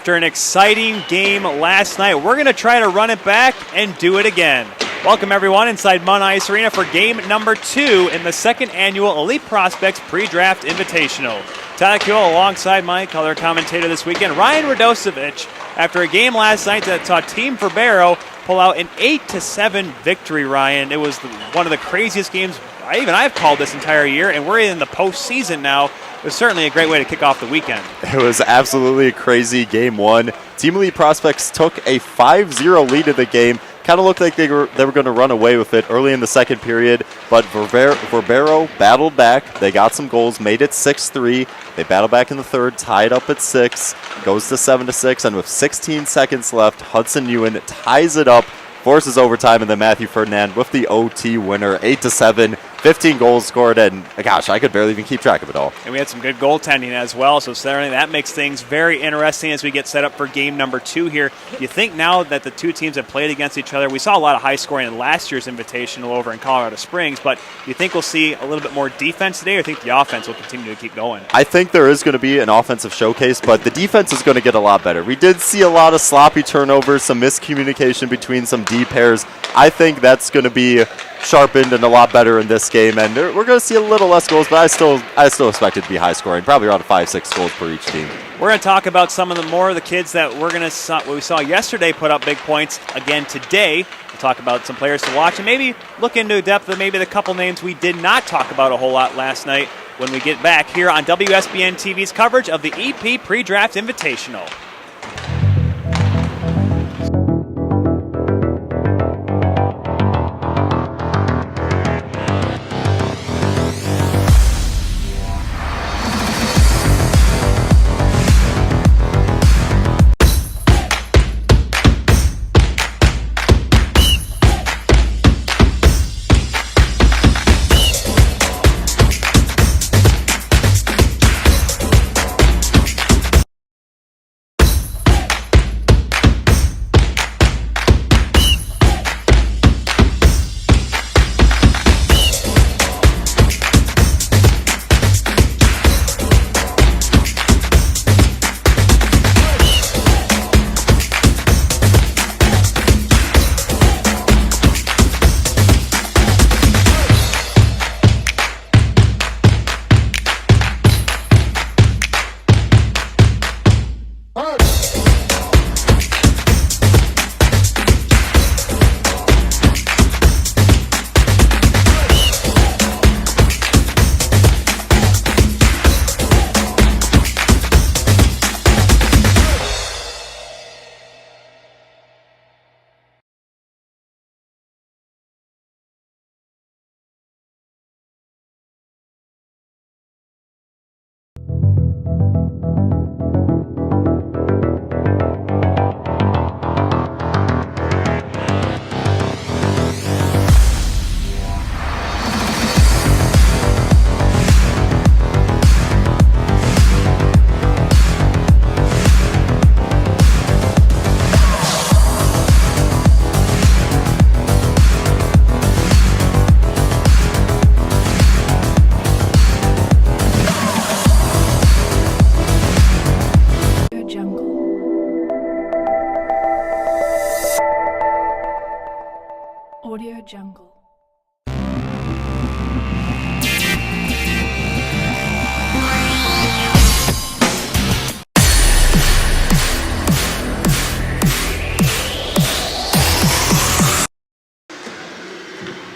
after an exciting game last night. We're going to try to run it back and do it again. Welcome, everyone, inside Mun Ice Arena for game number 2 in the second annual Elite Prospects Pre-Draft Invitational. Tyler Kuhl alongside my color commentator this weekend, Ryan Radosevich, after a game last night that saw Team Verbero pull out an 8-7 victory, Ryan. It was one of the craziest games I've called this entire year, and we're in the postseason now. It was certainly a great way to kick off the weekend. It was absolutely a crazy game 1. Team Elite Prospects took a 5-0 lead in the game. Kind of looked like they were going to run away with it early in the second period, but Verbero battled back. They got some goals, made it 6-3. They battled back in the third, tied up at 6, goes to 7-6, and with 16 seconds left, Hudson Ewan ties it up, forces overtime, and then Matthew Ferdinand with the OT winner, 8-7. 15 goals scored, and gosh, I could barely even keep track of it all. And we had some good goaltending as well, so certainly that makes things very interesting as we get set up for game number 2 here. You think now that the two teams have played against each other, we saw a lot of high scoring in last year's Invitational over in Colorado Springs, but you think we'll see a little bit more defense today, or think the offense will continue to keep going? I think there is going to be an offensive showcase, but the defense is going to get a lot better. We did see a lot of sloppy turnovers, some miscommunication between some D pairs. I think that's going to be sharpened and a lot better in this game, and we're going to see a little less goals, but I still expect it to be high scoring, probably around 5-6 goals per each team. We're going to talk about some of the more of the kids that we saw yesterday put up big points again today. We'll talk about some players to watch and maybe look into depth of maybe the couple names we did not talk about a whole lot last night when we get back here on WSBN TV's coverage of the EP Pre-Draft Invitational. Jungle.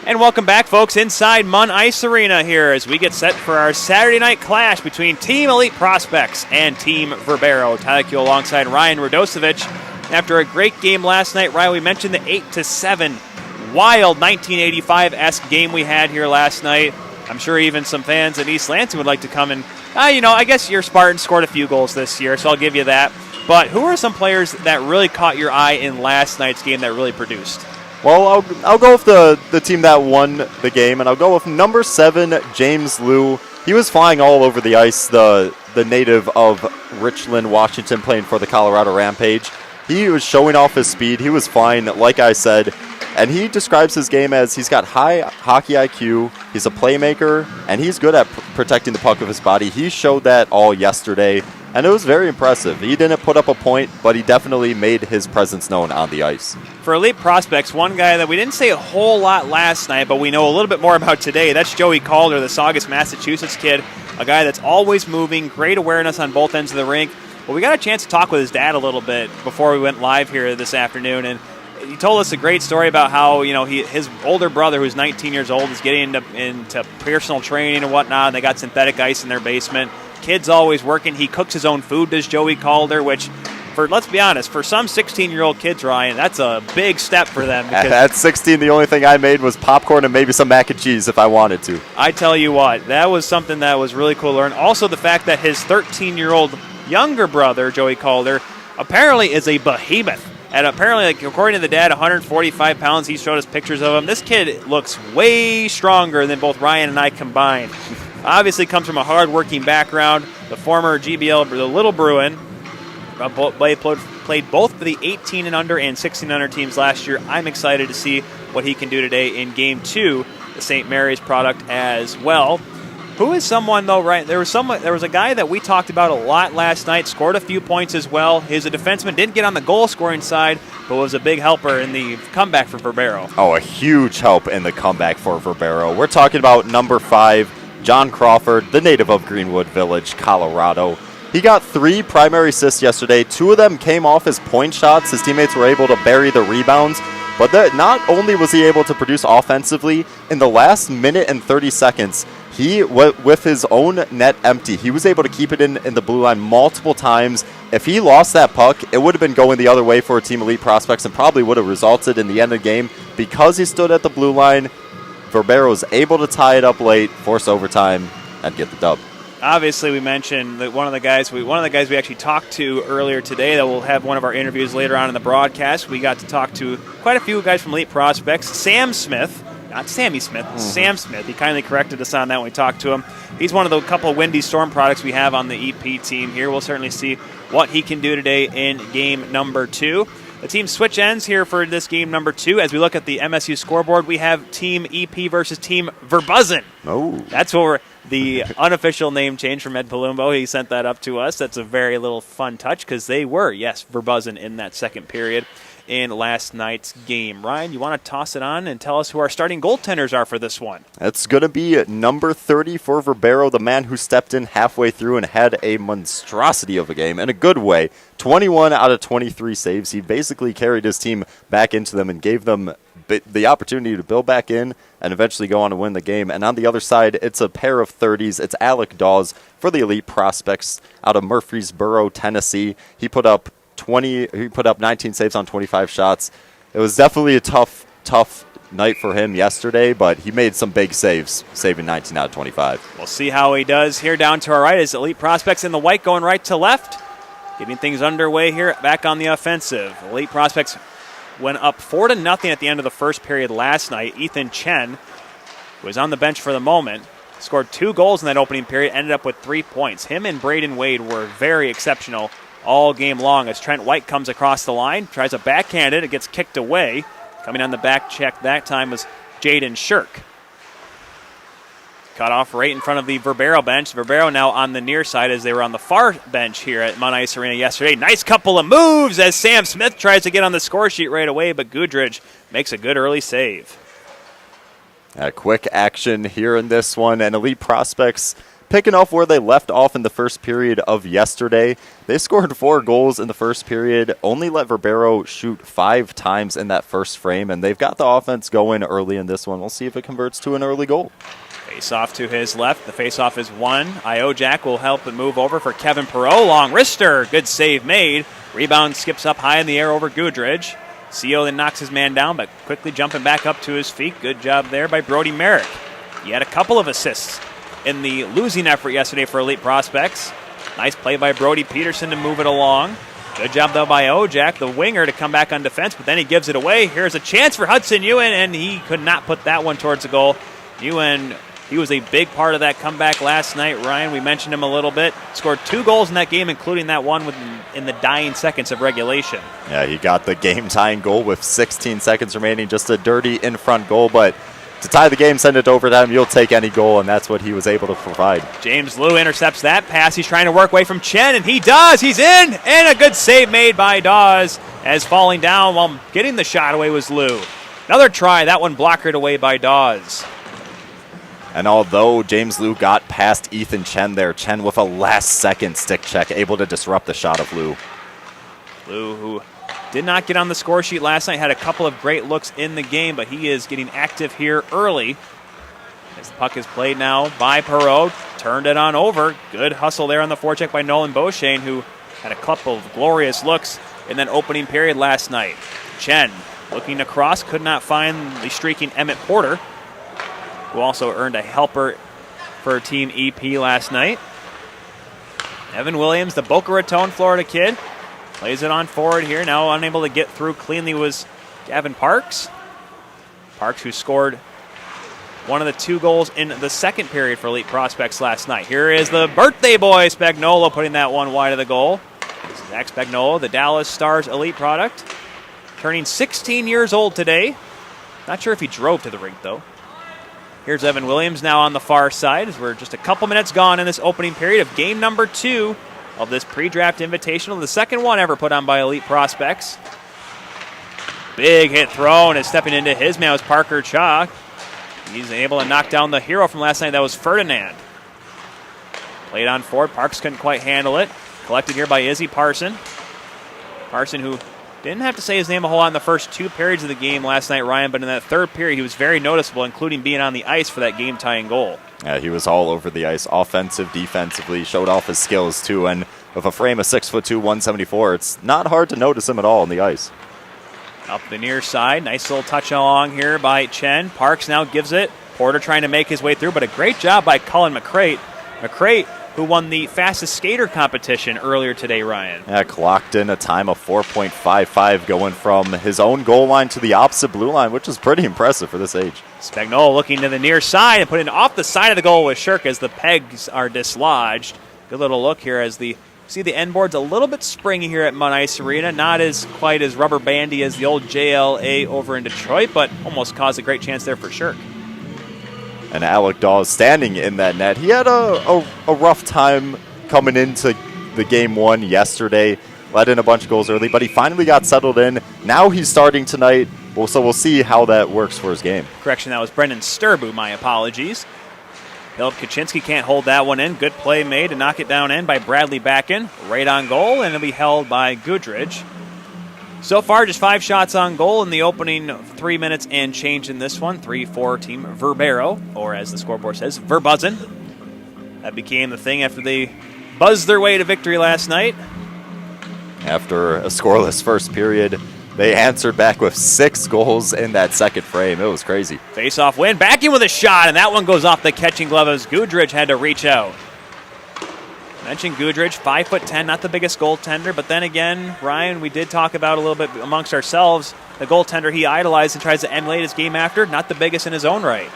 And welcome back, folks, inside Mun Ice Arena here as we get set for our Saturday night clash between Team Elite Prospects and Team Verbero. Tyler Kuhl alongside Ryan Radosevich. After a great game last night, Ryan, we mentioned the 8-7 wild 1985-esque game we had here last night. I'm sure even some fans in East Lansing would like to come and, I guess your Spartans scored a few goals this year, so I'll give you that. But who are some players that really caught your eye in last night's game that really produced? Well, I'll go with the team that won the game, and I'll go with number 7, James Liu. He was flying all over the ice, the native of Richland, Washington, playing for the Colorado Rampage. He was showing off his speed. He was flying, like I said, and he describes his game as he's got high hockey IQ, he's a playmaker, and he's good at protecting the puck with his body. He showed that all yesterday, and and it was very impressive. He didn't put up a point, but he definitely made his presence known on the ice. For Elite Prospects, one guy that we didn't say a whole lot last night, but we know a little bit more about today, that's Joey Calder, the Saugus, Massachusetts kid, a guy that's always moving, great awareness on both ends of the rink. Well, we got a chance to talk with his dad a little bit before we went live here this afternoon, and he told us a great story about how, his older brother, who's 19 years old, is getting into personal training and whatnot, and they got synthetic ice in their basement. Kid's always working. He cooks his own food, does Joey Calder, which, let's be honest, for some 16-year-old kids, Ryan, that's a big step for them. At 16, the only thing I made was popcorn and maybe some mac and cheese if I wanted to. I tell you what, that was something that was really cool to learn. Also, the fact that his 13-year-old younger brother, Joey Calder, apparently is a behemoth. And apparently, according to the dad, 145 pounds. He showed us pictures of him. This kid looks way stronger than both Ryan and I combined. Obviously comes from a hard-working background. The former GBL, the Little Bruin, played both for the 18 and under and 16 under teams last year. I'm excited to see what he can do today in Game 2, the St. Mary's product as well. Who is someone, though, right? There was a guy that we talked about a lot last night, scored a few points as well. He's a defenseman, didn't get on the goal-scoring side, but was a big helper in the comeback for Verbero. Oh, a huge help in the comeback for Verbero. We're talking about number 5, John Crawford, the native of Greenwood Village, Colorado. He got 3 primary assists yesterday. 2 of them came off his point shots. His teammates were able to bury the rebounds. But not only was he able to produce offensively, in the last minute and 30 seconds, he, with his own net empty, he was able to keep it in the blue line multiple times. If he lost that puck, it would have been going the other way for Team Elite Prospects and probably would have resulted in the end of the game. Because he stood at the blue line, Verbero was able to tie it up late, force overtime, and get the dub. Obviously, we mentioned that one of the guys we actually talked to earlier today that we'll have one of our interviews later on in the broadcast. We got to talk to quite a few guys from Elite Prospects. Sam Smith, not Sammy Smith, Sam Smith. He kindly corrected us on that when we talked to him. He's one of the couple of Windy Storm products we have on the EP team here. We'll certainly see what he can do today in game number 2. The team switch ends here for this game number 2. As we look at the MSU scoreboard, we have Team EP versus Team Verbuzzin. Oh. That's what we're... The unofficial name change from Ed Palumbo. He sent that up to us. That's a very little fun touch because they were, yes, Verbuzzin in that second period in last night's game. Ryan, you want to toss it on and tell us who our starting goaltenders are for this one? It's going to be number 30 for Verbero, the man who stepped in halfway through and had a monstrosity of a game in a good way. 21 out of 23 saves. He basically carried his team back into them and gave them the opportunity to build back in and eventually go on to win the game. And on the other side, it's a pair of 30s. It's Alec Dawes for the Elite Prospects out of Murfreesboro, Tennessee. He put up 19 saves on 25 shots. It was definitely a tough night for him yesterday, but he made some big saves, saving 19 out of 25. We'll see how he does here down to our right as Elite Prospects in the white going right to left. Getting things underway here back on the offensive. Elite Prospects went up 4-0 at the end of the first period last night. Ethan Chen was on the bench for the moment, scored 2 goals in that opening period, ended up with 3 points. Him and Braden Wade were very exceptional all game long as Trent White comes across the line, tries a backhand it gets kicked away. Coming on the back check that time was Jaden Shirk. Cut off right in front of the Verbero bench. Verbero now on the near side as they were on the far bench here at Mount Ice Arena yesterday. Nice couple of moves as Sam Smith tries to get on the score sheet right away, but Goodridge makes a good early save. A quick action here in this one, and Elite Prospects picking off where they left off in the first period of yesterday. They scored 4 goals in the first period, only let Verbero shoot 5 times in that first frame, and they've got the offense going early in this one. We'll see if it converts to an early goal. Face-off to his left. The face-off is won. Iojak will help it move over for Kevin Perreault. Long wrister. Good save made. Rebound skips up high in the air over Goodridge. CO then knocks his man down, but quickly jumping back up to his feet. Good job there by Brody Merrick. He had a couple of assists in the losing effort yesterday for Elite Prospects. Nice play by Brody Peterson to move it along. Good job, though, by Ojak, the winger, to come back on defense, but then he gives it away. Here's a chance for Hudson Ewan, and he could not put that one towards the goal. Ewan, he was a big part of that comeback last night. Ryan, we mentioned him a little bit. Scored 2 goals in that game, including that one in the dying seconds of regulation. Yeah, he got the game-tying goal with 16 seconds remaining. Just a dirty in-front goal, but to tie the game, send it to overtime. You'll take any goal, and that's what he was able to provide. James Liu intercepts that pass. He's trying to work away from Chen, and he does. He's in, and a good save made by Dawes, as falling down while getting the shot away was Liu. Another try, that one blockered away by Dawes. And although James Liu got past Ethan Chen there, Chen with a last-second stick check, able to disrupt the shot of Liu. Liu, who did not get on the score sheet last night, had a couple of great looks in the game, but he is getting active here early. As the puck is played now by Perot, turned it on over. Good hustle there on the forecheck by Nolan Beauchesne, who had a couple of glorious looks in that opening period last night. Chen looking across, could not find the streaking Emmett Porter, who also earned a helper for Team EP last night. Evan Williams, the Boca Raton, Florida kid, plays it on forward here. Now unable to get through cleanly was Gavin Parks. Parks, who scored one of the 2 goals in the second period for Elite Prospects last night. Here is the birthday boy, Spagnuolo, putting that one wide of the goal. Zach Spagnuolo, the Dallas Stars Elite product, turning 16 years old today. Not sure if he drove to the rink, though. Here's Evan Williams now on the far side, as we're just a couple minutes gone in this opening period of game number 2 of this pre-draft invitational, the second one ever put on by Elite Prospects. Big hit thrown, and stepping into his man was Parker Cha. He's able to knock down the hero from last night. That was Ferdinand. Played on forward. Parks couldn't quite handle it. Collected here by Izzy Parson. Parson, who didn't have to say his name a whole lot in the first 2 periods of the game last night, Ryan, but in that third period he was very noticeable, including being on the ice for that game-tying goal. Yeah, he was all over the ice, offensive, defensively, showed off his skills too, and with a frame of 6'2", 174, it's not hard to notice him at all on the ice. Up the near side, nice little touch along here by Chen. Parks now gives it. Porter trying to make his way through, but a great job by Cullen McCrate. McCrate, who won the fastest skater competition earlier today, Ryan. Yeah, clocked in a time of 4.55 going from his own goal line to the opposite blue line, which is pretty impressive for this age. Spagnuolo looking to the near side and putting it off the side of the goal with Shirk as the pegs are dislodged. Good little look here as see the end board's a little bit springy here at Mount Ice Arena. Not as quite as rubber bandy as the old JLA over in Detroit, but almost caused a great chance there for Shirk. And Alec Dawes standing in that net. He had a rough time coming into the game 1 yesterday. Let in a bunch of goals early, but he finally got settled in. Now he's starting tonight, so we'll see how that works for his game. Correction, that was Brendan Sturbu. My apologies. Philip Kaczynski can't hold that one in. Good play made to knock it down in by Bradley Backen. Right on goal, and it'll be held by Goodridge. So far, just 5 shots on goal in the opening 3 minutes and change in this one. 3-4 team Verbero, or as the scoreboard says, Verbuzzin. That became the thing after they buzzed their way to victory last night. After a scoreless first period, they answered back with 6 goals in that second frame. It was crazy. Face-off win, back in with a shot, and that one goes off the catching glove as Goodridge had to reach out. Mentioned Goodridge, 5'10", not the biggest goaltender, but then again, Ryan, we did talk about a little bit amongst ourselves, the goaltender he idolized and tries to emulate his game after, not the biggest in his own right.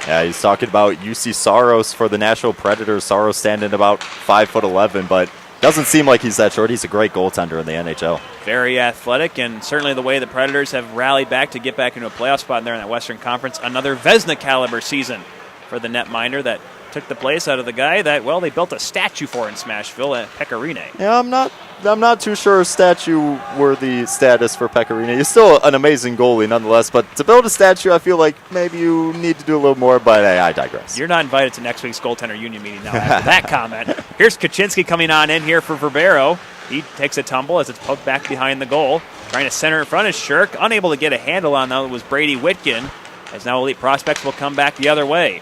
Yeah, he's talking about UC Saros for the Nashville Predators. Saros standing about 5'11", but doesn't seem like he's that short. He's a great goaltender in the NHL. Very athletic, and certainly the way the Predators have rallied back to get back into a playoff spot there in that Western Conference. Another Vezina caliber season for the netminder that took the place out of the guy that, well, they built a statue for in Smashville at Pecorine. Yeah, I'm not too sure statue-worthy status for Pecorine. He's still an amazing goalie nonetheless, but to build a statue, I feel like maybe you need to do a little more, but I digress. You're not invited to next week's goaltender union meeting now after that comment. Here's Kaczynski coming on in here for Verbero. He takes a tumble as it's poked back behind the goal. Trying to center in front is Shirk. Unable to get a handle on that was Brady Whitkin, as now Elite Prospects will come back the other way.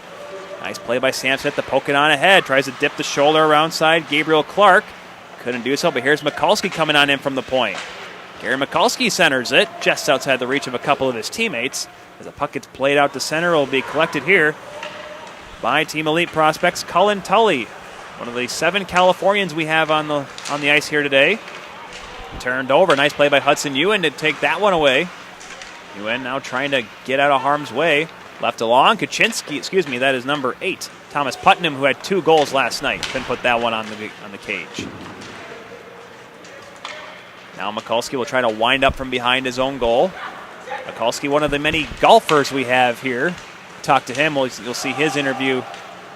Nice play by Samseth to poke it on ahead. Tries to dip the shoulder around side. Gabriel Clark couldn't do so, but here's Mikulski coming on in from the point. Gary Mikulski centers it just outside the reach of a couple of his teammates. As the puck gets played out to center, it will be collected here by Team Elite Prospects. Cullen Tully, one of the 7 Californians we have on the ice here today. Turned over. Nice play by Hudson Ewan to take that one away. Ewan now trying to get out of harm's way. Left along, Kaczynski, that is number 8. Thomas Putnam, who had 2 goals last night. Couldn't put that one on the cage. Now Mikulski will try to wind up from behind his own goal. Mikulski, one of the many golfers we have here talk to him. You'll see his interview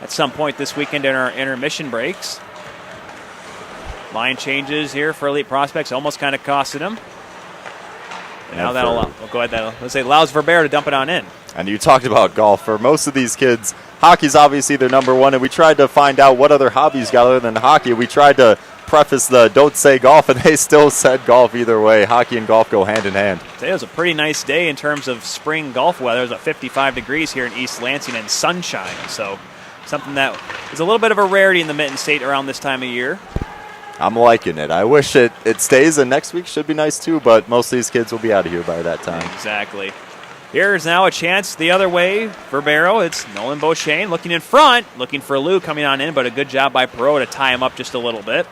at some point this weekend in our intermission breaks. Line changes here for Elite Prospects. Almost kind of costed him. Now let's say allows Verbero to dump it on in. And you talked about golf. For most of these kids, hockey's obviously their number one, and we tried to find out what other hobbies got other than hockey. We tried to preface the don't say golf, and they still said golf either way. Hockey and golf go hand in hand. Today was a pretty nice day in terms of spring golf weather. It was at 55 degrees here in East Lansing and sunshine. So something that is a little bit of a rarity in the Mitten State around this time of year. I'm liking it. I wish it stays, and next week should be nice too, but most of these kids will be out of here by that time. Exactly. Here's now a chance the other way. Verbero, it's Nolan Beauchesne looking in front, looking for Lou coming on in, but a good job by Perot to tie him up just a little bit.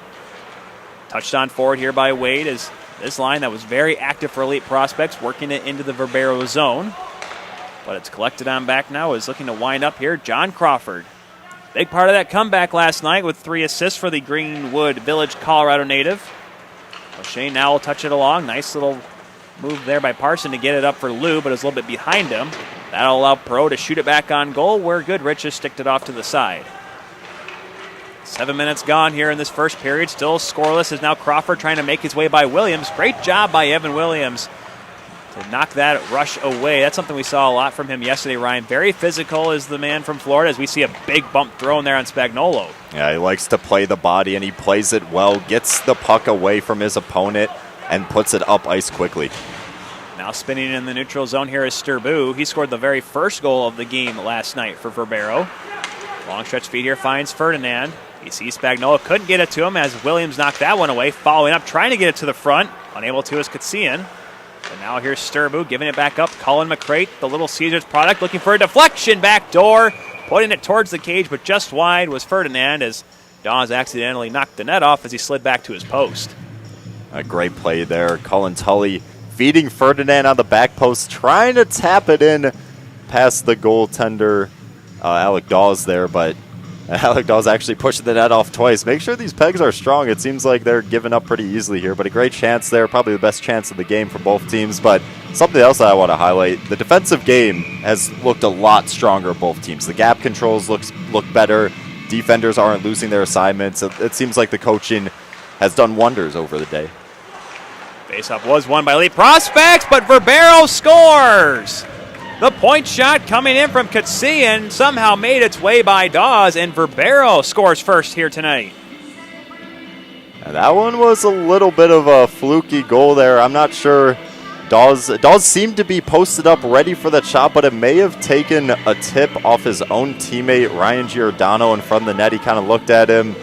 Touched on forward here by Wade as this line that was very active for Elite Prospects, working it into the Verbero zone. But it's collected on back now, is looking to wind up here. John Crawford. Big part of that comeback last night with 3 assists for the Greenwood Village, Colorado native. Beauchesne now will touch it along. Nice little move there by Parson to get it up for Lou, but it's a little bit behind him. That'll allow Perot to shoot it back on goal, where Goodrich has sticked it off to the side. 7 minutes gone here in this first period. Still scoreless is now Crawford trying to make his way by Williams. Great job by Evan Williams to knock that rush away. That's something we saw a lot from him yesterday, Ryan. Very physical is the man from Florida, as we see a big bump thrown there on Spagnuolo. Yeah, he likes to play the body, and he plays it well, gets the puck away from his opponent, and puts it up ice quickly. Now spinning in the neutral zone here is Sturbu. He scored the very first goal of the game last night for Verbero. Long stretch feed here finds Ferdinand. He sees Spagnuolo, couldn't get it to him as Williams knocked that one away. Following up, trying to get it to the front. Unable to is Katsian. And now here's Sturbu giving it back up. Colin McCrate, the Little Caesars product, looking for a deflection back door. Putting it towards the cage, but just wide was Ferdinand as Dawes accidentally knocked the net off as he slid back to his post. A great play there. Cullen Tully feeding Ferdinand on the back post, trying to tap it in past the goaltender, Alec Dawes there, but Alec Dawes actually pushing the net off twice. Make sure these pegs are strong. It seems like they're giving up pretty easily here, but a great chance there. Probably the best chance of the game for both teams. But something else that I want to highlight, the defensive game has looked a lot stronger both teams. The gap controls look better. Defenders aren't losing their assignments. It seems like the coaching has done wonders over the day. Faceoff was won by Elite Prospects, but Verbero scores! The point shot coming in from Katsian somehow made its way by Dawes, and Verbero scores first here tonight. And that one was a little bit of a fluky goal there. I'm not sure. Dawes seemed to be posted up ready for the shot, but it may have taken a tip off his own teammate, Ryan Giordano, in front of the net. He kind of looked at him,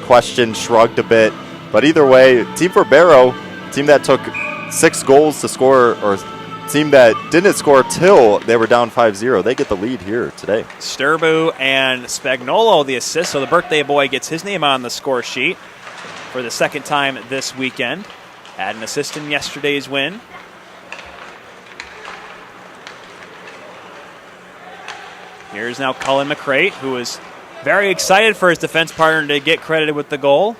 questioned, shrugged a bit. But either way, Team Verbero, team that took 6 goals to score, or team that didn't score till they were down 5-0. They get the lead here today. Sturbu and Spagnuolo the assist, so the birthday boy gets his name on the score sheet for the second time this weekend. Had an assist in yesterday's win. Here's now Cullen McCrate, who is very excited for his defense partner to get credited with the goal.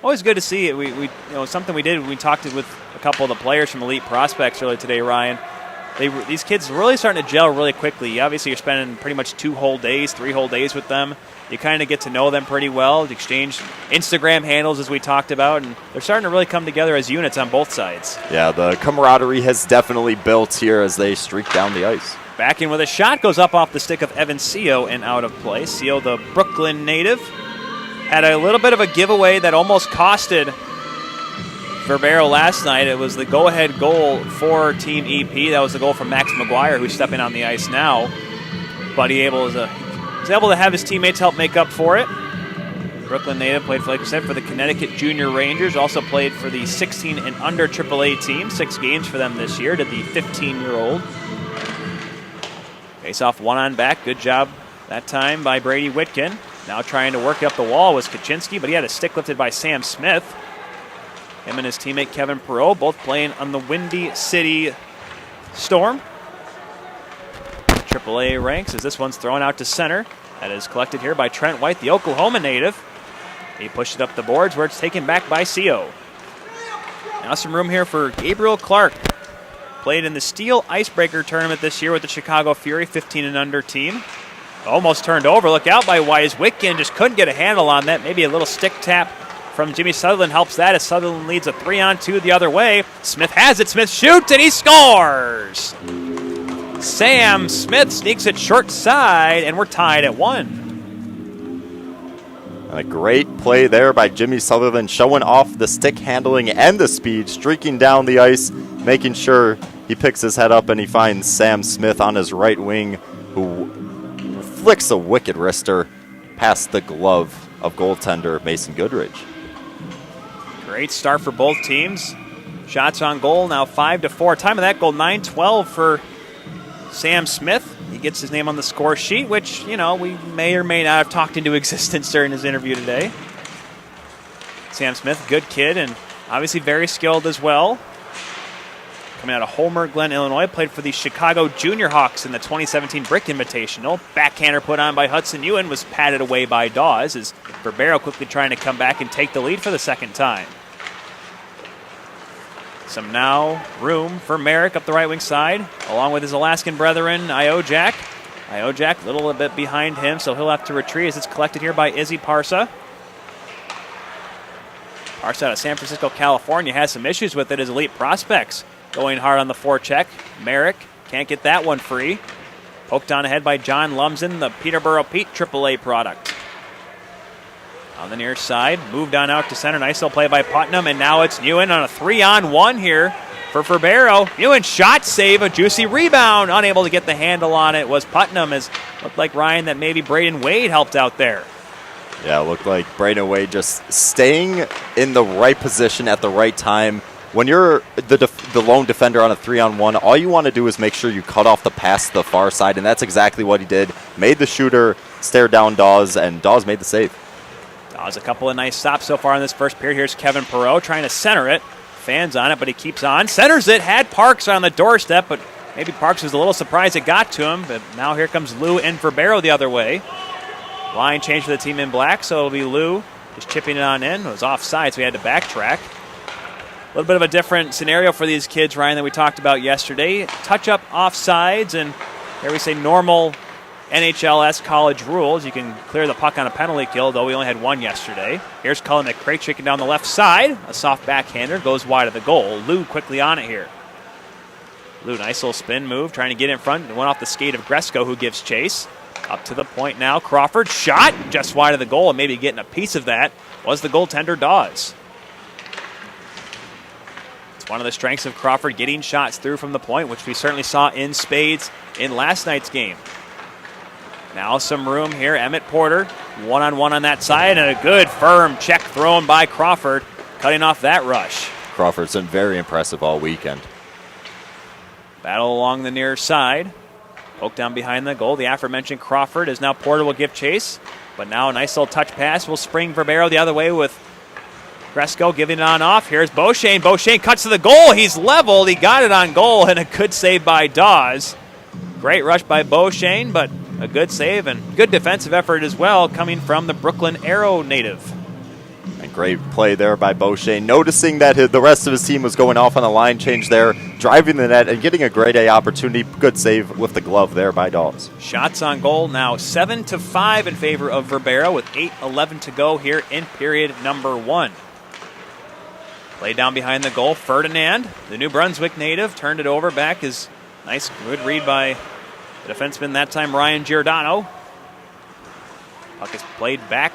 Always good to see it. We something we did. We talked with a couple of the players from Elite Prospects earlier today, Ryan. These kids really starting to gel really quickly. Obviously, you're spending pretty much 2 whole days, 3 whole days with them. You kind of get to know them pretty well, exchange Instagram handles as we talked about, and they're starting to really come together as units on both sides. Yeah, the camaraderie has definitely built here as they streak down the ice. Back in with a shot, goes up off the stick of Evan Seo and out of play. Seo, the Brooklyn native, had a little bit of a giveaway that almost costed Verbero last night. It was the go-ahead goal for Team EP. That was the goal from Max McGuire, who's stepping on the ice now. But he was able to have his teammates help make up for it. Brooklyn native played, like I said, for the Connecticut Junior Rangers. Also played for the 16 and under AAA team. 6 games for them this year. Did the 15-year-old. Face-off one on back. Good job that time by Brady Whitkin. Now trying to work up the wall was Kaczynski, but he had a stick lifted by Sam Smith. Him and his teammate Kevin Perot both playing on the Windy City Storm. AAA ranks as this one's thrown out to center. That is collected here by Trent White, the Oklahoma native. He pushed it up the boards where it's taken back by Seo. Now some room here for Gabriel Clark. Played in the Steel Icebreaker tournament this year with the Chicago Fury, 15 and under team. Almost turned over. Look out by Wise. Witkin just couldn't get a handle on that. Maybe a little stick tap from Jimmy Sutherland helps that as Sutherland leads a 3-on-2 the other way. Smith has it. Smith shoots and he scores. Sam Smith sneaks it short side and we're tied at 1. And a great play there by Jimmy Sutherland, showing off the stick handling and the speed, streaking down the ice, making sure he picks his head up and he finds Sam Smith on his right wing, who flicks a wicked wrister past the glove of goaltender Mason Goodrich. Great start for both teams. Shots on goal now 5-4. Time of that goal 9-12 for Sam Smith. He gets his name on the score sheet, which, you know, we may or may not have talked into existence during his interview today. Sam Smith, good kid and obviously very skilled as well. Coming out of Homer Glen, Illinois, played for the Chicago Junior Hawks in the 2017 Brick Invitational. Backhander put on by Hudson Ewan was patted away by Dawes as Verbero quickly trying to come back and take the lead for the second time. Some now room for Merrick up the right wing side, along with his Alaskan brethren, Iojak. Iojak a little bit behind him, so he'll have to retreat as it's collected here by Izzy Parsa. Parsa out of San Francisco, California, has some issues with it as Elite Prospects going hard on the forecheck. Merrick can't get that one free. Poked on ahead by John Lumsden, the Peterborough Pete AAA product. On the near side, moved on out to center. Nice little play by Putnam, and now it's Ewan on a 3-on-1 here for Verbero. Ewan shot save, a juicy rebound. Unable to get the handle on it was Putnam, as looked like Ryan that maybe Braden Wade helped out there. Yeah, it looked like Braden Wade just staying in the right position at the right time. When you're the lone defender on a 3-on-1, all you want to do is make sure you cut off the pass to the far side, and that's exactly what he did. Made the shooter stare down Dawes, and Dawes made the save. Dawes a couple of nice stops so far in this first period. Here's Kevin Perreault trying to center it. Fans on it, but he keeps on. Centers it, had Parks on the doorstep, but maybe Parks was a little surprised it got to him. But now here comes Lou and Verbero the other way. Line change for the team in black, so it'll be Lou just chipping it on in. It was offside, so he had to backtrack. A little bit of a different scenario for these kids, Ryan, that we talked about yesterday. Touch-up offsides, and here we say normal NHLS college rules. You can clear the puck on a penalty kill, though we only had one yesterday. Here's Cullen McCray chicken down the left side. A soft backhander goes wide of the goal. Lou quickly on it here. Lou, nice little spin move, trying to get in front. It went off the skate of Gresko, who gives chase. Up to the point now. Crawford shot just wide of the goal, and maybe getting a piece of that was the goaltender Dawes. It's one of the strengths of Crawford, getting shots through from the point, which we certainly saw in spades in last night's game. Now some room here. Emmett Porter, one-on-one on that side, and a good firm check thrown by Crawford, cutting off that rush. Crawford's been very impressive all weekend. Battle along the near side. Poked down behind the goal. The aforementioned Crawford is now Porter will give chase, but now a nice little touch pass will spring Verbero the other way with Gresko giving it on off. Here's Beauchene. Beauchene cuts to the goal. He's leveled. He got it on goal, and a good save by Dawes. Great rush by Beauchene, but a good save and good defensive effort as well coming from the Brooklyn Arrow native. And great play there by Beauchene, noticing that the rest of his team was going off on a line change there, driving the net and getting a grade A opportunity. Good save with the glove there by Dawes. Shots on goal now 7-5 in favor of Verbero with 8:11 to go here in period number 1. Play down behind the goal. Ferdinand, the New Brunswick native, turned it over back. Is nice, good read by the defenseman that time, Ryan Giordano. Puck is played back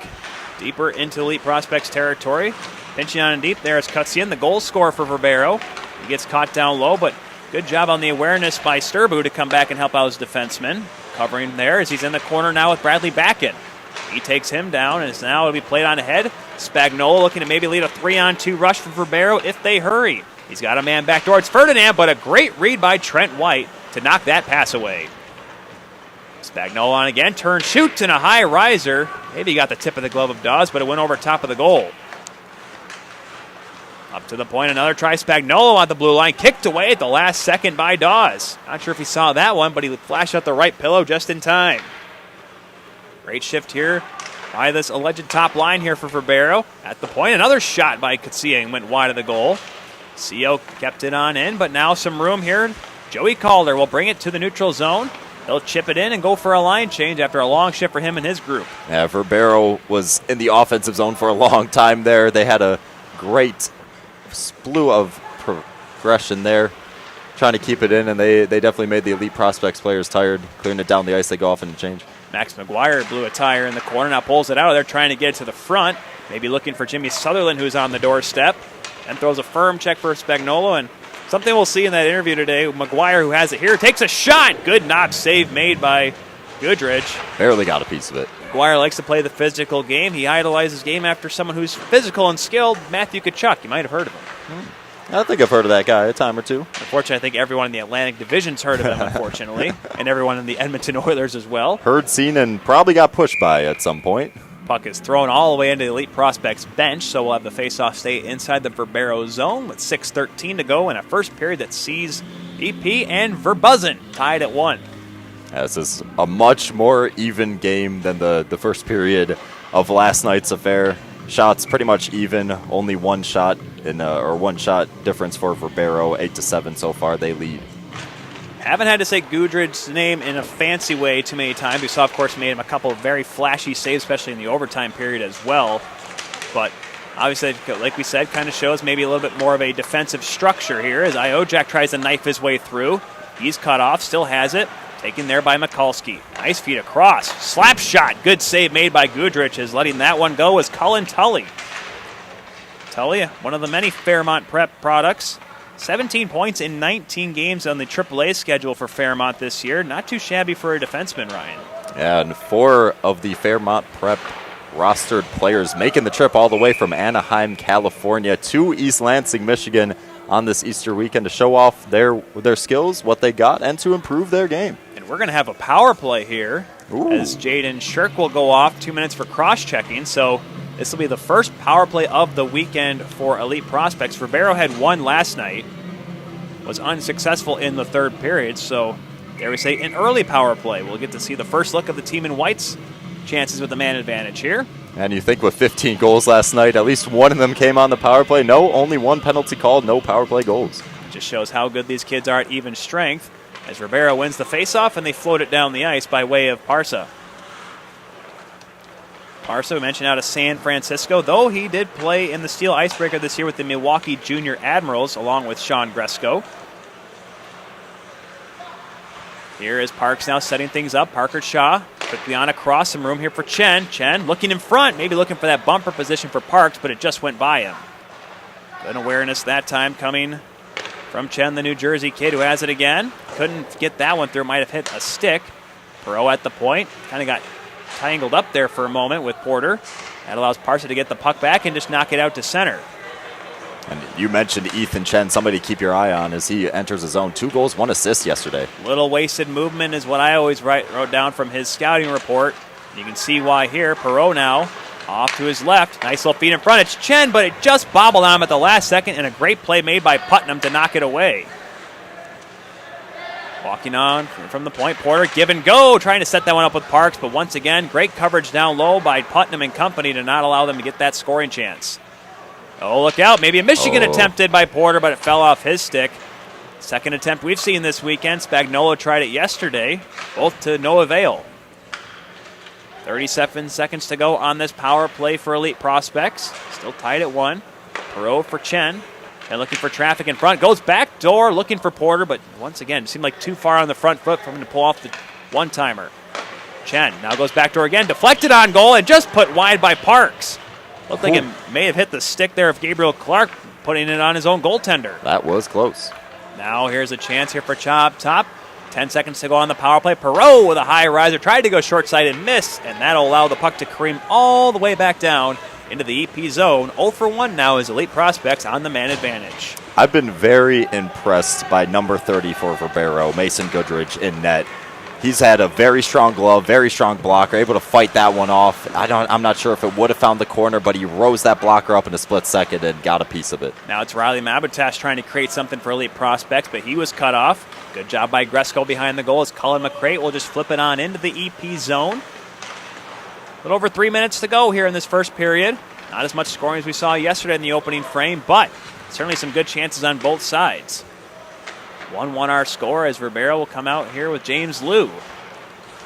deeper into Elite Prospects territory. Pinching on and deep there is Cutsian, the goal scorer for Verbero. He gets caught down low, but good job on the awareness by Sturbu to come back and help out his defenseman. Covering there as he's in the corner now with Bradley Backen. He takes him down, and now it'll be played on ahead. Spagnola looking to maybe lead a 3-on-2 rush for Verbero if they hurry. He's got a man back towards Ferdinand, but a great read by Trent White to knock that pass away. Spagnola on again, turn, shoot, and a high riser. Maybe he got the tip of the glove of Dawes, but it went over top of the goal. Up to the point, another try. Spagnola on the blue line, kicked away at the last second by Dawes. Not sure if he saw that one, but he flashed out the right pillow just in time. Great shift here by this alleged top line here for Verbero. At the point, another shot by Cutsian went wide of the goal. CO kept it on in, but now some room here. Joey Calder will bring it to the neutral zone. He'll chip it in and go for a line change after a long shift for him and his group. Yeah, Verbero was in the offensive zone for a long time there. They had a great slew of progression there, trying to keep it in, and they definitely made the Elite Prospects players tired. Clearing it down the ice, they go off and change. Max McGuire blew a tire in the corner, now pulls it out of there, trying to get it to the front. Maybe looking for Jimmy Sutherland, who's on the doorstep, and throws a firm check for Spagnuolo. And something we'll see in that interview today, McGuire, who has it here, takes a shot. Good knock save made by Goodrich. Barely got a piece of it. McGuire likes to play the physical game. He idolizes game after someone who's physical and skilled, Matthew Tkachuk. You might have heard of him. I think I've heard of that guy a time or two. Unfortunately, I think everyone in the Atlantic Division's heard of him, unfortunately, and everyone in the Edmonton Oilers as well. Heard, seen, and probably got pushed by at some point. Puck is thrown all the way into the Elite Prospects bench, so we'll have the faceoff stay inside the Verbero zone with 6:13 to go in a first period that sees EP and Verbuzzin tied at 1. This is a much more even game than the first period of last night's affair. Shots pretty much even, only one shot one shot difference for Verbero, 8-7 so far. They lead. Haven't had to say Goodrich's name in a fancy way too many times. We saw, of course, made him a couple of very flashy saves, especially in the overtime period as well. But obviously, like we said, kind of shows maybe a little bit more of a defensive structure here as Iojak tries to knife his way through. He's cut off, still has it. Taken there by Mikulski. Nice feed across. Slap shot. Good save made by Goodrich as letting that one go was Cullen Tully. Tully, one of the many Fairmont Prep products. 17 points in 19 games on the AAA schedule for Fairmont this year. Not too shabby for a defenseman, Ryan. Yeah, and 4 of the Fairmont Prep rostered players making the trip all the way from Anaheim, California to East Lansing, Michigan on this Easter weekend to show off their skills, what they got, and to improve their game. And we're going to have a power play here. Ooh. As Jaden Shirk will go off 2 minutes for cross-checking. So this will be the first power play of the weekend for Elite Prospects. Verbero had one last night, was unsuccessful in the third period. So there we say an early power play. We'll get to see the first look of the team in white's chances with the man advantage here. And you think with 15 goals last night, at least one of them came on the power play. No, only one penalty called, no power play goals. Just shows how good these kids are at even strength as Verbero wins the faceoff and they float it down the ice by way of Parsa. Parsa, we mentioned, out of San Francisco, though he did play in the Steel Icebreaker this year with the Milwaukee Junior Admirals along with Sean Gresco. Here is Parks now setting things up. Parker Shaw quickly on across, some room here for Chen. Chen looking in front, maybe looking for that bumper position for Parks, but it just went by him. Good awareness that time coming from Chen, the New Jersey kid who has it again. Couldn't get that one through, might have hit a stick. Perot at the point, kind of got tangled up there for a moment with Porter. That allows Parsa to get the puck back and just knock it out to center. And you mentioned Ethan Chen, somebody to keep your eye on as he enters the zone. 2 goals, 1 assist yesterday. Little wasted movement is what I always wrote down from his scouting report. You can see why here. Perot now off to his left. Nice little feed in front. It's Chen, but it just bobbled on him at the last second, and a great play made by Putnam to knock it away. Walking on from the point, Porter, give and go, trying to set that one up with Parks, but once again, great coverage down low by Putnam and company to not allow them to get that scoring chance. Oh, look out. Maybe a Michigan attempted by Porter, but it fell off his stick. Second attempt we've seen this weekend. Spagnuolo tried it yesterday, both to no avail. 37 seconds to go on this power play for Elite Prospects. Still tied at 1. Perot for Chen. And looking for traffic in front. Goes back door looking for Porter, but once again, it seemed like too far on the front foot for him to pull off the one-timer. Chen now goes back door again. Deflected on goal and just put wide by Parks. Looked like it may have hit the stick there of Gabriel Clark, putting it on his own goaltender. That was close. Now here's a chance here for Chop Top. 10 seconds to go on the power play. Perot with a high riser. Tried to go short side and missed, and that'll allow the puck to cream all the way back down into the EP zone. 0 for 1 now as Elite Prospects on the man advantage. I've been very impressed by number 30 for Verbero, Mason Goodrich in net. He's had a very strong glove, very strong blocker, able to fight that one off. I'm not sure if it would have found the corner, but he rose that blocker up in a split second and got a piece of it. Now it's Riley Mabutash trying to create something for Elite Prospects, but he was cut off. Good job by Gresco behind the goal as Cullen McCrate will just flip it on into the EP zone. A little over 3 minutes to go here in this first period. Not as much scoring as we saw yesterday in the opening frame, but certainly some good chances on both sides. 1-1 our score as Verbero will come out here with James Liu.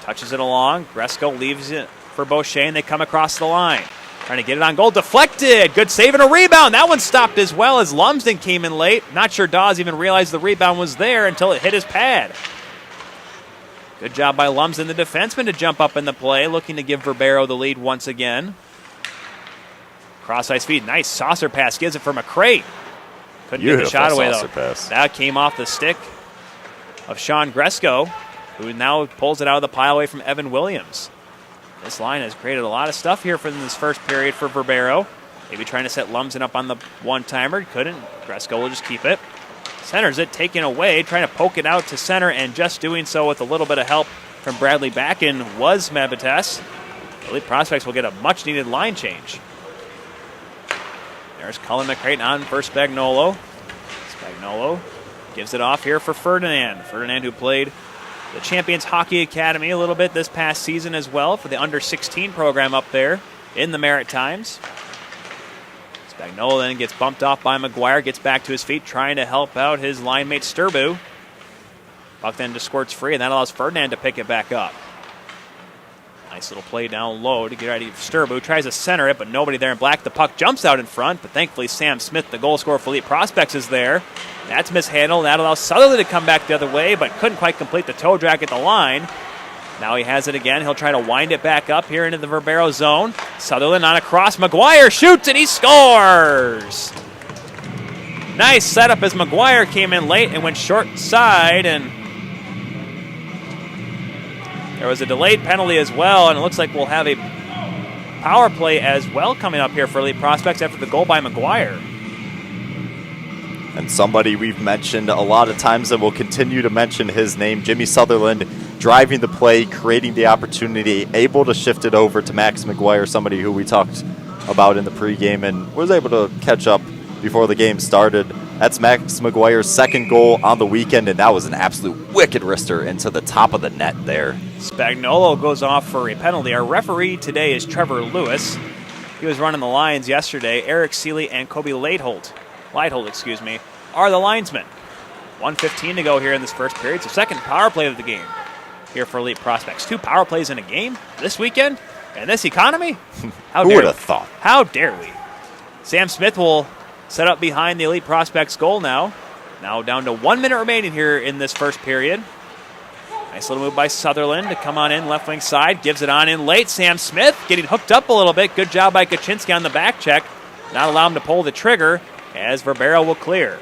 Touches it along. Gresko leaves it for Boucher, and they come across the line. Trying to get it on goal. Deflected. Good save and a rebound. That one stopped as well as Lumsden came in late. Not sure Dawes even realized the rebound was there until it hit his pad. Good job by Lumsden, the defenseman, to jump up in the play, looking to give Verbero the lead once again. Cross-ice feed. Nice saucer pass. Gives it for McCray. Couldn't get the shot away, though. Pass. That came off the stick of Sean Gresko, who now pulls it out of the pile away from Evan Williams. This line has created a lot of stuff here for this first period for Verbero. Maybe trying to set Lumsden up on the one-timer. Couldn't. Gresko will just keep it. Centers it, taken away, trying to poke it out to center, and just doing so with a little bit of help from Bradley Backen was Mevites. Elite Prospects will get a much-needed line change. There's Cullen McCray on for Spagnuolo. Spagnuolo gives it off here for Ferdinand. Ferdinand, who played the Champions Hockey Academy a little bit this past season as well for the under-16 program up there in the Maritimes. Spagnuolo then gets bumped off by McGuire, gets back to his feet, trying to help out his line mate Sturbu. Puck then just squirts free, and that allows Ferdinand to pick it back up. Nice little play down low to get ready for Sturbu. Tries to center it, but nobody there in black. The puck jumps out in front, but thankfully Sam Smith, the goal scorer for Elite Prospects, is there. That's mishandled. That allows Sutherland to come back the other way, but couldn't quite complete the toe drag at the line. Now he has it again. He'll try to wind it back up here into the Verbero zone. Sutherland on a cross. McGuire shoots, and he scores! Nice setup as McGuire came in late and went short side, and there was a delayed penalty as well, and it looks like we'll have a power play as well coming up here for Elite Prospects after the goal by McGuire. And somebody we've mentioned a lot of times and will continue to mention his name, Jimmy Sutherland, driving the play, creating the opportunity, able to shift it over to Max McGuire, somebody who we talked about in the pregame and was able to catch up before the game started. That's Max McGuire's second goal on the weekend, and that was an absolute wicked wrister into the top of the net there. Spagnuolo goes off for a penalty. Our referee today is Trevor Lewis. He was running the lines yesterday. Eric Seeley and Kobe Leitholt, are the linesmen. 1:15 to go here in this first period. It's the second power play of the game here for Elite Prospects. 2 power plays in a game this weekend in this economy? Who would have thought? How dare we? Sam Smith will set up behind the Elite Prospects goal now. Now down to 1 minute remaining here in this first period. Nice little move by Sutherland to come on in left wing side. Gives it on in late. Sam Smith getting hooked up a little bit. Good job by Kaczynski on the back check. Not allow him to pull the trigger as Verbero will clear.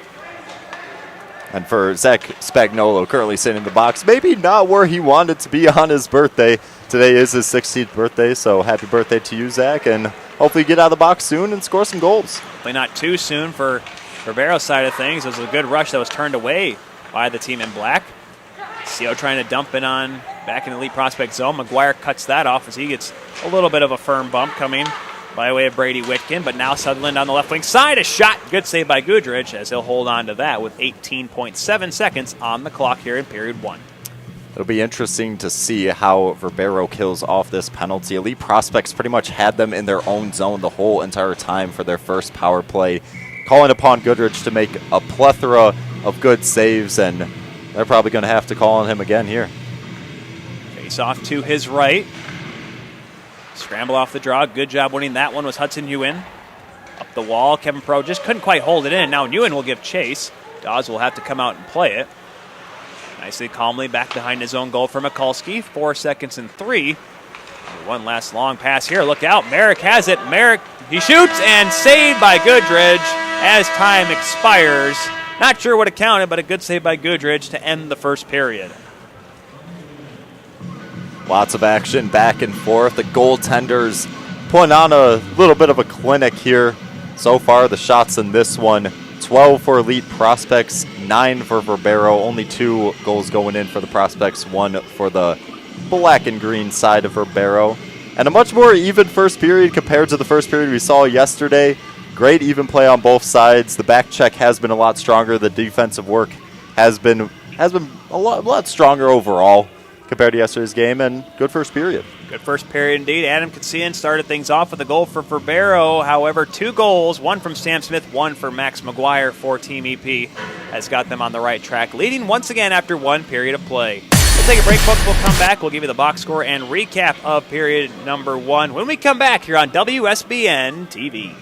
And for Zach Spagnuolo, currently sitting in the box, maybe not where he wanted to be on his birthday. Today is his 16th birthday, so happy birthday to you, Zach, and hopefully you get out of the box soon and score some goals. Hopefully not too soon for Verbero's side of things. It was a good rush that was turned away by the team in black. CO trying to dump it on back in the Elite Prospect zone. McGuire cuts that off as he gets a little bit of a firm bump coming by way of Brady Whitkin, but now Sutherland on the left wing side, a shot. Good save by Goodrich as he'll hold on to that with 18.7 seconds on the clock here in period 1. It'll be interesting to see how Verbero kills off this penalty. Elite Prospects pretty much had them in their own zone the whole entire time for their first power play, calling upon Goodrich to make a plethora of good saves, and they're probably going to have to call on him again here. Face off to his right. Scramble off the draw. Good job winning that one was Hudson Ewan. Up the wall. Kevin Pro just couldn't quite hold it in. Now Ewan will give chase. Dawes will have to come out and play it. Nicely, calmly back behind his own goal for Mikulski. 4 seconds and 3. One last long pass here. Look out. Merrick has it. Merrick, he shoots and saved by Goodrich as time expires. Not sure what it counted, but a good save by Goodrich to end the first period. Lots of action back and forth. The goaltenders putting on a little bit of a clinic here. So far, the shots in this one, 12 for Elite Prospects, 9 for Verbero. Only 2 goals going in for the Prospects, 1 for the black and green side of Verbero. And a much more even first period compared to the first period we saw yesterday. Great even play on both sides. The back check has been a lot stronger. The defensive work has been a lot stronger overall. compared to yesterday's game, and good first period. Good first period indeed. Adam Katsian started things off with a goal for Verbero. However, 2 goals, one from Sam Smith, one for Max McGuire for Team EP, has got them on the right track, leading once again after 1 period of play. We'll take a break, folks. We'll come back. We'll give you the box score and recap of period number 1 when we come back here on WSBN TV.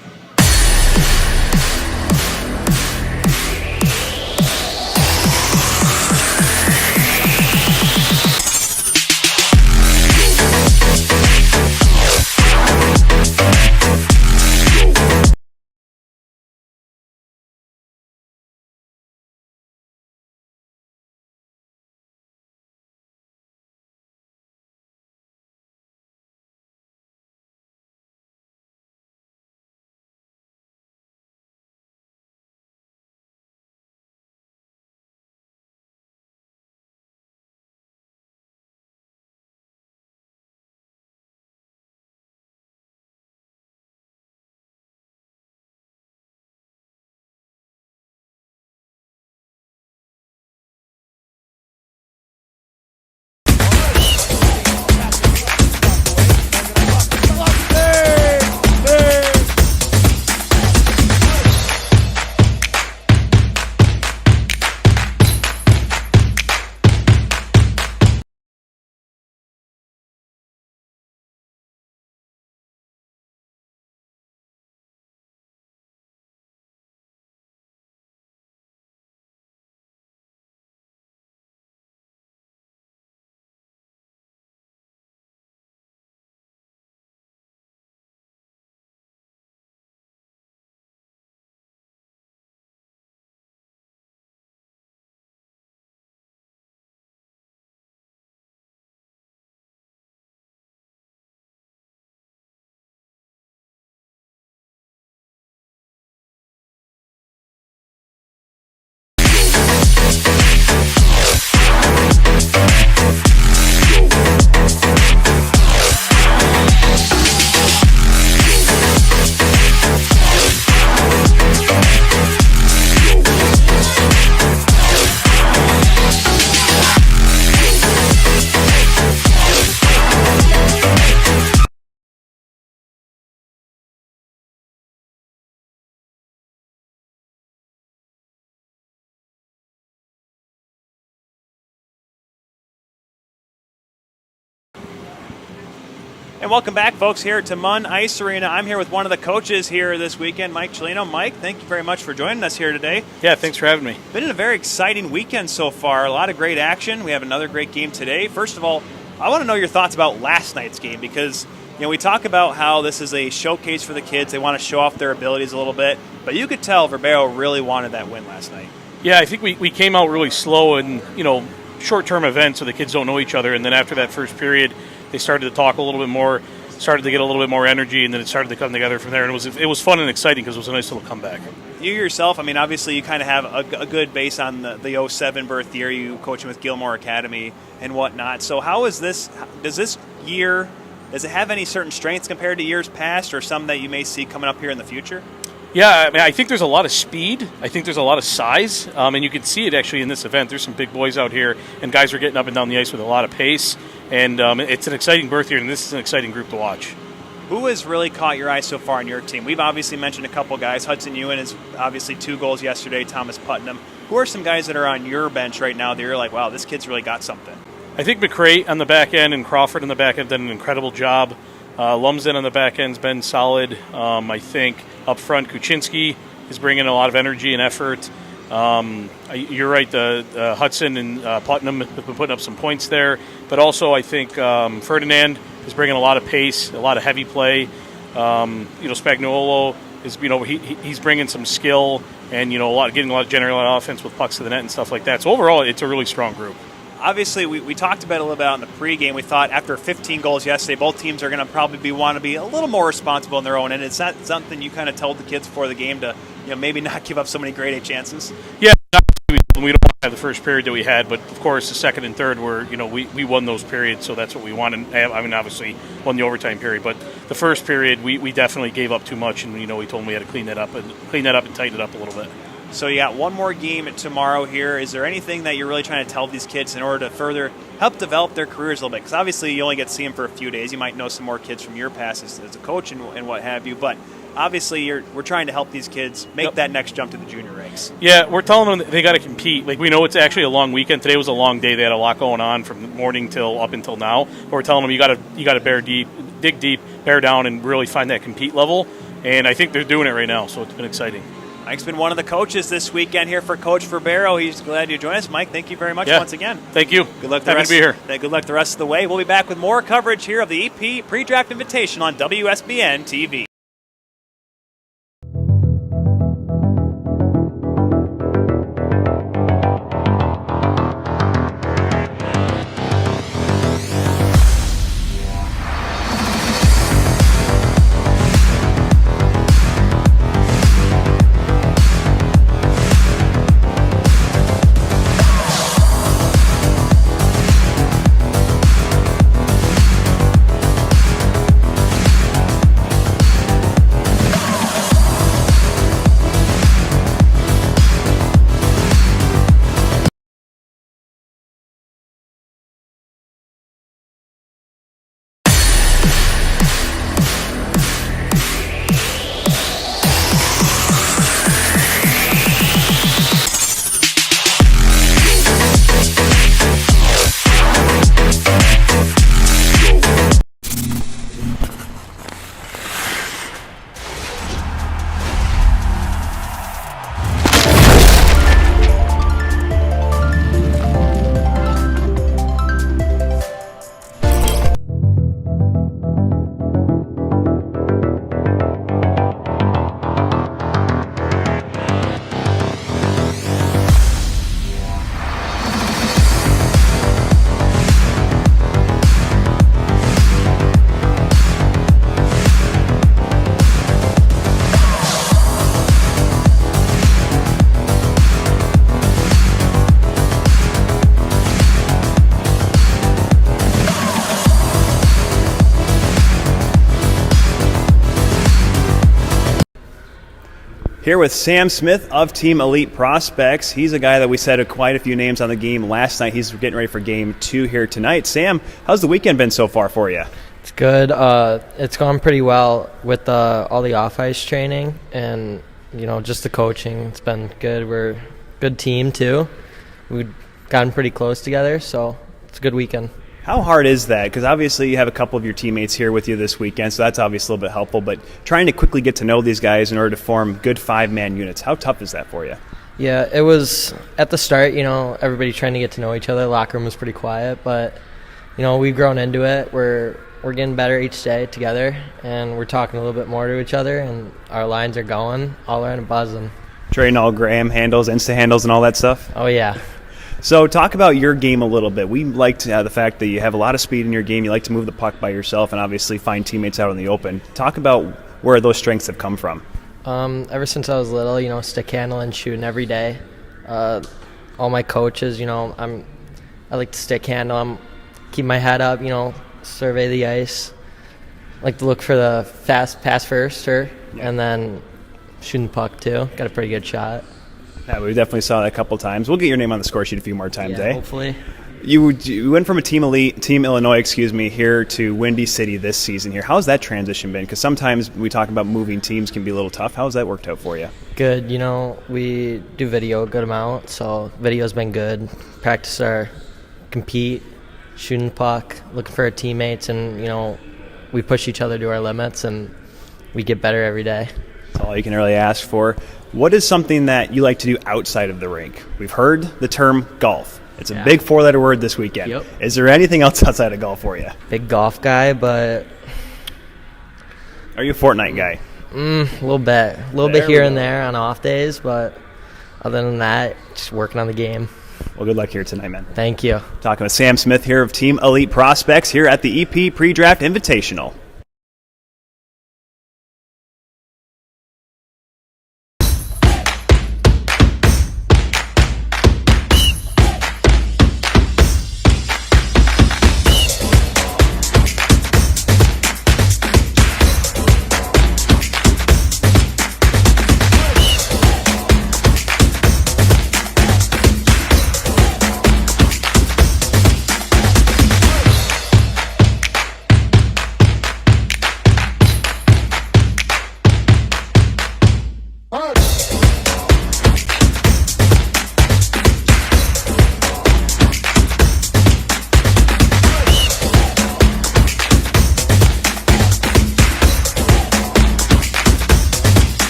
And welcome back, folks, here to Munn Ice Arena. I'm here with one of the coaches here this weekend, Mike Cellino. Mike, thank you very much for joining us here today. Yeah, thanks for having me. Been a very exciting weekend so far. A lot of great action. We have another great game today. First of all, I want to know your thoughts about last night's game because, we talk about how this is a showcase for the kids. They want to show off their abilities a little bit. But you could tell Verbero really wanted that win last night. Yeah, I think we came out really slow and, short-term events so the kids don't know each other. And then after that first period, they started to talk a little bit more, started to get a little bit more energy, and then it started to come together from there. And it was fun and exciting because it was a nice little comeback. You yourself, obviously you kind of have a good base on the 07 birth year. You coaching with Gilmore Academy and whatnot. So how is this? Does this year, does it have any certain strengths compared to years past or some that you may see coming up here in the future? Yeah, I think there's a lot of speed. I think there's a lot of size, and you can see it actually in this event. There's some big boys out here, and guys are getting up and down the ice with a lot of pace. And it's an exciting birth year, and this is an exciting group to watch. Who has really caught your eye so far on your team? We've obviously mentioned a couple guys. Hudson Ewan is obviously 2 goals yesterday. Thomas Putnam. Who are some guys that are on your bench right now that you're like, wow, this kid's really got something? I think McCray on the back end and Crawford on the back end have done an incredible job. Lumsden on the back end's been solid. I think up front, Kuczynski is bringing a lot of energy and effort. You're right, the Hudson and Putnam have been putting up some points there. But also I think Ferdinand is bringing a lot of pace, a lot of heavy play. Spagnuolo is, he's bringing some skill and, getting a lot of general offense with pucks to the net and stuff like that. So overall, it's a really strong group. Obviously, we talked about it a little bit on the pregame. We thought after 15 goals yesterday, both teams are going to probably want to be a little more responsible in their own end. It's not something you kind of told the kids before the game to, maybe not give up so many grade A chances. Yeah, we don't have the first period that we had, but of course the second and third were, we won those periods, so that's what we wanted. Obviously won the overtime period, but the first period we definitely gave up too much, and we told them we had to clean that up and tighten it up a little bit. So you got one more game tomorrow here. Is there anything that you're really trying to tell these kids in order to further help develop their careers a little bit? Because obviously you only get to see them for a few days. You might know some more kids from your past as a coach and what have you. But obviously we're trying to help these kids make that next jump to the junior ranks. Yeah, we're telling them that they got to compete. Like, we know it's actually a long weekend. Today was a long day. They had a lot going on from morning till up until now. But we're telling them you got to dig deep, bear down, and really find that compete level. And I think they're doing it right now, so it's been exciting. Mike's been one of the coaches this weekend here for Coach Verbero. He's glad you joined us. Mike, thank you very much once again. Thank you. Good luck. Happy to be here. Good luck the rest of the way. We'll be back with more coverage here of the EP Pre-Draft Invitational on WSBN TV. Here with Sam Smith of Team Elite Prospects. He's a guy that we said quite a few names on the game last night. He's getting ready for Game 2 here tonight. Sam, how's the weekend been so far for you? It's good. It's gone pretty well with all the off-ice training and, just the coaching. It's been good. We're a good team, too. We've gotten pretty close together, so it's a good weekend. How hard is that? Because obviously you have a couple of your teammates here with you this weekend, so that's obviously a little bit helpful. But trying to quickly get to know these guys in order to form good five-man units, how tough is that for you? Yeah, it was at the start, everybody trying to get to know each other. The locker room was pretty quiet, but, we've grown into it. We're getting better each day together, and we're talking a little bit more to each other, and our lines are going all around and buzzing. Trading all Graham handles, Insta handles, and all that stuff? Oh, yeah. So talk about your game a little bit. We liked the fact that you have a lot of speed in your game. You like to move the puck by yourself and obviously find teammates out in the open. Talk about where those strengths have come from. Ever since I was little, stick handling, shooting every day. All my coaches, I like to stick handle. Keep my head up, survey the ice. Like to look for the fast pass first, and then shooting the puck too. Got a pretty good shot. Yeah, we definitely saw that a couple times. We'll get your name on the score sheet a few more times, hopefully. You went from a Team Illinois, here to Windy City this season here. How's that transition been? Because sometimes we talk about moving teams can be a little tough. How's that worked out for you? Good. We do video a good amount, so video's been good. Practice our compete, shooting the puck, looking for our teammates, and, we push each other to our limits, and we get better every day. That's all you can really ask for. What is something that you like to do outside of the rink? We've heard the term golf. It's a big four-letter word this weekend. Yep. Is there anything else outside of golf for you? Big golf guy, but... Are you a Fortnite guy? A little bit. A little bit here and there on off days, but other than that, just working on the game. Well, good luck here tonight, man. Thank you. Talking with Sam Smith here of Team Elite Prospects here at the EP Pre-Draft Invitational.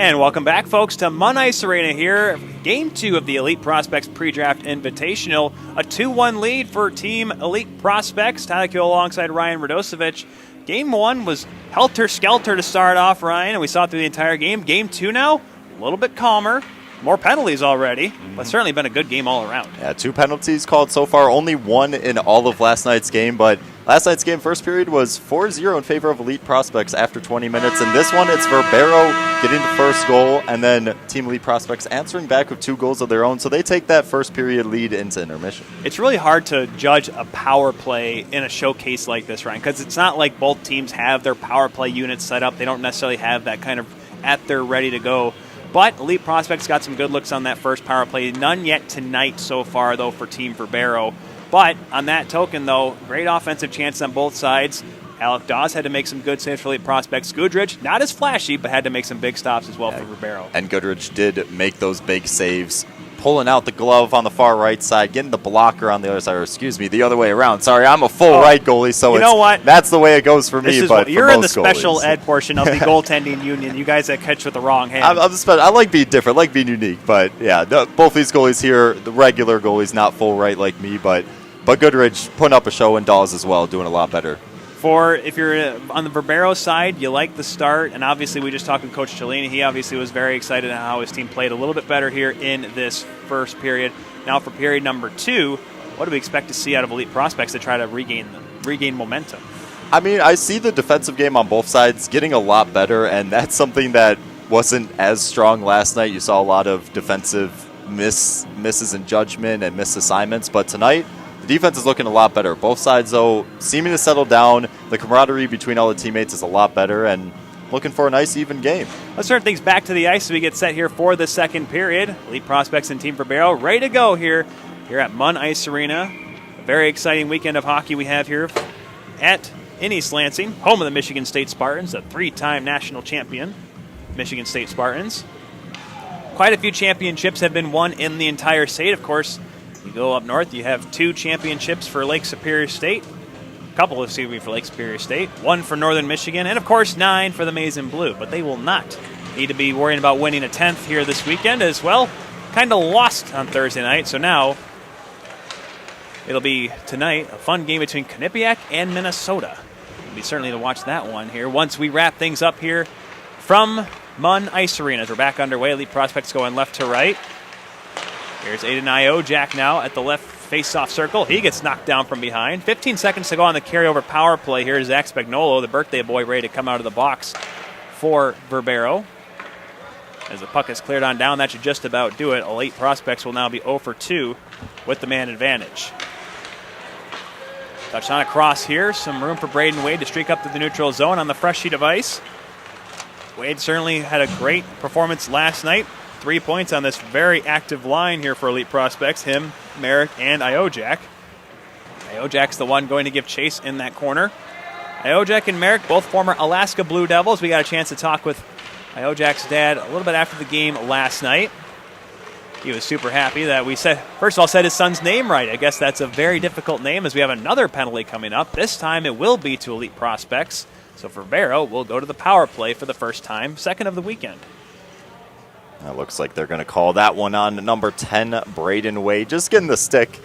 And welcome back, folks, to Mun Ice Arena here. Game 2 of the Elite Prospects Pre-Draft Invitational. A 2-1 lead for Team Elite Prospects. Tyler Kiel alongside Ryan Radosevich. Game 1 was helter-skelter to start off, Ryan, and we saw it through the entire game. Game 2 now, a little bit calmer. More penalties already, but certainly been a good game all around. Yeah, 2 penalties called so far. Only 1 in all of last night's game, but last night's game, first period, was 4-0 in favor of Elite Prospects after 20 minutes. And this one, it's Verbero getting the first goal, and then Team Elite Prospects answering back with 2 goals of their own. So they take that first period lead into intermission. It's really hard to judge a power play in a showcase like this, Ryan, because it's not like both teams have their power play units set up. They don't necessarily have that kind of at their ready to go. But Elite Prospects got some good looks on that first power play. None yet tonight so far, though, for Team Verbero. But on that token, though, great offensive chances on both sides. Alec Dawes had to make some good saves for Elite Prospects. Goodrich, not as flashy, but had to make some big stops as well for Verbero. And Goodrich did make those big saves, pulling out the glove on the far right side, getting the blocker on the other side, or excuse me, the other way around. Sorry, I'm a full right goalie, so you know what? That's the way it goes for me. But you're for in the most special goalies. ed portion of the goaltending union. You guys that catch with the wrong hand. I like being different, I like being unique. But yeah, both these goalies here, the regular goalies, not full right like me, but Goodrich putting up a show, and Dawes as well, doing a lot better. If you're on the Verbero side, you like the start, and obviously we just talked with Coach Cellini. He obviously was very excited at how his team played a little bit better here in this first period. Now for period number 2, what do we expect to see out of Elite Prospects to try to regain momentum? I mean, I see the defensive game on both sides getting a lot better, and that's something that wasn't as strong last night. You saw a lot of defensive misses in judgment and missed assignments, but tonight the defense is looking a lot better. Both sides, though, seeming to settle down. The camaraderie between all the teammates is a lot better, and looking for a nice, even game. Let's turn things back to the ice as we get set here for the second period. Elite Prospects and Team Verbero ready to go here at Mun Ice Arena. A very exciting weekend of hockey we have here in East Lansing, home of the Michigan State Spartans, a 3-time national champion, Michigan State Spartans. Quite a few championships have been won in the entire state, of course. You go up north, you have 2 championships for Lake Superior State, a couple for Lake Superior State, 1 for Northern Michigan, and of course 9 for the Maize and Blue. But they will not need to be worrying about winning a 10th here this weekend as well. Kind of lost on Thursday night, so now it'll be tonight a fun game between Quinnipiac and Minnesota. It'll be certainly to watch that one here once we wrap things up here from Mun Ice Arena as we're back underway. Elite Prospects going left to right. Here's Aiden Iojack now at the left face-off circle. He gets knocked down from behind. 15 seconds to go on the carryover power play. Here's Zach Spagnolo, the birthday boy, ready to come out of the box for Verbero. As the puck is cleared on down, that should just about do it. Elite Prospects will now be 0 for 2 with the man advantage. Touch on across here. Some room for Braden Wade to streak up to the neutral zone on the fresh sheet of ice. Wade certainly had a great performance last night. 3 points on this very active line here for Elite Prospects. Him, Merrick, and Iojack. Iojack's the one going to give chase in that corner. Iojack and Merrick, both former Alaska Blue Devils. We got a chance to talk with Iojack's dad a little bit after the game last night. He was super happy that we said his son's name right. I guess that's a very difficult name as we have another penalty coming up. This time it will be to Elite Prospects. So Verbero will go to the power play for the first time, second of the weekend. It looks like they're going to call that one on number 10, Braden Wade. Just getting the stick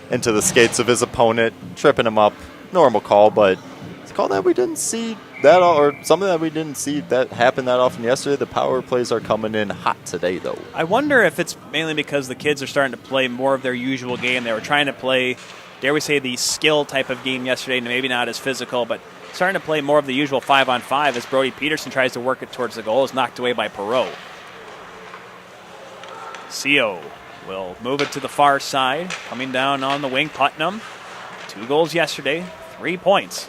into the skates of his opponent, tripping him up. Normal call, but it's a call that we didn't see that, or something that we didn't see that happen that often yesterday. The power plays are coming in hot today, though. I wonder if it's mainly because the kids are starting to play more of their usual game. They were trying to play, dare we say, the skill type of game yesterday, maybe not as physical, but starting to play more of the usual 5-on-5 as Brody Peterson tries to work it towards the goal. Is knocked away by Perot. CO will move it to the far side. Coming down on the wing, Putnam. 2 goals yesterday, 3 points.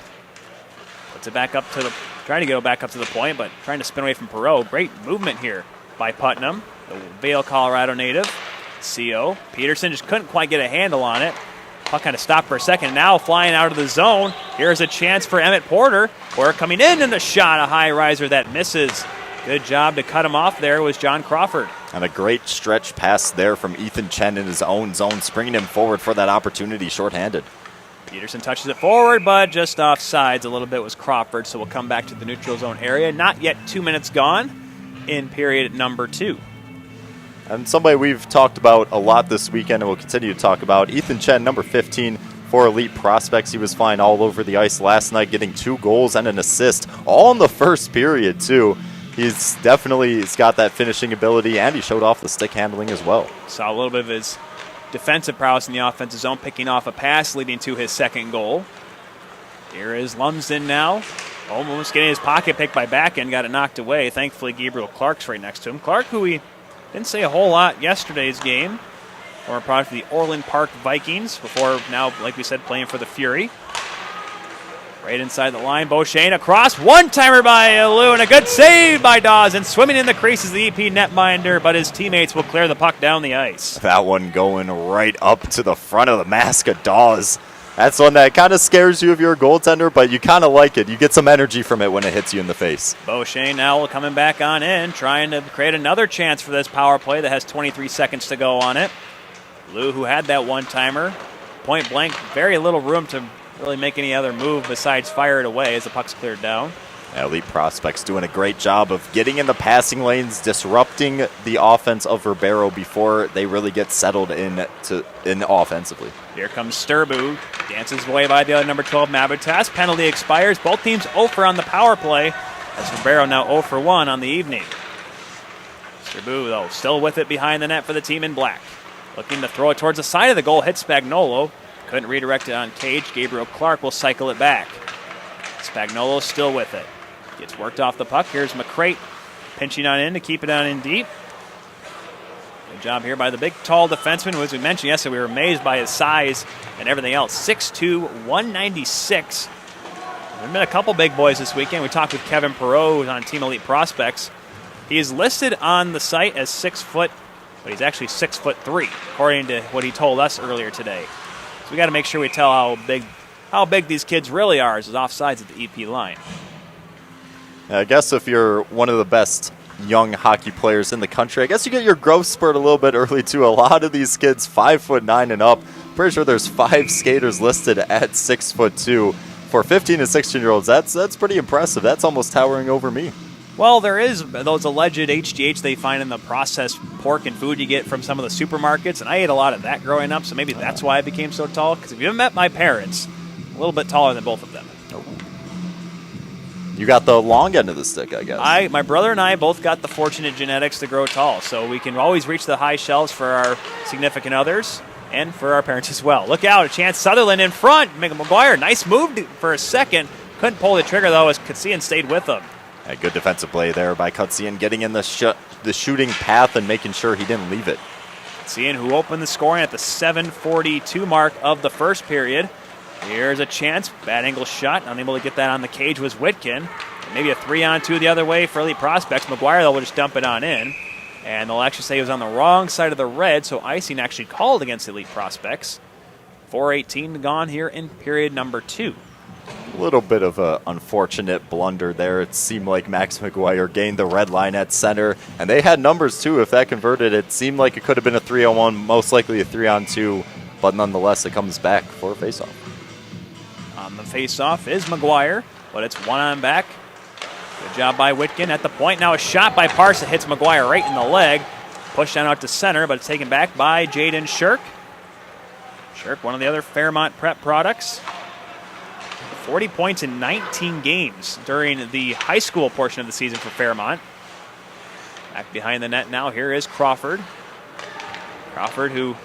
Puts it back up to trying to go back up to the point, but trying to spin away from Perot. Great movement here by Putnam, the Vail, Colorado native. CO. Peterson just couldn't quite get a handle on it. Puck kind of stopped for a second. Now flying out of the zone. Here's a chance for Emmett Porter. Porter coming in, and a shot, a high riser that misses. Good job to cut him off there was John Crawford. And a great stretch pass there from Ethan Chen in his own zone, springing him forward for that opportunity, shorthanded. Peterson touches it forward, but just off sides a little bit was Crawford, so we'll come back to the neutral zone area. Not yet 2 minutes gone in period number 2. And somebody we've talked about a lot this weekend and will continue to talk about, Ethan Chen, number 15 for Elite Prospects. He was flying all over the ice last night, getting 2 goals and an assist, all in the first period, too. He's got that finishing ability, and he showed off the stick handling as well. Saw a little bit of his defensive prowess in the offensive zone, picking off a pass leading to his second goal. Here is Lumsden now. Almost getting his pocket picked by Backen, got it knocked away. Thankfully, Gabriel Clark's right next to him. Clark, who we didn't say a whole lot yesterday's game, former product of the Orland Park Vikings, before now, like we said, playing for the Fury. Right inside the line, Beauchene across, one-timer by Lou, and a good save by Dawes, and swimming in the crease is the EP netminder, but his teammates will clear the puck down the ice. That one going right up to the front of the mask of Dawes. That's one that kind of scares you if you're a goaltender, but you kind of like it. You get some energy from it when it hits you in the face. Beauchene now coming back on in, trying to create another chance for this power play that has 23 seconds to go on it. Lou, who had that one-timer, point blank, very little room to really make any other move besides fire it away as the puck's cleared down. Elite Prospects doing a great job of getting in the passing lanes, disrupting the offense of Verbero before they really get settled in offensively. Here comes Sturbu, dances away by the other number 12 Mabutas. Penalty expires. Both teams 0 for on the power play, as Verbero now 0 for 1 on the evening. Sturbu, though, still with it behind the net for the team in black. Looking to throw it towards the side of the goal, hit Spagnuolo. Couldn't redirect it on Cage. Gabriel Clark will cycle it back. Spagnuolo still with it. Gets worked off the puck. Here's McCrate pinching on in to keep it on in deep. Good job here by the big, tall defenseman, who, as we mentioned yesterday, we were amazed by his size and everything else. 6'2", 196. There have been a couple big boys this weekend. We talked with Kevin Perot, who's on Team Elite Prospects. He is listed on the site as 6 foot, but he's actually 6'3", according to what he told us earlier today. So we got to make sure we tell how big these kids really are as offsides at the EP line. I guess if you're one of the best young hockey players in the country, I guess you get your growth spurt a little bit early too. A lot of these kids 5'9" and up. Pretty sure there's 5 skaters listed at 6'2". For 15 and 16-year-olds, that's pretty impressive. That's almost towering over me. Well, there is those alleged HGH they find in the processed pork and food you get from some of the supermarkets, and I ate a lot of that growing up, so maybe that's why I became so tall. Because if you haven't met my parents, a little bit taller than both of them. You got the long end of the stick, I guess. My brother and I both got the fortunate genetics to grow tall, so we can always reach the high shelves for our significant others and for our parents as well. Look out, a chance. Sutherland in front. McGuire, nice move for a second. Couldn't pull the trigger, though, as Katsian stayed with him. A good defensive play there by Katsian, getting in the shooting path and making sure he didn't leave it. Katsian, who opened the scoring at the 7:42 mark of the first period. Here's a chance. Bad angle shot. Unable to get that on the cage was Whitkin. Maybe a 3-on-2 the other way for Elite Prospects. McGuire, though, will just dump it on in. And they'll actually say he was on the wrong side of the red, so icing actually called against Elite Prospects. 4:18 gone here in period number 2. A little bit of an unfortunate blunder there. It seemed like Max McGuire gained the red line at center, and they had numbers too. If that converted, it seemed like it could have been a 3-on-1, most likely a 3-on-2, but nonetheless, it comes back for a faceoff. On the faceoff is McGuire, but it's one on back. Good job by Whitkin at the point. Now a shot by Parsa hits McGuire right in the leg. Pushed down out to center, but it's taken back by Jaden Shirk. Shirk, one of the other Fairmont prep products. 40 points in 19 games during the high school portion of the season for Fairmont. Back behind the net now, here is Crawford. Crawford, who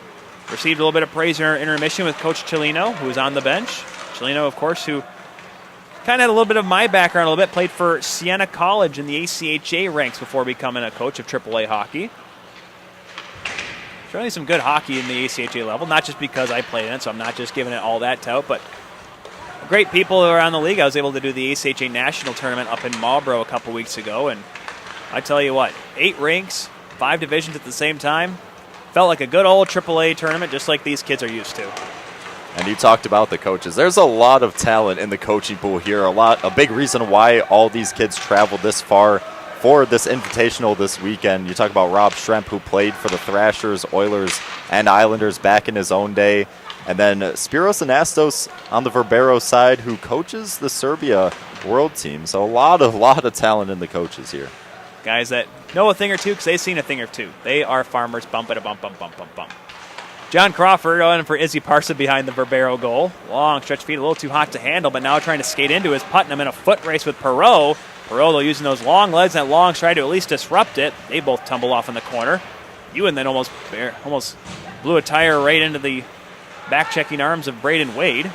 received a little bit of praise in our intermission with Coach Cellino, who was on the bench. Cellino, of course, who kind of had a little bit of my background a little bit, played for Siena College in the ACHA ranks before becoming a coach of AAA hockey. Showing some good hockey in the ACHA level, not just because I played in it, so I'm not just giving it all that tout, but great people around the league. I was able to do the ACHA National Tournament up in Marlboro a couple weeks ago, and I tell you what, 8 rinks, 5 divisions at the same time, felt like a good old AAA tournament, just like these kids are used to. And you talked about the coaches. There's a lot of talent in the coaching pool here. A big reason why all these kids traveled this far for this invitational this weekend. You talk about Rob Schremp, who played for the Thrashers, Oilers, and Islanders back in his own day. And then Spiros Anastos on the Verbero side, who coaches the Serbia world team. So a lot of talent in the coaches here. Guys that know a thing or two because they've seen a thing or two. They are farmers. Bump it a bump, bump, bump, bump, bump. John Crawford on for Izzy Parsa behind the Verbero goal. Long stretch feet, a little too hot to handle, but now trying to skate into his Putnam in a foot race with Perot. Perot, though, using those long legs, that long stride to at least disrupt it. They both tumble off in the corner. Ewan then almost blew a tire right into the back-checking arms of Braden Wade.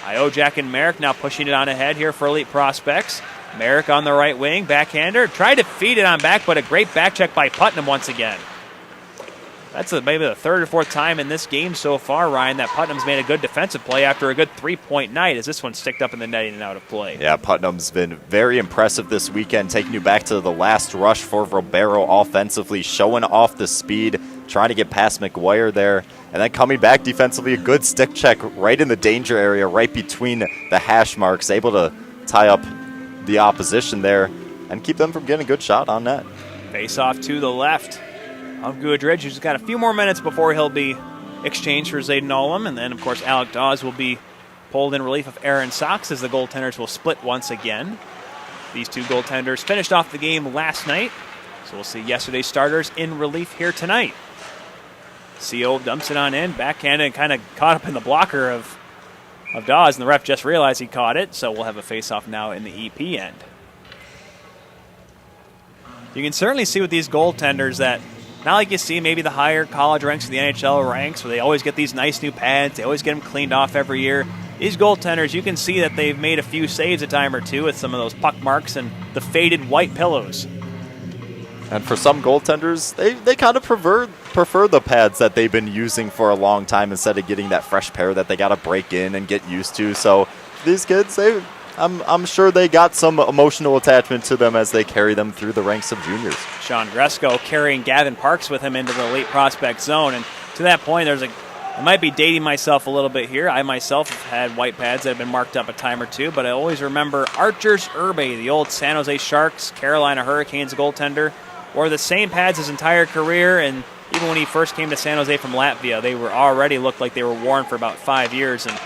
Iojak and Merrick now pushing it on ahead here for Elite Prospects. Merrick on the right wing, backhander. Tried to feed it on back, but a great back check by Putnam once again. That's maybe the third or fourth time in this game so far, Ryan, that Putnam's made a good defensive play after a good three-point night as this one sticked up in the netting and out of play. Yeah, Putnam's been very impressive this weekend, taking you back to the last rush for Verbero offensively, showing off the speed, trying to get past McGuire there, and then coming back defensively, a good stick check right in the danger area, right between the hash marks, able to tie up the opposition there and keep them from getting a good shot on net. Face off to the left of Goodridge, who's got a few more minutes before he'll be exchanged for Zayden Olam. And then, of course, Alec Dawes will be pulled in relief of Aaron Sox as the goaltenders will split once again. These two goaltenders finished off the game last night, so we'll see yesterday's starters in relief here tonight. CO dumps it on in, backhanded, and kind of caught up in the blocker of Dawes, and the ref just realized he caught it, so we'll have a face-off now in the EP end. You can certainly see with these goaltenders that not like you see maybe the higher college ranks or the NHL ranks where they always get these nice new pads, they always get them cleaned off every year. These goaltenders, you can see that they've made a few saves a time or two with some of those puck marks and the faded white pillows. And for some goaltenders, they kind of prefer the pads that they've been using for a long time instead of getting that fresh pair that they got to break in and get used to. So these kids, I'm sure they got some emotional attachment to them as they carry them through the ranks of juniors. Sean Gresko carrying Gavin Parks with him into the elite prospect zone. And to that point, I might be dating myself a little bit here. I myself have had white pads that have been marked up a time or two, but I always remember Archers Urbe, the old San Jose Sharks, Carolina Hurricanes goaltender, wore the same pads his entire career, and even when he first came to San Jose from Latvia, they were already looked like they were worn for about 5 years, and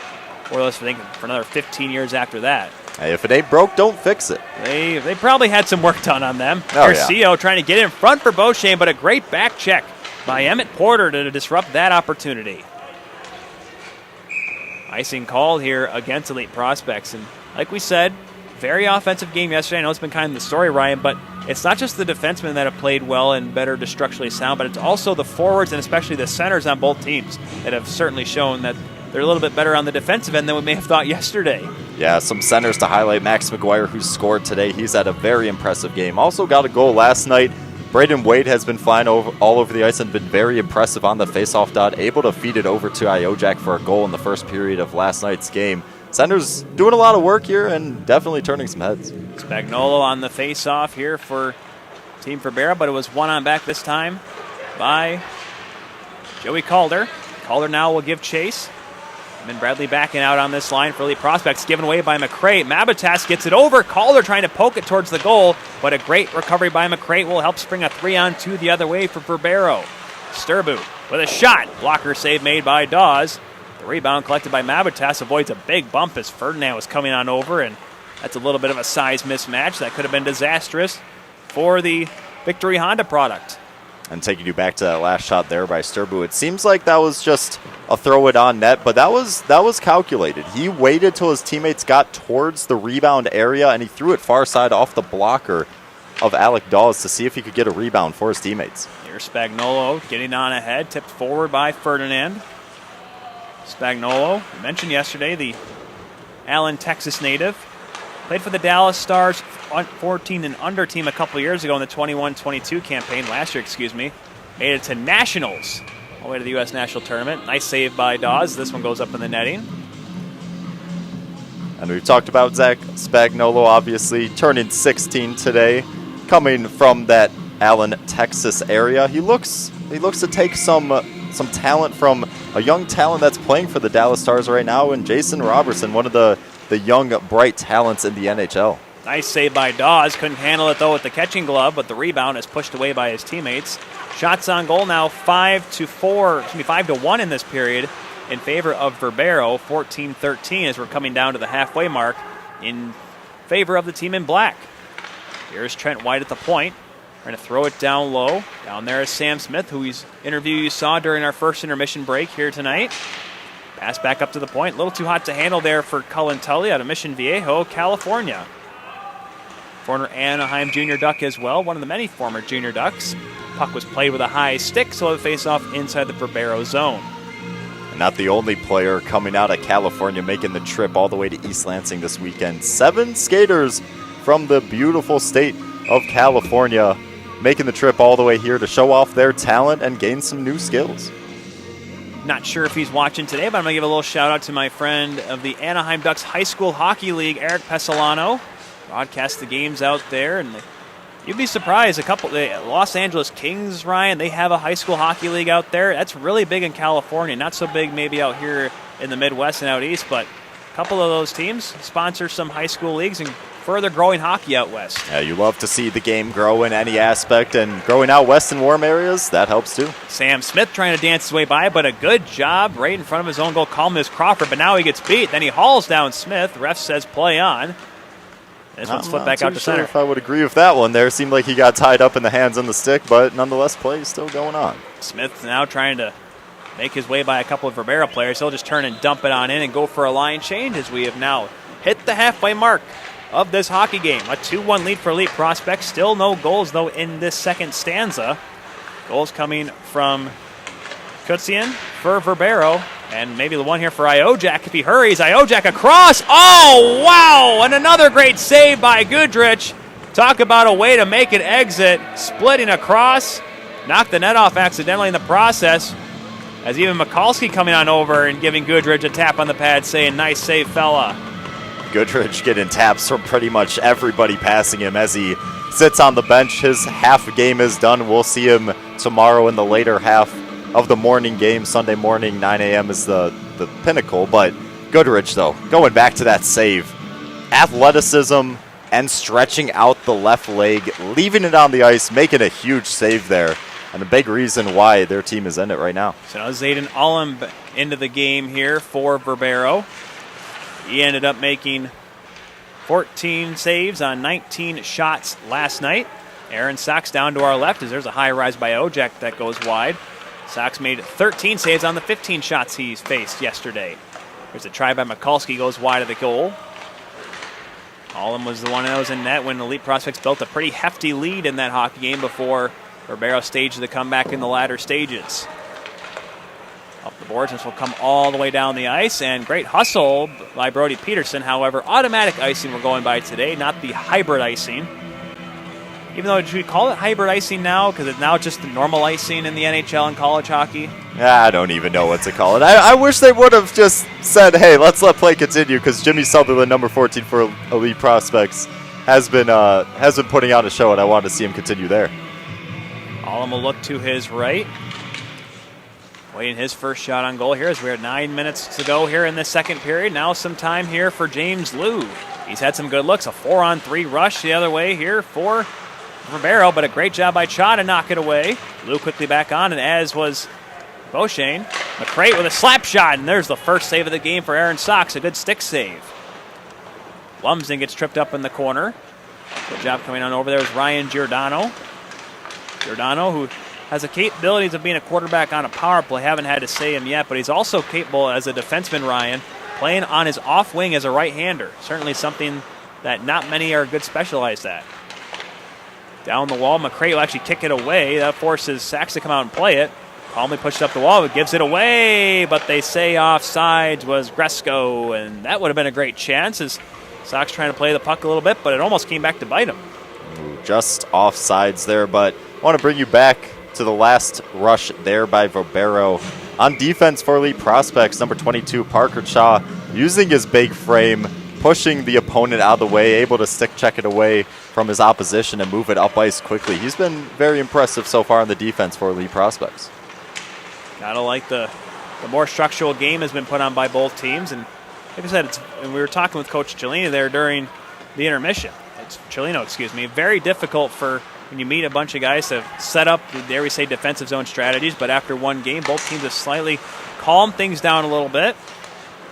more or less for another 15 years after that. Hey, if it ain't broke, don't fix it. They probably had some work done on them. Oh, Garcia trying to get in front for Beauchene, but a great back check by Emmett Porter to disrupt that opportunity. Icing called here against Elite Prospects, and like we said, very offensive game yesterday. I know it's been kind of the story, Ryan, but it's not just the defensemen that have played well and better to structurally sound, but it's also the forwards and especially the centers on both teams that have certainly shown that they're a little bit better on the defensive end than we may have thought yesterday. Yeah, some centers to highlight. Max McGuire, who scored today. He's had a very impressive game. Also got a goal last night. Braden Wade has been flying all over the ice and been very impressive on the faceoff dot, able to feed it over to Iojak for a goal in the first period of last night's game. Centers doing a lot of work here and definitely turning some heads. Spagnuolo on the faceoff here for Team Verbero, but it was one on back this time by Joey Calder. Calder now will give chase. And then Bradley backing out on this line for Elite Prospects, given away by McCray. Mabitas gets it over. Calder trying to poke it towards the goal, but a great recovery by McCray will help spring a 3-on-2 the other way for Verbero. Sturbu with a shot. Blocker save made by Dawes. The rebound collected by Mabitas avoids a big bump as Ferdinand was coming on over, and that's a little bit of a size mismatch that could have been disastrous for the Victory Honda product. And taking you back to that last shot there by Sturbu, it seems like that was just a throw it on net, but that was calculated. He waited till his teammates got towards the rebound area, and he threw it far side off the blocker of Alec Dawes to see if he could get a rebound for his teammates. Here's Spagnuolo getting on ahead, tipped forward by Ferdinand. Spagnuolo, we mentioned yesterday, the Allen, Texas native, played for the Dallas Stars 14 and under team a couple years ago in the 21-22 campaign, last year, made it to Nationals, all the way to the U.S. National Tournament. Nice save by Dawes. This one goes up in the netting. And we've talked about Zach Spagnuolo, obviously, turning 16 today, coming from that Allen, Texas area. He looks to take some talent from a young talent that's playing for the Dallas Stars right now, and Jason Robertson, one of the young, bright talents in the NHL. Nice save by Dawes. Couldn't handle it, though, with the catching glove, but the rebound is pushed away by his teammates. Shots on goal now 5-1 in this period in favor of Verbero, 14-13 as we're coming down to the halfway mark in favor of the team in black. Here's Trent White at the point. Trying to throw it down low. Down there is Sam Smith, whose interview you saw during our first intermission break here tonight. Pass back up to the point. A little too hot to handle there for Cullen Tully out of Mission Viejo, California. Former Anaheim Junior Duck as well, one of the many former Junior Ducks. Puck was played with a high stick, so it face off inside the Verbero zone. And not the only player coming out of California making the trip all the way to East Lansing this weekend. 7 skaters from the beautiful state of California making the trip all the way here to show off their talent and gain some new skills. Not sure if he's watching today, but I'm going to give a little shout out to my friend of the Anaheim Ducks High School Hockey League, Eric Pesolano. Broadcast the games out there, and you'd be surprised. The Los Angeles Kings, Ryan, they have a high school hockey league out there. That's really big in California. Not so big maybe out here in the Midwest and out east, but a couple of those teams sponsor some high school leagues and further growing hockey out west. Yeah, you love to see the game grow in any aspect, and growing out west in warm areas, that helps too. Sam Smith trying to dance his way by, but a good job right in front of his own goal. Calm is Crawford, but now he gets beat. Then he hauls down Smith. Ref says play on. This one's flipped back out to center. If I would agree with that one there. Seemed like he got tied up in the hands on the stick, but nonetheless, play is still going on. Smith now trying to make his way by a couple of Verbero players. He'll just turn and dump it on in and go for a line change as we have now hit the halfway mark of this hockey game. A 2-1 lead for Elite Prospects. Still no goals, though, in this second stanza. Goals coming from Kutsian for Verbero, and maybe the one here for Iojak if he hurries. Iojak across. Oh, wow! And another great save by Goodrich. Talk about a way to make an exit. Splitting across. Knocked the net off accidentally in the process. As even Mikulski coming on over and giving Goodrich a tap on the pad saying, nice save, fella. Goodrich getting taps from pretty much everybody passing him as he sits on the bench. His half game is done. We'll see him tomorrow in the later half of the morning game. Sunday morning, 9 a.m. is the pinnacle. But Goodrich, though, going back to that save. Athleticism and stretching out the left leg, leaving it on the ice, making a huge save there. And a big reason why their team is in it right now. So now Zayden Ullem into the game here for Verbero. He ended up making 14 saves on 19 shots last night. Aaron Sachs down to our left as there's a high rise by Ojek that goes wide. Sachs made 13 saves on the 15 shots he's faced yesterday. There's a try by Mikulski, goes wide of the goal. Ullem was the one that was in net when Elite Prospects built a pretty hefty lead in that hockey game before Verbero staged the comeback in the latter stages. Up the boards, this will come all the way down the ice, and great hustle by Brody Peterson. However, automatic icing we're going by today, not the hybrid icing. Even though, should we call it hybrid icing now? Because it's now just the normal icing in the NHL and college hockey? I don't even know what to call it. I wish they would have just said, hey, let's let play continue, because Jimmy Sutherland, number 14 for Elite Prospects, has been putting on a show, and I wanted to see him continue there. Ullem will look to his right. Waiting his first shot on goal here as we have 9 minutes to go here in the second period. Now some time here for James Liu. He's had some good looks. A 4-on-3 rush the other way here for Verbero, but a great job by Cha to knock it away. Liu quickly back on, and as was Beauchesne. McCrate with a slap shot, and there's the first save of the game for Aaron Sachs. A good stick save. Lumsden gets tripped up in the corner. Good job coming on over there is Ryan Giordano. Giordano, who has the capabilities of being a quarterback on a power play. Haven't had to say him yet, but he's also capable as a defenseman, Ryan, playing on his off wing as a right-hander. Certainly something that not many are good specialized at. Down the wall, McCray will actually kick it away. That forces Sachs to come out and play it. Calmly pushed up the wall, but gives it away, but they say offsides was Gresco, and that would have been a great chance as Sachs trying to play the puck a little bit, but it almost came back to bite him. Just offsides there, but I want to bring you back to the last rush there by Verbero. On defense for Elite Prospects, number 22, Parker Cha, using his big frame, pushing the opponent out of the way, able to stick check it away from his opposition and move it up ice quickly. He's been very impressive so far on the defense for Elite Prospects. Gotta like the more structural game has been put on by both teams, and like I said, and we were talking with Coach Cellino there during the intermission. Very difficult for when you meet a bunch of guys to set up, dare we say, defensive zone strategies, but after one game, both teams have slightly calmed things down a little bit.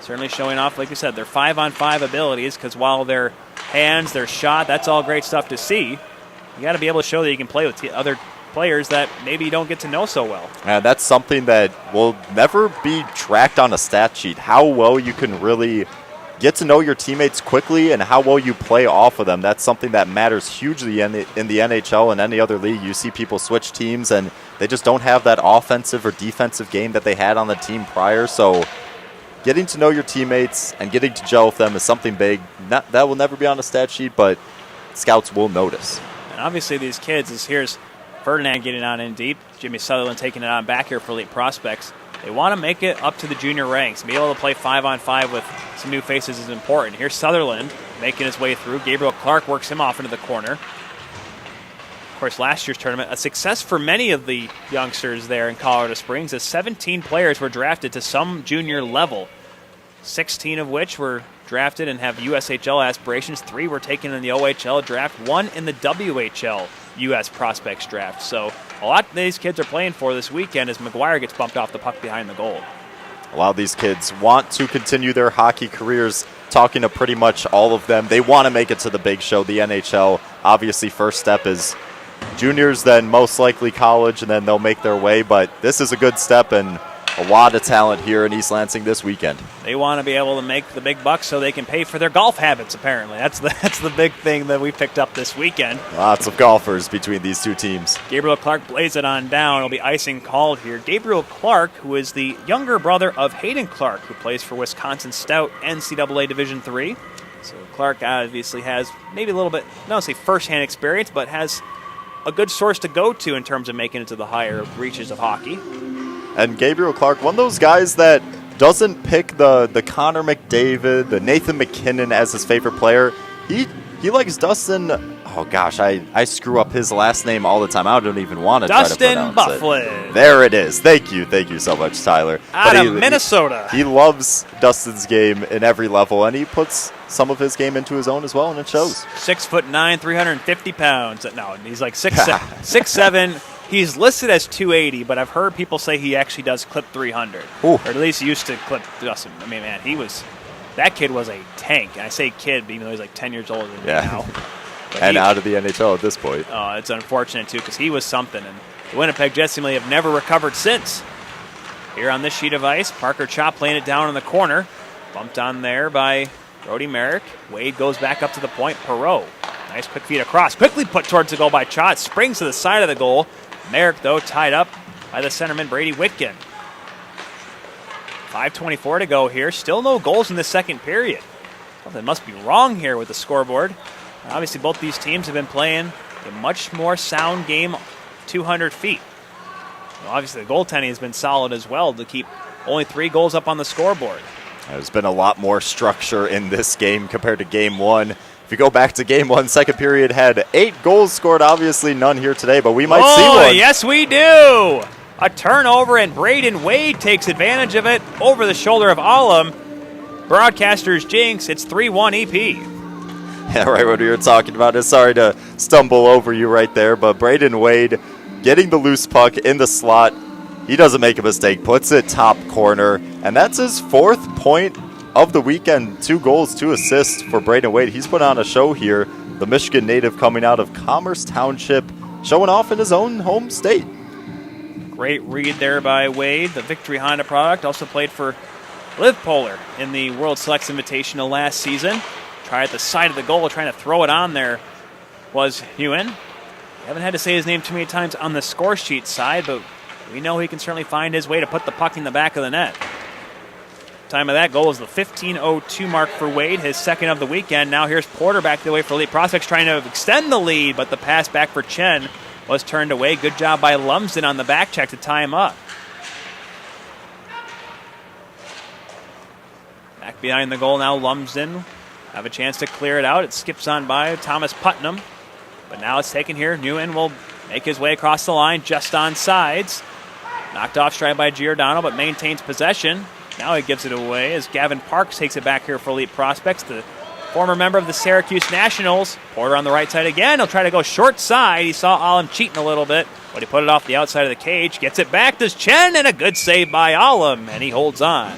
Certainly showing off, like you said, their 5-on-5 abilities, because while their hands, their shot, that's all great stuff to see. you got to be able to show that you can play with other players that maybe you don't get to know so well. And that's something that will never be tracked on a stat sheet, how well you can really get to know your teammates quickly and how well you play off of them. That's something that matters hugely in the NHL and any other league. You see people switch teams and they just don't have that offensive or defensive game that they had on the team prior. So getting to know your teammates and getting to gel with them is something big. That will never be on a stat sheet, but scouts will notice. And obviously these kids, here's Ferdinand getting on in deep, Jimmy Sutherland taking it on back here for Elite Prospects. They want to make it up to the junior ranks. Be able to play 5-on-5 with some new faces is important. Here's Sutherland making his way through. Gabriel Clark works him off into the corner. Of course, last year's tournament, a success for many of the youngsters there in Colorado Springs, as 17 players were drafted to some junior level, 16 of which were drafted and have USHL aspirations. 3 were taken in the OHL draft, 1 in the WHL U.S. prospects draft. So a lot of these kids are playing for this weekend as McGuire gets bumped off the puck behind the goal. A lot of these kids want to continue their hockey careers. Talking to pretty much all of them, they want to make it to the big show, the NHL. Obviously, first step is juniors, then most likely college, and then they'll make their way. But this is a good step and a lot of talent here in East Lansing this weekend. They want to be able to make the big bucks so they can pay for their golf habits, apparently. That's the big thing that we picked up this weekend. Lots of golfers between these two teams. Gabriel Clark plays it on down. It'll be icing called here. Gabriel Clark, who is the younger brother of Hayden Clark, who plays for Wisconsin Stout NCAA Division III. So Clark obviously has maybe a little bit, I don't say first-hand experience, but has a good source to go to in terms of making it to the higher reaches of hockey. And Gabriel Clark, one of those guys that doesn't pick the Connor McDavid, the Nathan McKinnon as his favorite player. He likes Dustin. Oh gosh, I screw up his last name all the time. I don't even want to try to pronounce Byfuglien. it. There it is. Thank you so much, Tyler. Out of Minnesota. He loves Dustin's game in every level, and he puts some of his game into his own as well, and it shows. 6'9", 350 pounds. No, he's like 6'7". He's listed as 280, but I've heard people say he actually does clip 300. Ooh. Or at least used to clip Dustin. I mean, man, that kid was a tank. And I say kid, even though he's like 10 years older than me now. And out of the NHL at this point. Oh, it's unfortunate, too, because he was something. And the Winnipeg Jets seemingly have never recovered since. Here on this sheet of ice, Parker Chop laying it down in the corner. Bumped on there by Brody Merrick. Wade goes back up to the point. Perreault. Nice quick feed across. Quickly put towards the goal by Chott. Springs to the side of the goal. Merrick, though, tied up by the centerman, Brady Whitkin. 5:24 to go here. Still no goals in the second period. Something must be wrong here with the scoreboard. Obviously, both these teams have been playing a much more sound game, 200 feet. Well, obviously, the goaltending has been solid as well to keep only 3 goals up on the scoreboard. There's been a lot more structure in this game compared to Game 1. If you go back to Game 1, second period had 8 goals scored. Obviously, none here today, but we might see one. Yes, we do. A turnover, and Braden Wade takes advantage of it over the shoulder of Alum. Broadcasters jinx. It's 3-1 EP. Yeah, right, what we were talking about is sorry to stumble over you right there, but Braden Wade getting the loose puck in the slot. He doesn't make a mistake, puts it top corner, and that's his 4th point of the weekend. 2 goals, 2 assists for Braden Wade. He's put on a show here. The Michigan native coming out of Commerce Township, showing off in his own home state. Great read there by Wade, the Victory Honda product. Also played for Liv Polar in the World Selects Invitational last season. Try at the side of the goal, trying to throw it on there was Hewen. Haven't had to say his name too many times on the score sheet side, but we know he can certainly find his way to put the puck in the back of the net. Time of that goal is the 15:02 mark for Wade, his second of the weekend. Now here's Porter back the way for Elite Prospects, trying to extend the lead, but the pass back for Chen was turned away. Good job by Lumsden on the back check to tie him up. Back behind the goal now, Lumsden have a chance to clear it out. It skips on by Thomas Putnam, but now it's taken here. Nguyen will make his way across the line, just on sides. Knocked off stride by Giordano, but maintains possession. Now he gives it away as Gavin Parks takes it back here for Elite Prospects. The former member of the Syracuse Nationals. Porter on the right side again. He'll try to go short side. He saw Alum cheating a little bit, but he put it off the outside of the cage. Gets it back to Chen, and a good save by Alum, and he holds on.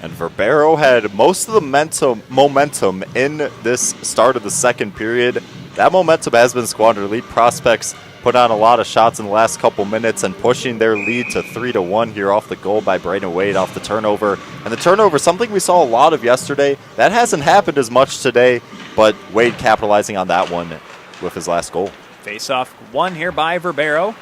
And Verbero had most of the momentum in this start of the second period. that momentum has been squandered. Elite Prospects put on a lot of shots in the last couple minutes and pushing their lead to 3-1 here off the goal by Braden Wade off the turnover. And the turnover, something we saw a lot of yesterday. That hasn't happened as much today, but Wade capitalizing on that one with his last goal. Face-off won here by Verbero.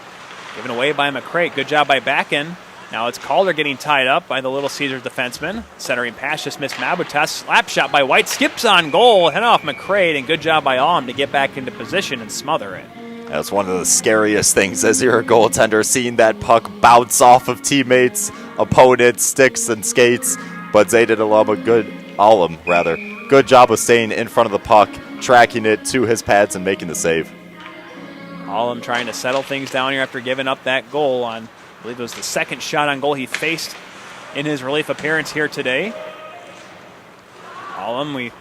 Given away by McCrate. Good job by Backen. Now it's Calder getting tied up by the Little Caesars defenseman. Centering pass just missed Mabutas. Slap shot by White. Skips on goal. Head off McCrate. And good job by Alm to get back into position and smother it. That's one of the scariest things as you're a goaltender, seeing that puck bounce off of teammates, opponents, sticks, and skates. But Zayden Alum, good job of staying in front of the puck, tracking it to his pads, and making the save. Alum trying to settle things down here after giving up that goal on, I believe it was the second shot on goal he faced in his relief appearance here today. Alum, we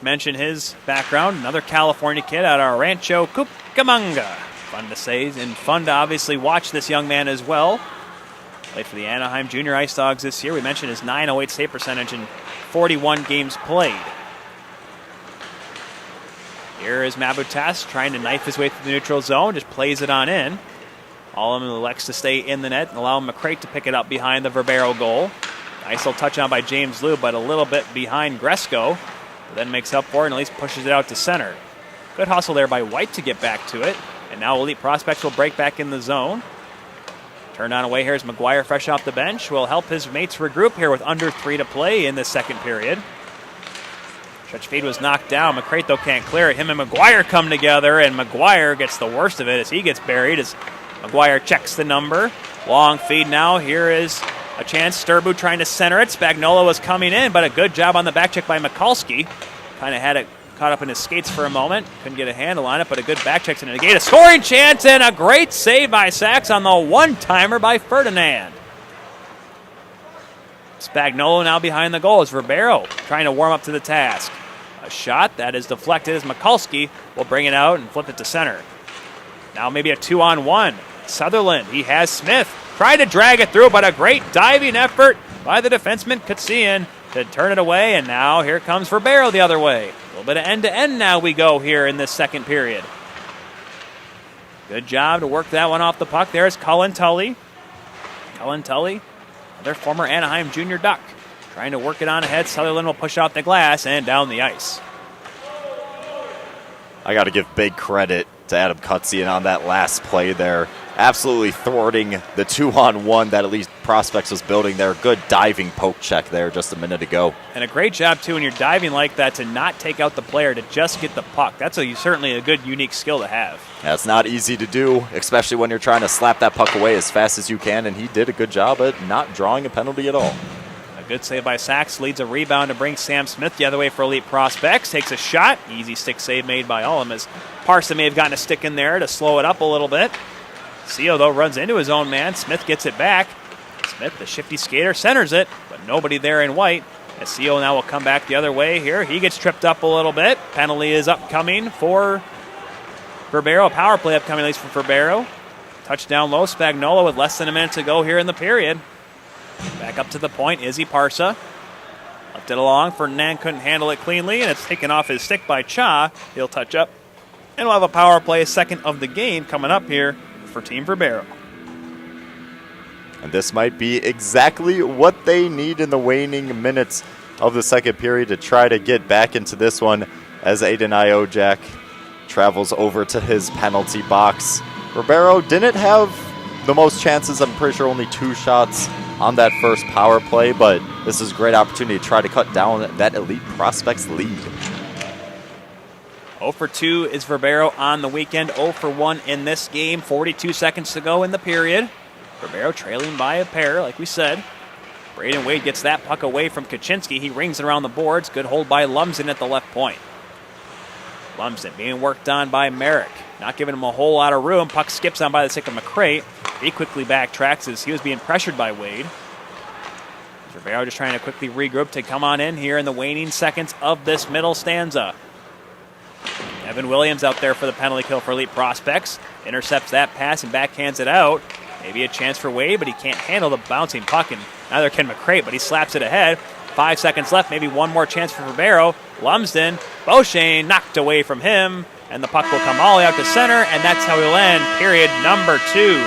mentioned his background, another California kid out of Rancho Cucamonga. Fun to say and fun to obviously watch this young man as well. Played for the Anaheim Junior Ice Dogs this year. We mentioned his .908 save percentage in 41 games played. Here is Mabutas trying to knife his way through the neutral zone, just plays it on in. Alum elects to stay in the net and allow McCrate to pick it up behind the Verbero goal. Nice little touch on by James Liu, but a little bit behind Gresco. Then makes up for it and at least pushes it out to center. Good hustle there by White to get back to it. And now Elite Prospects will break back in the zone. Turned on away here is McGuire fresh off the bench. Will help his mates regroup here with under 3 to play in the second period. Stretch feed was knocked down. McCrate, though, can't clear it. Him and McGuire come together, and McGuire gets the worst of it as he gets buried as McGuire checks the number. Long feed now. Here is a chance. Sturbu trying to center it. Spagnola was coming in, but a good job on the back check by Mikulski. Kind of had it caught up in his skates for a moment. Couldn't get a handle on it, but a good back check to negate a scoring chance, and a great save by Sachs on the one-timer by Ferdinand. Spagnola now behind the goal as Verbero trying to warm up to the task. A shot that is deflected as Mikulski will bring it out and flip it to center. Now maybe a 2-on-1. Sutherland, he has Smith. Trying to drag it through, but a great diving effort by the defenseman Katsian to turn it away, and now here comes Verbero the other way. A little bit of end-to-end now we go here in this second period. Good job to work that one off the puck. There's Cullen Tully. Cullen Tully, their former Anaheim Junior Duck. Trying to work it on ahead. Sutherland will push off the glass and down the ice. I got to give big credit to Adam Katsian on that last play there. Absolutely thwarting the 2-on-1 that Elite Prospects was building there. Good diving poke check there just a minute ago. And a great job, too, when you're diving like that to not take out the player, to just get the puck. That's certainly a good, unique skill to have. That's not easy to do, especially when you're trying to slap that puck away as fast as you can, and he did a good job at not drawing a penalty at all. A good save by Sachs. Leads a rebound to bring Sam Smith the other way for Elite Prospects. Takes a shot. Easy stick save made by Alum as Parson may have gotten a stick in there to slow it up a little bit. Seo, though, runs into his own man. Smith gets it back. Smith, the shifty skater, centers it, but nobody there in white. As Seo now will come back the other way here. He gets tripped up a little bit. Penalty is upcoming for Verbero. Power play upcoming, at least for Verbero. Touchdown low. Spagnola with less than a minute to go here in the period. Back up to the point. Izzy Parsa. Left it along. Ferdinand couldn't handle it cleanly, and it's taken off his stick by Cha. He'll touch up. And we'll have a power play, second of the game, coming up here for Team Verbero. And this might be exactly what they need in the waning minutes of the second period to try to get back into this one as Aiden Iojak travels over to his penalty box. Verbero didn't have the most chances. I'm pretty sure only 2 shots on that first power play, but this is a great opportunity to try to cut down that Elite Prospects lead. 0 for 2 is Verbero on the weekend. 0 for 1 in this game. 42 seconds to go in the period. Verbero trailing by a pair, like we said. Braden Wade gets that puck away from Kaczynski. He rings it around the boards. Good hold by Lumsden at the left point. Lumsden being worked on by Merrick. Not giving him a whole lot of room. Puck skips on by the stick of McCrate. He quickly backtracks as he was being pressured by Wade. Verbero just trying to quickly regroup to come on in here in the waning seconds of this middle stanza. Evan Williams out there for the penalty kill for Elite Prospects. Intercepts that pass and backhands it out. Maybe a chance for Wade, but he can't handle the bouncing puck, and neither can McCrate, but he slaps it ahead. 5 seconds left, maybe one more chance for Verbero. Lumsden, Beauchene knocked away from him, and the puck will come all the way out to center, and that's how we'll end period number 2.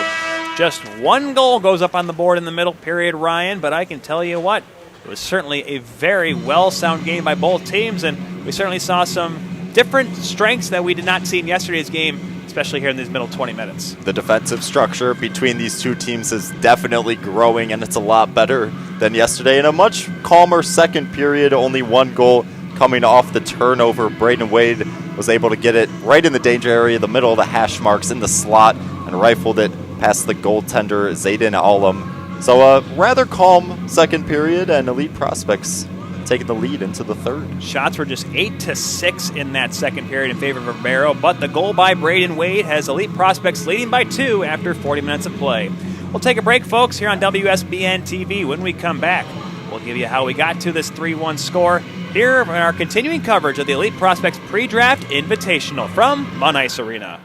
Just one goal goes up on the board in the middle period, Ryan, but I can tell you what, it was certainly a very well-sound game by both teams, and we certainly saw some different strengths that we did not see in yesterday's game, especially here in these middle 20 minutes. The defensive structure between these two teams is definitely growing, and it's a lot better than yesterday. In a much calmer second period, only one goal coming off the turnover. Braden Wade was able to get it right in the danger area, the middle of the hash marks in the slot, and rifled it past the goaltender, Zayden Alum. So a rather calm second period, and Elite Prospects taking the lead into the third. Shots were just 8-6 in that second period in favor of Verbero, but the goal by Braden Wade has Elite Prospects leading by 2 after 40 minutes of play. We'll take a break, folks, here on WSBN TV. When we come back, we'll give you how we got to this 3-1 score here in our continuing coverage of the Elite Prospects Pre-Draft Invitational from Mun Ice Arena.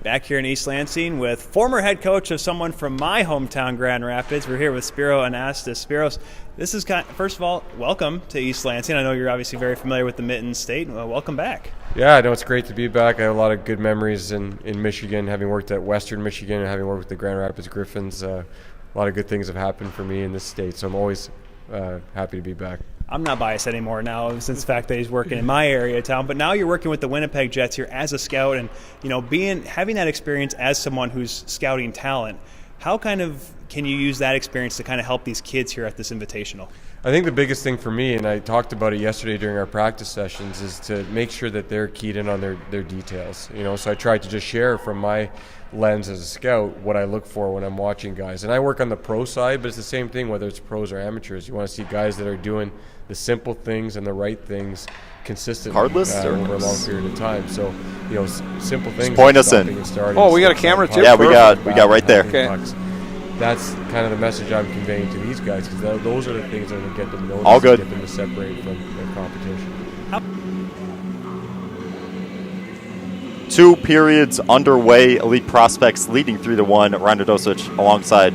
Back here in East Lansing with former head coach of someone from my hometown, Grand Rapids. We're here with Spiro Anastas. Spiros, this is first of all, welcome to East Lansing. I know you're obviously very familiar with the Mitten State. Welcome back. Yeah, I know it's great to be back. I have a lot of good memories in Michigan, having worked at Western Michigan and having worked with the Grand Rapids Griffins. A lot of good things have happened for me in this state, so I'm always happy to be back. I'm not biased anymore now since the fact that he's working in my area of town, but now you're working with the Winnipeg Jets here as a scout, and having that experience as someone who's scouting talent. How can you use that experience to kind of help these kids here at this Invitational? I think the biggest thing for me, and I talked about it yesterday during our practice sessions, is to make sure that they're keyed in on their details. So I tried to just share from my lens as a scout what I look for when I'm watching guys. And I work on the pro side, but it's the same thing whether it's pros or amateurs. You want to see guys that are doing the simple things and the right things consistently over a long period of time. So, simple things. Just point us in. Oh, we got a camera too? Yeah, we got right there. Okay. That's kind of the message I'm conveying to these guys, because those are the things that are going to get them noticed. All good. Get them to separate from their competition. 2 periods underway. Elite Prospects leading 3-1. Ryan Radosevich alongside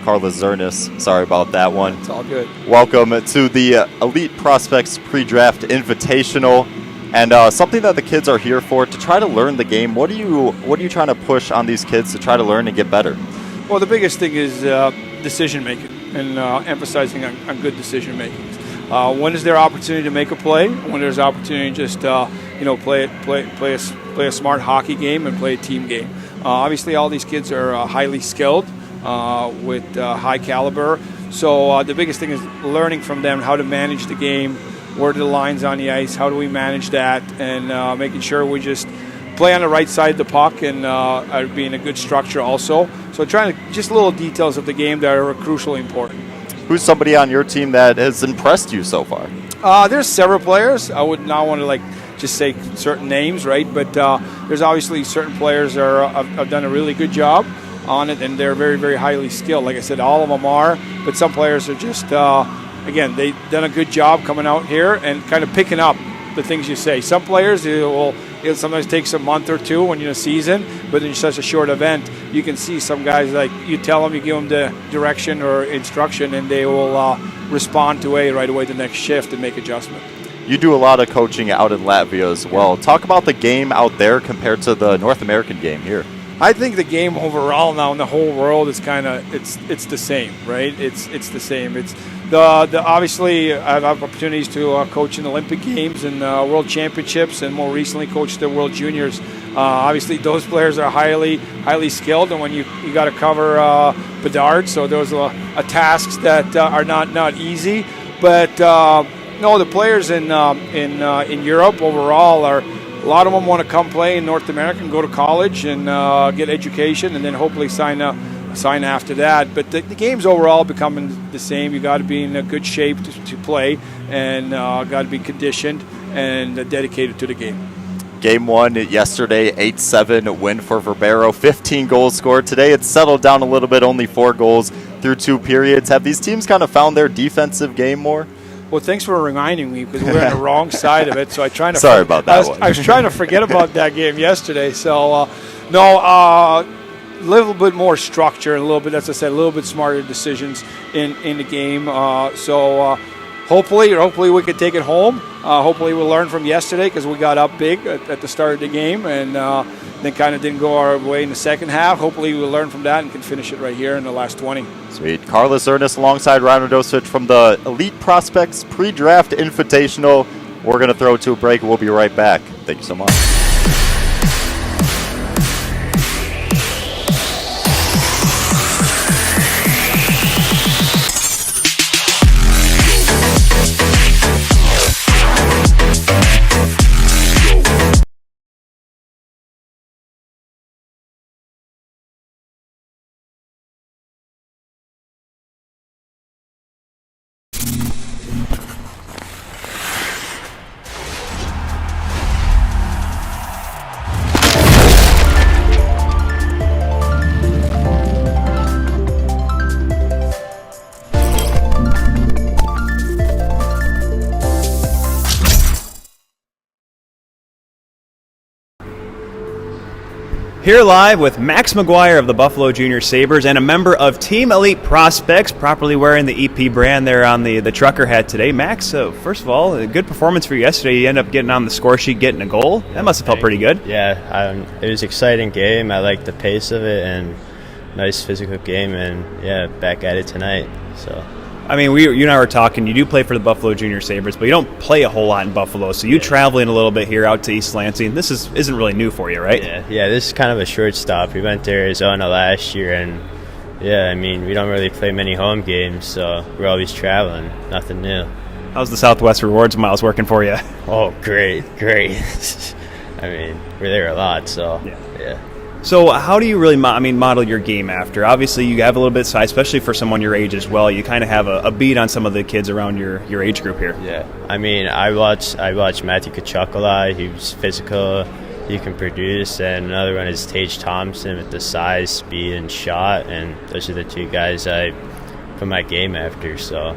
Carla Zernis. Sorry about that one. It's all good. Welcome to the Elite Prospects Pre-Draft Invitational, and something that the kids are here for, to try to learn the game. What are you trying to push on these kids to try to learn and get better? Well, the biggest thing is decision making and emphasizing on good decision making. When is there opportunity to make a play? When there's opportunity to just play a smart hockey game and play a team game. Obviously, all these kids are highly skilled with high caliber. So the biggest thing is learning from them how to manage the game, where are the lines on the ice, how do we manage that, and making sure we just play on the right side of the puck and be in a good structure also. So trying to just little details of the game that are crucially important. Who's somebody on your team that has impressed you so far? There's several players. I would not want to just say certain names, right? But there's obviously certain players that have done a really good job on it, and they're very, very highly skilled. Like I said, all of them are, but some players are just, again, they've done a good job coming out here and kind of picking up the things you say. Some players, it'll sometimes takes a month or two when you're in a season, but in such a short event, you can see some guys, like you tell them, you give them the direction or instruction, and they will respond to right away the next shift and make adjustment. You do a lot of coaching out in Latvia as well. Talk about the game out there compared to the North American game here. I think the game overall now in the whole world is kind of it's the same, right? It's the same. It's obviously I've had opportunities to coach in Olympic Games and World Championships, and more recently coached the World Juniors. Obviously, those players are highly skilled, and when you got to cover Bedard, so those are tasks that are not easy. But no, the players in Europe overall are. A lot of them want to come play in North America and go to college and get education, and then hopefully sign after that. But the game's overall becoming the same. You got to be in a good shape to play, and got to be conditioned and dedicated to the game. Game 1 yesterday, 8-7 win for Verbero. 15 goals scored. Today it's settled down a little bit, only 4 goals through 2 periods. Have these teams kind of found their defensive game more? Well, thanks for reminding me, because we're on the wrong side of it. So I trying to. Sorry about that one. I was trying to forget about that game yesterday. So a little bit more structure, and a little bit, as I said, a little bit smarter decisions in the game. Hopefully we can take it home. Hopefully we'll learn from yesterday, because we got up big at the start of the game, and then kind of didn't go our way in the second half. Hopefully we'll learn from that and can finish it right here in the last 20. Sweet. Carlos Ernest alongside Ryan Radosevich from the Elite Prospects Pre-Draft Invitational. We're going to throw to a break. We'll be right back. Thank you so much. Here live with Max McGuire of the Buffalo Junior Sabres and a member of Team Elite Prospects, properly wearing the EP brand there on the trucker hat today. Max, first of all, a good performance for you yesterday. You end up getting on the score sheet, getting a goal. That must have felt pretty good. Yeah, it was an exciting game. I liked the pace of it, and nice physical game, and yeah, back at it tonight. So. I mean, you and I were talking. You do play for the Buffalo Junior Sabres, but you don't play a whole lot in Buffalo. So you traveling a little bit here out to East Lansing. This isn't really new for you, right? Yeah. This is kind of a short stop. We went to Arizona last year, and yeah, I mean, we don't really play many home games, so we're always traveling. Nothing new. How's the Southwest Rewards miles working for you? Oh, great. I mean, we're there a lot, so yeah. So how do you really model your game after? Obviously, you have a little bit of size, especially for someone your age as well. You kind of have a beat on some of the kids around your age group here. Yeah, I mean, I watch Matthew Tkachuk a lot. He's physical, he can produce, and another one is Tage Thompson with the size, speed, and shot, and those are the 2 guys I put my game after. So.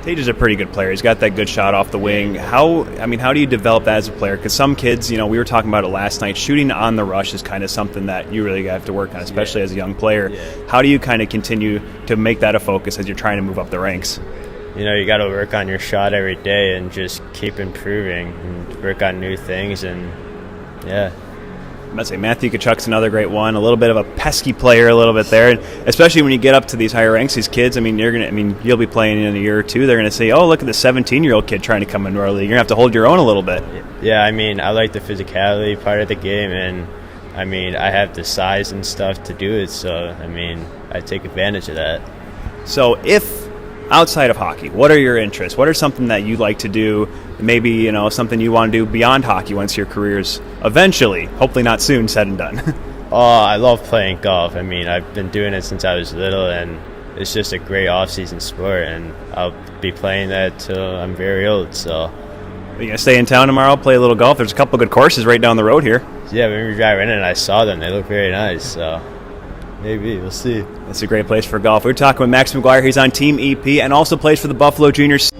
Tage is a pretty good player. He's got that good shot off the wing. How do you develop that as a player? Because some kids, we were talking about it last night, shooting on the rush is kind of something that you really have to work on, especially as a young player. Yeah. How do you kind of continue to make that a focus as you're trying to move up the ranks? You got to work on your shot every day and just keep improving and work on new things, and yeah. I'm going to say Matthew Tkachuk's another great one. A little bit of a pesky player, a little bit there, and especially when you get up to these higher ranks, these kids. You'll be playing in a year or two. They're going to say, "Oh, look at the 17-year-old kid trying to come into our league." You're going to have to hold your own a little bit. Yeah, I mean, I like the physicality part of the game, and I mean, I have the size and stuff to do it. So, I mean, I take advantage of that. So, if outside of hockey, what are your interests? What are something that you like to do? Maybe, something you want to do beyond hockey once your career's eventually, hopefully not soon, said and done. Oh, I love playing golf. I mean, I've been doing it since I was little, and it's just a great off-season sport, and I'll be playing that till I'm very old. So, are you going to stay in town tomorrow, play a little golf? There's a couple good courses right down the road here. Yeah, when we were driving in, I saw them. They look very nice, so maybe. We'll see. It's a great place for golf. We're talking with Max McGuire. He's on Team EP and also plays for the Buffalo Juniors.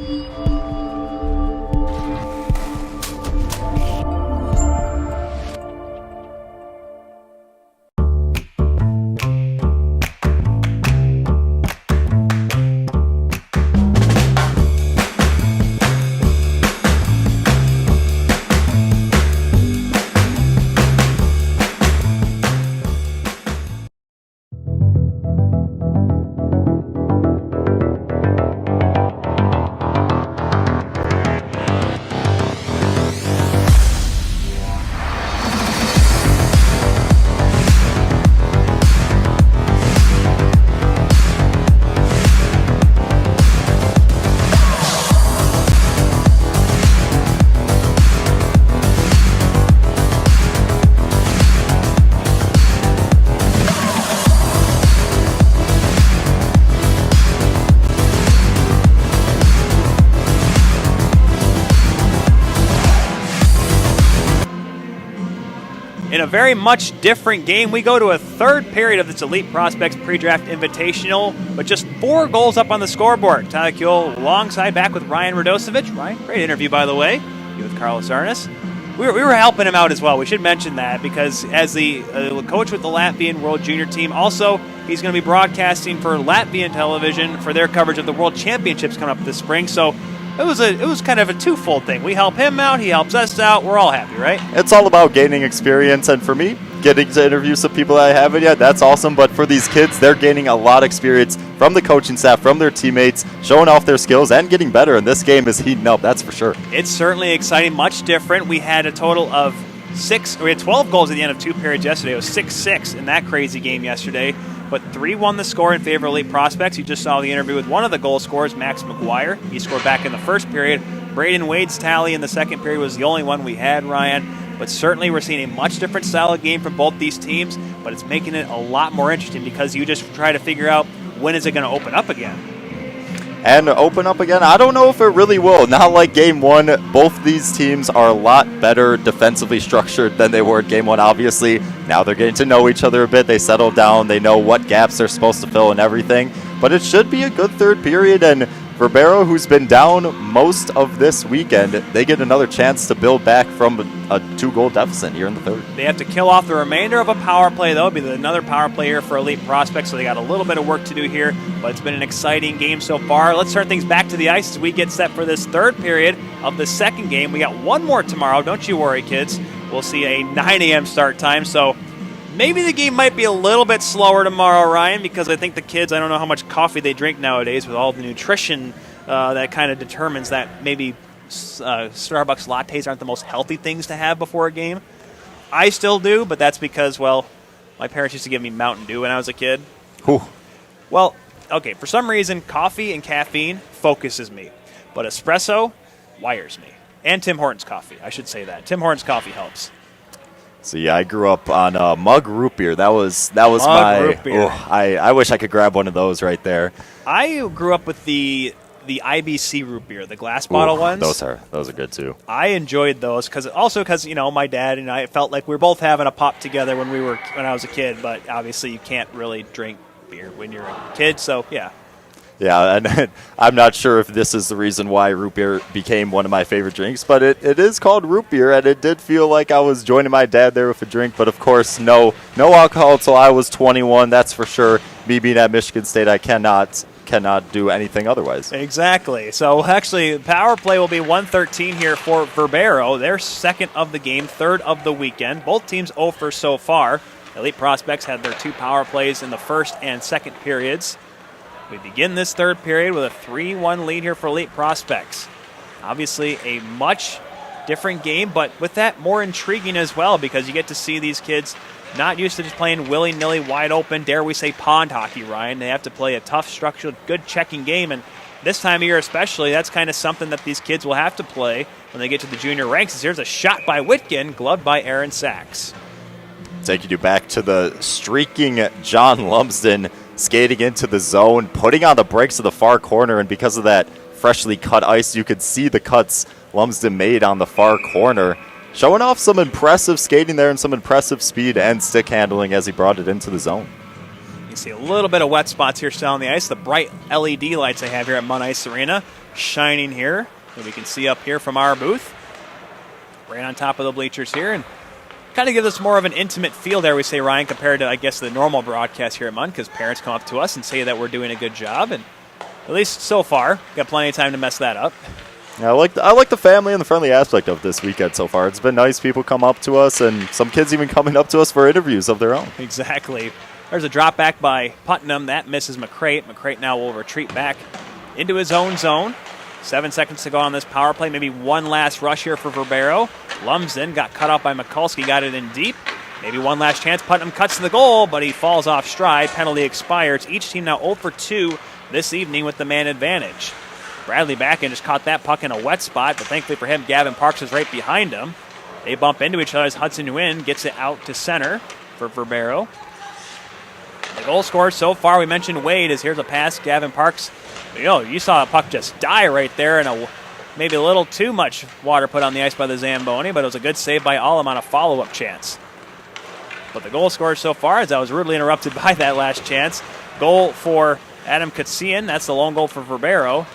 In a very much different game, we go to a third period of this Elite Prospects pre-draft Invitational, but just 4 goals up on the scoreboard. Tyler Kuehl alongside back with Ryan Radosevich. Ryan, great interview, by the way, you with Carlos Arnas. We were helping him out as well. We should mention that because as the coach with the Latvian World Junior team, also he's going to be broadcasting for Latvian television for their coverage of the World Championships coming up this spring. So it was kind of a twofold thing. We help him out, he helps us out. We're all happy, right? It's all about gaining experience, and for me, getting to interview some people I haven't yet, that's awesome. But for these kids, they're gaining a lot of experience from the coaching staff, from their teammates, showing off their skills and getting better. And this game is heating up, that's for sure. It's certainly exciting, much different. We had a total of 12 goals at the end of 2 periods yesterday. It was 6-6 in that crazy game yesterday. But 3-1 the score in favor of Elite Prospects. You just saw the interview with one of the goal scorers, Max McGuire. He scored back in the first period. Braden Wade's tally in the second period was the only one we had, Ryan. But certainly we're seeing a much different style of game from both these teams, but it's making it a lot more interesting because you just try to figure out when is it going to open up again. And open up again, I don't know if it really will. Not like Game 1. Both these teams are a lot better defensively structured than they were at Game 1, obviously. Now they're getting to know each other a bit. They settle down. They know what gaps they're supposed to fill and everything. But it should be a good third period, and Verbero, who's been down most of this weekend, they get another chance to build back from a 2-goal deficit here in the third. They have to kill off the remainder of a power play, though. It'll be another power play here for Elite Prospects, so they got a little bit of work to do here, but it's been an exciting game so far. Let's turn things back to the ice as we get set for this third period of the second game. We got one more tomorrow. Don't you worry, kids. We'll see a 9 a.m. start time, so maybe the game might be a little bit slower tomorrow, Ryan, because I think the kids, I don't know how much coffee they drink nowadays with all the nutrition that kind of determines that maybe Starbucks lattes aren't the most healthy things to have before a game. I still do, but that's because, well, my parents used to give me Mountain Dew when I was a kid. Whew. Well, okay, for some reason, coffee and caffeine focuses me, but espresso wires me. And Tim Hortons coffee, I should say that. Tim Hortons coffee helps. See, I grew up on mug root beer. That was Mug my. root beer. I wish I could grab one of those right there. I grew up with the IBC root beer, the glass bottle ones. Those are good too. I enjoyed those because my dad and I felt like we were both having a pop together when I was a kid. But obviously, you can't really drink beer when you're a kid. So yeah. Yeah, and I'm not sure if this is the reason why root beer became one of my favorite drinks, but it is called root beer, and it did feel like I was joining my dad there with a drink. But of course, no alcohol until I was 21. That's for sure. Me being at Michigan State, I cannot do anything otherwise. Exactly. So actually, power play will be 113 here for Verbero. They're second of the game, third of the weekend. Both teams 0 for so far. Elite Prospects had their 2 power plays in the first and second periods. We begin this third period with a 3-1 lead here for Elite Prospects. Obviously a much different game, but with that more intriguing as well because you get to see these kids not used to just playing willy-nilly wide open, dare we say pond hockey, Ryan. They have to play a tough, structured, good checking game, and this time of year especially, that's kind of something that these kids will have to play when they get to the junior ranks. Here's a shot by Whitkin, gloved by Aaron Sachs. Taking you back to the streaking John Lumsden, skating into the zone, putting on the brakes of the far corner, and because of that freshly cut ice, you could see the cuts Lumsden made on the far corner, showing off some impressive skating there and some impressive speed and stick handling as he brought it into the zone. You see a little bit of wet spots here still on the ice. The bright LED lights they have here at Mun Ice Arena shining here, that we can see up here from our booth, right on top of the bleachers here, and kind of gives us more of an intimate feel there, we say, Ryan, compared to, I guess, the normal broadcast here at Mun, because parents come up to us and say that we're doing a good job, and at least so far, got plenty of time to mess that up. Yeah, I like the family and the friendly aspect of this weekend so far. It's been nice. People come up to us, and some kids even coming up to us for interviews of their own. Exactly. There's a drop back by Putnam. That misses McCrate. McCrate now will retreat back into his own zone. 7 seconds to go on this power play. Maybe one last rush here for Verbero. Lumsden got cut off by Mikulski, got it in deep. Maybe one last chance. Putnam cuts to the goal, but he falls off stride. Penalty expires. Each team now 0 for 2 this evening with the man advantage. Bradley Backen just caught that puck in a wet spot, but thankfully for him, Gavin Parks is right behind him. They bump into each other as Hudson Nguyen gets it out to center for Verbero. The goal scorer so far, we mentioned Wade, as here's a pass. Gavin Parks, you saw a puck just die right there, and maybe a little too much water put on the ice by the Zamboni, but it was a good save by Allum on a follow-up chance. But the goal scorer so far, as I was rudely interrupted by that last chance, goal for Adam Katsian. That's the lone goal for Verbero.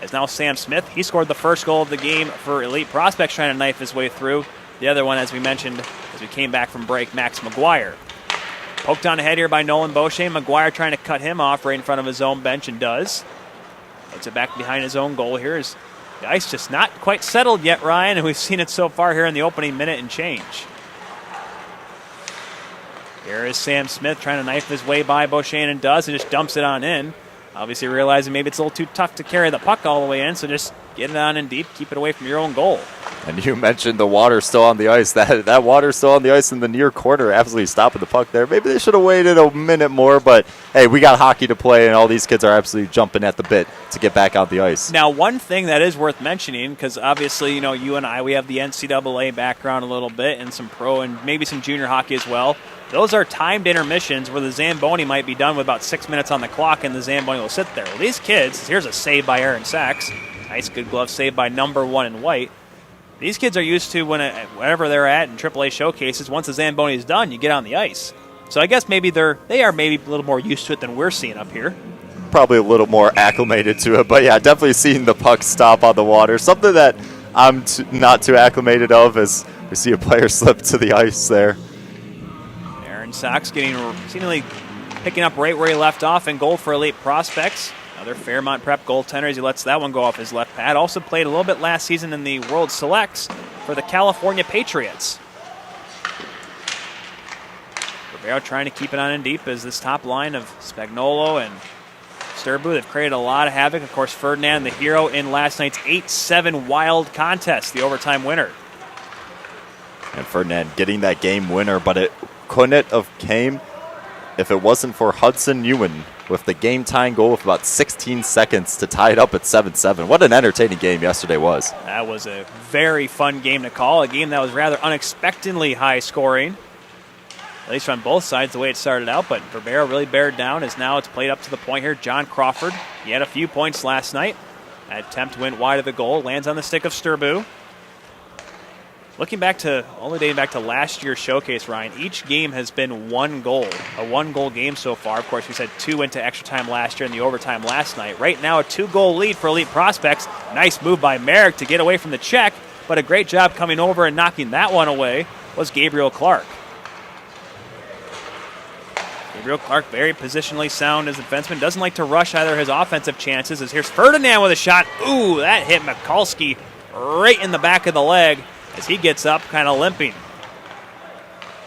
As now Sam Smith, he scored the first goal of the game for Elite Prospects, trying to knife his way through. The other one, as we mentioned, as we came back from break, Max McGuire. Poked on ahead here by Nolan Beauchene. McGuire trying to cut him off right in front of his own bench, and does. Puts it back behind his own goal here. Is the ice just not quite settled yet, Ryan, and we've seen it so far here in the opening minute and change. Here is Sam Smith trying to knife his way by Beauchene, and does, and just dumps it on in. Obviously realizing maybe it's a little too tough to carry the puck all the way in, so just get it on in deep, keep it away from your own goal. And you mentioned the water still on the ice. That water still on the ice in the near corner, absolutely stopping the puck there. Maybe they should have waited a minute more, but hey, we got hockey to play, and all these kids are absolutely jumping at the bit to get back out the ice. Now, one thing that is worth mentioning, because obviously, you and I, we have the NCAA background a little bit, and some pro and maybe some junior hockey as well. Those are timed intermissions where the Zamboni might be done with about 6 minutes on the clock, and the Zamboni will sit there. Well, these kids, here's a save by Aaron Sachs. Nice, good glove save by number 1 in white. These kids are used to whenever they're at in AAA showcases, once the Zamboni is done, you get on the ice. So I guess maybe they are maybe a little more used to it than we're seeing up here. Probably a little more acclimated to it, but yeah, definitely seeing the puck stop on the water. Something that I'm not too acclimated of as we see a player slip to the ice there. Aaron Sachs seemingly picking up right where he left off, and goal for Elite Prospects. Another Fairmont Prep goaltender as he lets that one go off his left pad. Also played a little bit last season in the World Selects for the California Patriots. Verbero trying to keep it on in deep as this top line of Spagnuolo and Sturbu, they've created a lot of havoc. Of course, Ferdinand, the hero in last night's 8-7 Wild contest, the overtime winner. And Ferdinand getting that game winner, but it couldn't have came if it wasn't for Hudson Ewan with the game-tying goal with about 16 seconds to tie it up at 7-7. What an entertaining game yesterday was. That was a very fun game to call, a game that was rather unexpectedly high-scoring, at least on both sides the way it started out, but Verbero really bared down as now it's played up to the point here. John Crawford, he had a few points last night. That attempt went wide of the goal, lands on the stick of Sturbu. Looking back to, only dating back to last year's showcase, Ryan, each game has been one goal, a one-goal game so far. Of course, we said 2 went to extra time last year and the overtime last night. Right now, a 2-goal lead for Elite Prospects. Nice move by Merrick to get away from the check, but a great job coming over and knocking that one away was Gabriel Clark. Gabriel Clark, very positionally sound as a defenseman. Doesn't like to rush either his offensive chances. As here's Ferdinand with a shot. Ooh, that hit Mikulski right in the back of the leg as he gets up, kind of limping.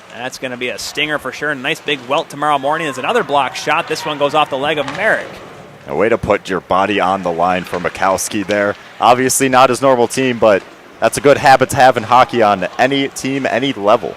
That's going to be a stinger for sure. Nice big welt tomorrow morning. There's another block shot. This one goes off the leg of Merrick. A way to put your body on the line for Mikulski there. Obviously not his normal team, but that's a good habit to have in hockey on any team, any level.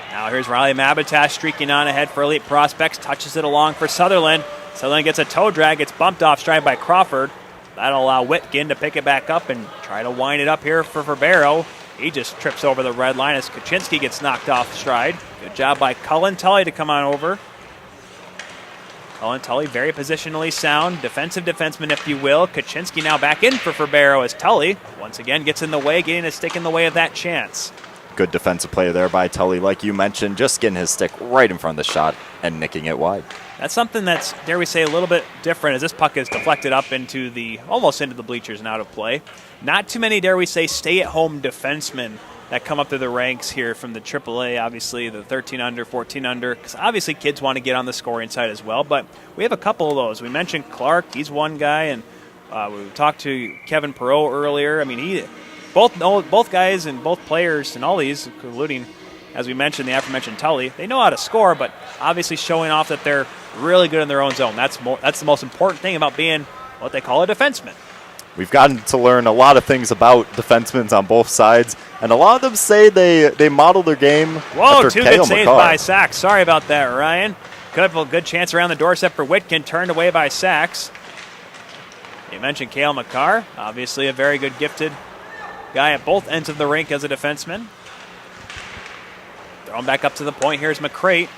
Now here's Riley Mabitash streaking on ahead for Elite Prospects. Touches it along for Sutherland. Sutherland gets a toe drag. Gets bumped off stride by Crawford. That'll allow Whitkin to pick it back up and try to wind it up here for Verbero. He just trips over the red line as Kaczynski gets knocked off stride. Good job by Cullen Tully to come on over. Cullen Tully, very positionally sound, defensive defenseman, if you will. Kaczynski now back in for Verbero as Tully once again gets in the way, getting a stick in the way of that chance. Good defensive play there by Tully, like you mentioned, just getting his stick right in front of the shot and nicking it wide. That's something that's, dare we say, a little bit different as this puck is deflected up almost into the bleachers and out of play. Not too many, dare we say, stay-at-home defensemen that come up through the ranks here from the AAA, obviously the 13 under, 14 under, because obviously kids want to get on the scoring side as well, but we have a couple of those. We mentioned Clark, he's one guy, and we talked to Kevin Perot earlier. I mean, both guys and both players and all these, including, as we mentioned, the aforementioned Tully, they know how to score, but obviously showing off that they're really good in their own zone. That's the most important thing about being what they call a defenseman. We've gotten to learn a lot of things about defensemen on both sides, and a lot of them say they model their game Whoa, after two Cale good saves McCarr. by Sachs. Sorry about that, Ryan. Good chance around the doorstep for Whitkin, turned away by Sachs. You mentioned Cale McCarr, obviously a very good gifted guy at both ends of the rink as a defenseman. Thrown back up to the point. Here's McCrate.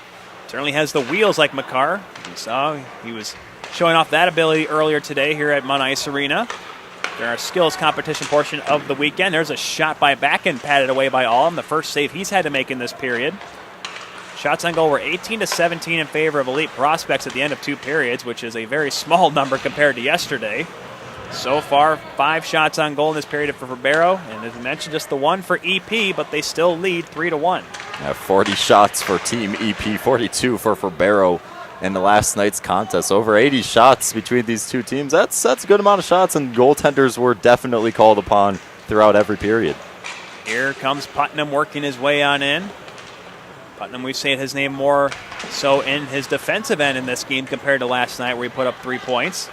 Certainly has the wheels like McCarr. You saw he was showing off that ability earlier today here at Mun Ice Arena. During our skills competition portion of the weekend, there's a shot by Backen, patted away by Allum. The first save he's had to make in this period. Shots on goal were 18-17 in favor of Elite Prospects at the end of 2 periods, which is a very small number compared to yesterday. So far, 5 shots on goal in this period for Verbero, and as I mentioned, just the 1 for EP, but they still lead 3-1. 40 shots for Team EP, 42 for Verbero in the last night's contest. Over 80 shots between these two teams. That's a good amount of shots, and goaltenders were definitely called upon throughout every period. Here comes Putnam working his way on in. Putnam, we've seen his name more so in his defensive end in this game compared to last night where he put up 3 points.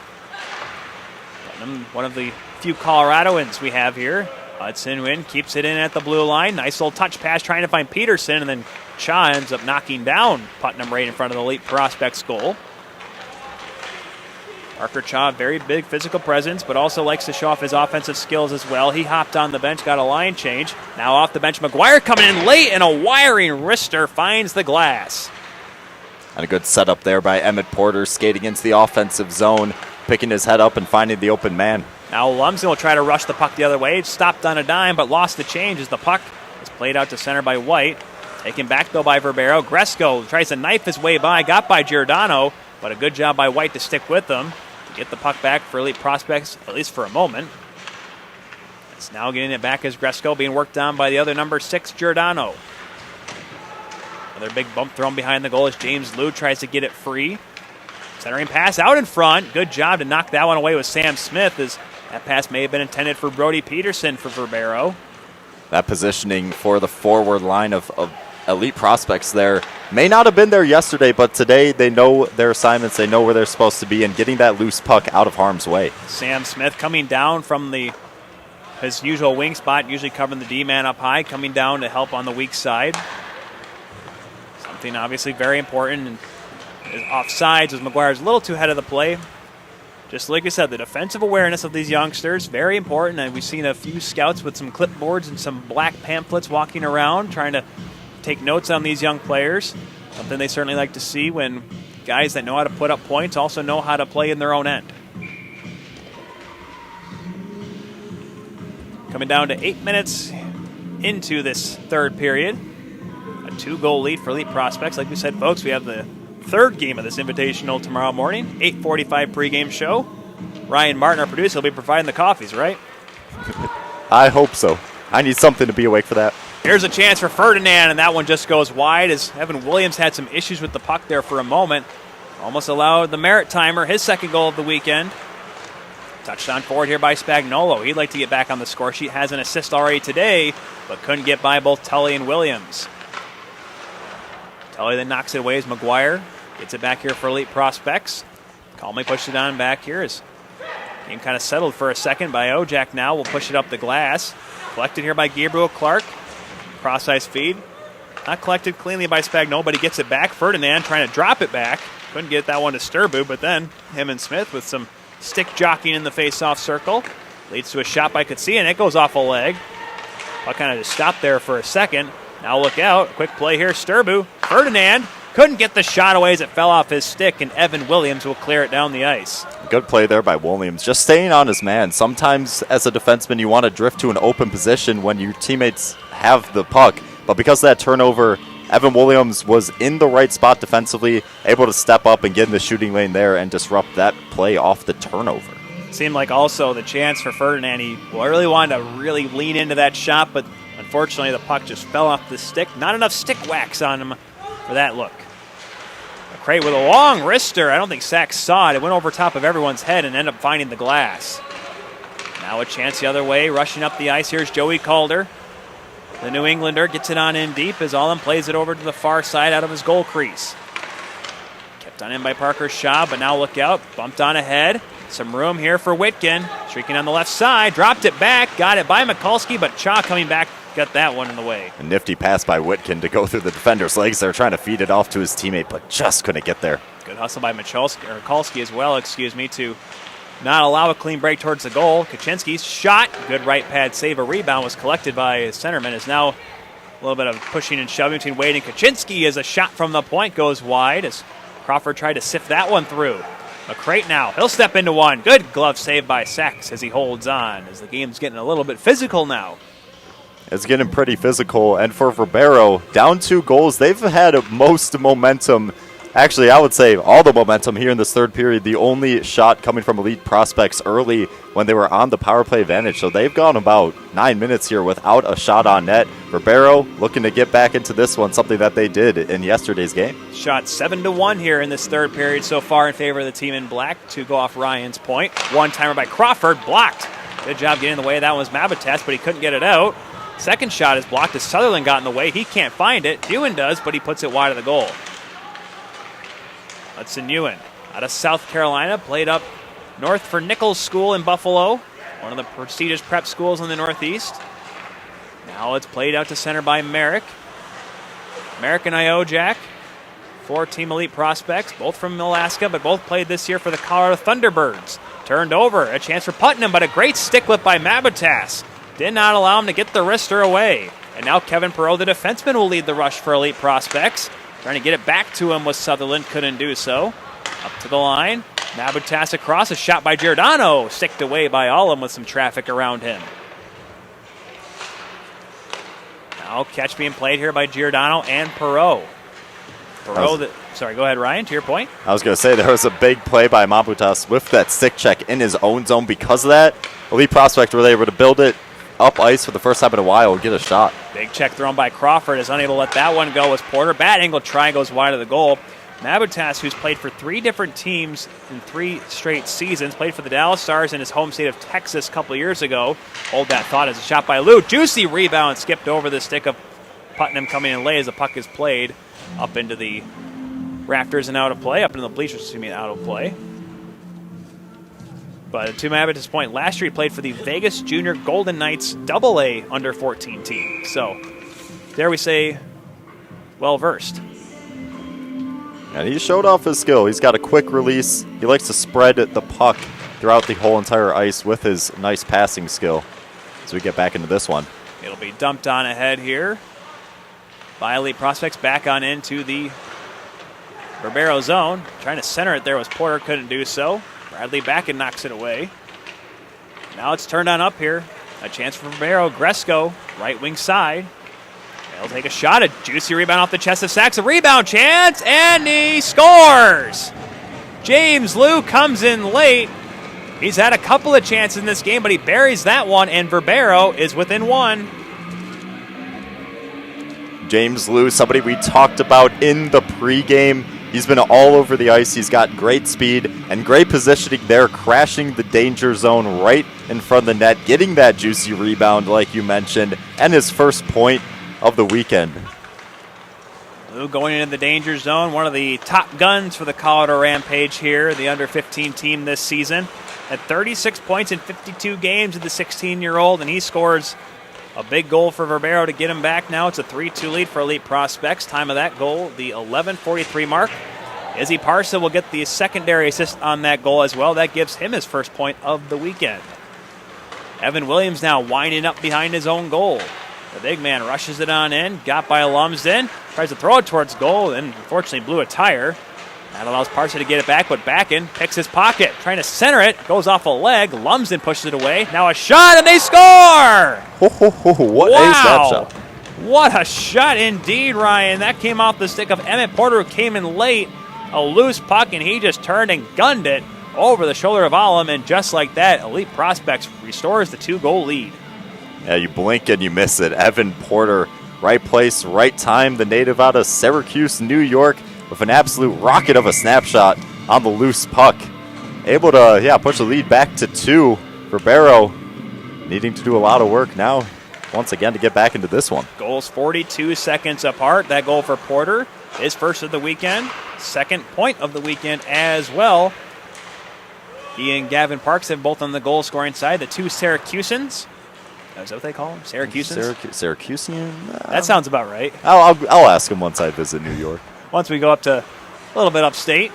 Putnam, one of the few Coloradoans we have here. Hudson Wynn keeps it in at the blue line. Nice little touch pass trying to find Peterson, and then Cha ends up knocking down Putnam right in front of the Elite Prospects goal. Parker Cha, very big physical presence, but also likes to show off his offensive skills as well. He hopped on the bench, got a line change. Now off the bench, McGuire coming in late, and a wiring wrister finds the glass. And a good setup there by Emmett Porter, skating into the offensive zone, picking his head up and finding the open man. Now Lumsden will try to rush the puck the other way. Stopped on a dime, but lost the change as the puck is played out to center by White. Taken back, though, by Verbero. Gresco tries to knife his way by, got by Giordano, but a good job by White to stick with them. Get the puck back for Elite Prospects, at least for a moment. It's now getting it back as Gresco being worked on by the other number 6, Giordano. Another big bump thrown behind the goal as James Liu tries to get it free. Centering pass out in front. Good job to knock that one away with Sam Smith, as that pass may have been intended for Brody Peterson for Verbero. That positioning for the forward line of Elite Prospects there may not have been there yesterday, but today they know their assignments, they know where they're supposed to be, and getting that loose puck out of harm's way. Sam Smith coming down from his usual wing spot, usually covering the D-man up high, coming down to help on the weak side. Something obviously very important. And offsides as McGuire's a little too ahead of the play. Just like I said, the defensive awareness of these youngsters, very important. And we've seen a few scouts with some clipboards and some black pamphlets walking around trying to take notes on these young players. Something they certainly like to see when guys that know how to put up points also know how to play in their own end. Coming down to 8 minutes into this third period. A 2-goal lead for Elite Prospects. Like we said, folks, we have the third game of this Invitational tomorrow morning. 8:45 pregame show. Ryan Martin, our producer, will be providing the coffees, right? I hope so. I need something to be awake for that. Here's a chance for Ferdinand, and that one just goes wide as Evan Williams had some issues with the puck there for a moment. Almost allowed the Merritt timer, his second goal of the weekend. Touchdown forward here by Spagnuolo. He'd like to get back on the score sheet. Has an assist already today, but couldn't get by both Tully and Williams. Tully then knocks it away as McGuire gets it back here for Elite Prospects. Calmly pushed it on back here as game kind of settled for a second by Ojak now. Will push it up the glass. Collected here by Gabriel Clark. Cross-ice feed. Not collected cleanly by Spagnuolo, but he gets it back. Ferdinand trying to drop it back. Couldn't get that one to Sturbu, but then him and Smith with some stick jockeying in the face-off circle. Leads to a shot by Kutsia, and it goes off a leg. Puck kind of just stopped there for a second. Now look out. Quick play here. Sturbu. Ferdinand couldn't get the shot away as it fell off his stick, and Evan Williams will clear it down the ice. Good play there by Williams. Just staying on his man. Sometimes as a defenseman you want to drift to an open position when your teammates have the puck. But because of that turnover, Evan Williams was in the right spot defensively, able to step up and get in the shooting lane there and disrupt that play off the turnover. Seemed like also the chance for Ferdinand. He really wanted to really lean into that shot, but unfortunately the puck just fell off the stick. Not enough stick wax on him for that look. McCray with a long wrister. I don't think Sachs saw it. It went over top of everyone's head and ended up finding the glass. Now a chance the other way. Rushing up the ice. Here's Joey Calder. The New Englander gets it on in deep as Allen plays it over to the far side out of his goal crease. Kept on in by Parker Shaw, but now look out. Bumped on ahead. Some room here for Witkin. Streaking on the left side. Dropped it back. Got it by Mikulski, but Cha coming back got that one in the way. A nifty pass by Witkin to go through the defender's legs there, trying to feed it off to his teammate, but just couldn't get there. Good hustle by Mikulski as well, to not allow a clean break towards the goal. Kaczynski's shot. Good right pad save. A rebound was collected by his centerman. Is now a little bit of pushing and shoving between Wade and Kaczynski as a shot from the point goes wide as Crawford tried to sift that one through. McCrate now. He'll step into one. Good glove save by Sachs as he holds on as the game's getting a little bit physical now. It's getting pretty physical. And for Verbero, down 2 goals, they've had most momentum. Actually, I would say all the momentum here in this third period. The only shot coming from Elite Prospects early when they were on the power play advantage. So they've gone about 9 minutes here without a shot on net. Verbero looking to get back into this one, something that they did in yesterday's game. Shot 7-1 here in this third period so far in favor of the team in black, to go off Ryan's point. One-timer by Crawford, blocked. Good job getting in the way. That was Mabitas, but he couldn't get it out. Second shot is blocked as Sutherland got in the way. He can't find it. Ewan does, but he puts it wide of the goal. Hudson Ewan out of South Carolina, played up north for Nichols School in Buffalo, one of the prestigious prep schools in the Northeast. Now it's played out to center by Merrick. Merrick and Iojak, 4 Team Elite prospects, both from Alaska, but both played this year for the Colorado Thunderbirds. Turned over, a chance for Putnam, but a great stick lift by Mabitas. Did not allow him to get the wrister away. And now Kevin Perot, the defenseman, will lead the rush for Elite prospects. Trying to get it back to him with Sutherland, couldn't do so. Up to the line, Mabitas across, a shot by Giordano, sticked away by Allum with some traffic around him. Now catch being played here by Giordano and Perot. Sorry, go ahead, Ryan, to your point. I was going to say there was a big play by Mabutas with that stick check in his own zone. Because of that, Elite Prospect were able to build it up ice for the first time in a while and get a shot. Big check thrown by Crawford, is unable to let that one go as Porter. Bad angle try goes wide of the goal. Mabitas, who's played for 3 different teams in 3 straight seasons, played for the Dallas Stars in his home state of Texas a couple years ago. Hold that thought as a shot by Lou. Juicy rebound, skipped over the stick of Putnam coming in late as the puck is played up into the rafters and out of play, up into the bleachers, out of play. But to Mabitas' point, last year he played for the Vegas Junior Golden Knights AA under 14 team. So, dare we say, well-versed. And he showed off his skill. He's got a quick release. He likes to spread the puck throughout the whole entire ice with his nice passing skill. As we get back into this one. It'll be dumped on ahead here by Elite Prospects, back on into the Verbero zone. Trying to center it there was Porter, couldn't do so. Bradley back and knocks it away. Now it's turned on up here. A chance for Verbero. Gresco, right wing side. He'll take a shot. A juicy rebound off the chest of Sachs. A rebound chance, and he scores! James Liu comes in late. He's had a couple of chances in this game, but he buries that one, and Verbero is within 1. James Liu, somebody we talked about in the pregame. He's been all over the ice. He's got great speed and great positioning there, crashing the danger zone right in front of the net, getting that juicy rebound like you mentioned, and his first point of the weekend. Liu going into the danger zone, one of the top guns for the Colorado Rampage here, the under-15 team this season. At 36 points in 52 games with the 16-year-old, and he scores a big goal for Verbero to get him back now. It's a 3-2 lead for Elite Prospects. Time of that goal, the 11:43 mark. Izzy Parsa will get the secondary assist on that goal as well. That gives him his first point of the weekend. Evan Williams now winding up behind his own goal. The big man rushes it on in, got by Lumsden, tries to throw it towards goal, and unfortunately blew a tire. That allows Parsa to get it back, but Backen picks his pocket, trying to center it, goes off a leg. Lumsden pushes it away. Now a shot, and they score! What a snapshot. What a shot indeed, Ryan. That came off the stick of Emmett Porter, who came in late. A loose puck, and he just turned and gunned it over the shoulder of Allum, and just like that, Elite Prospects restores the 2-goal lead. Yeah, you blink and you miss it. Evan Porter, right place, right time. The native out of Syracuse, New York, with an absolute rocket of a snapshot on the loose puck. Able to, push the lead back to 2. Verbero needing to do a lot of work now, once again, to get back into this one. Goals 42 seconds apart. That goal for Porter, his first of the weekend, second point of the weekend as well. He and Gavin Parks have both on the goal-scoring side. The 2 Syracusans. Is that what they call them? Syracusans? Syracusean? That sounds about right. I'll ask him once I visit New York. Once we go up to a little bit upstate,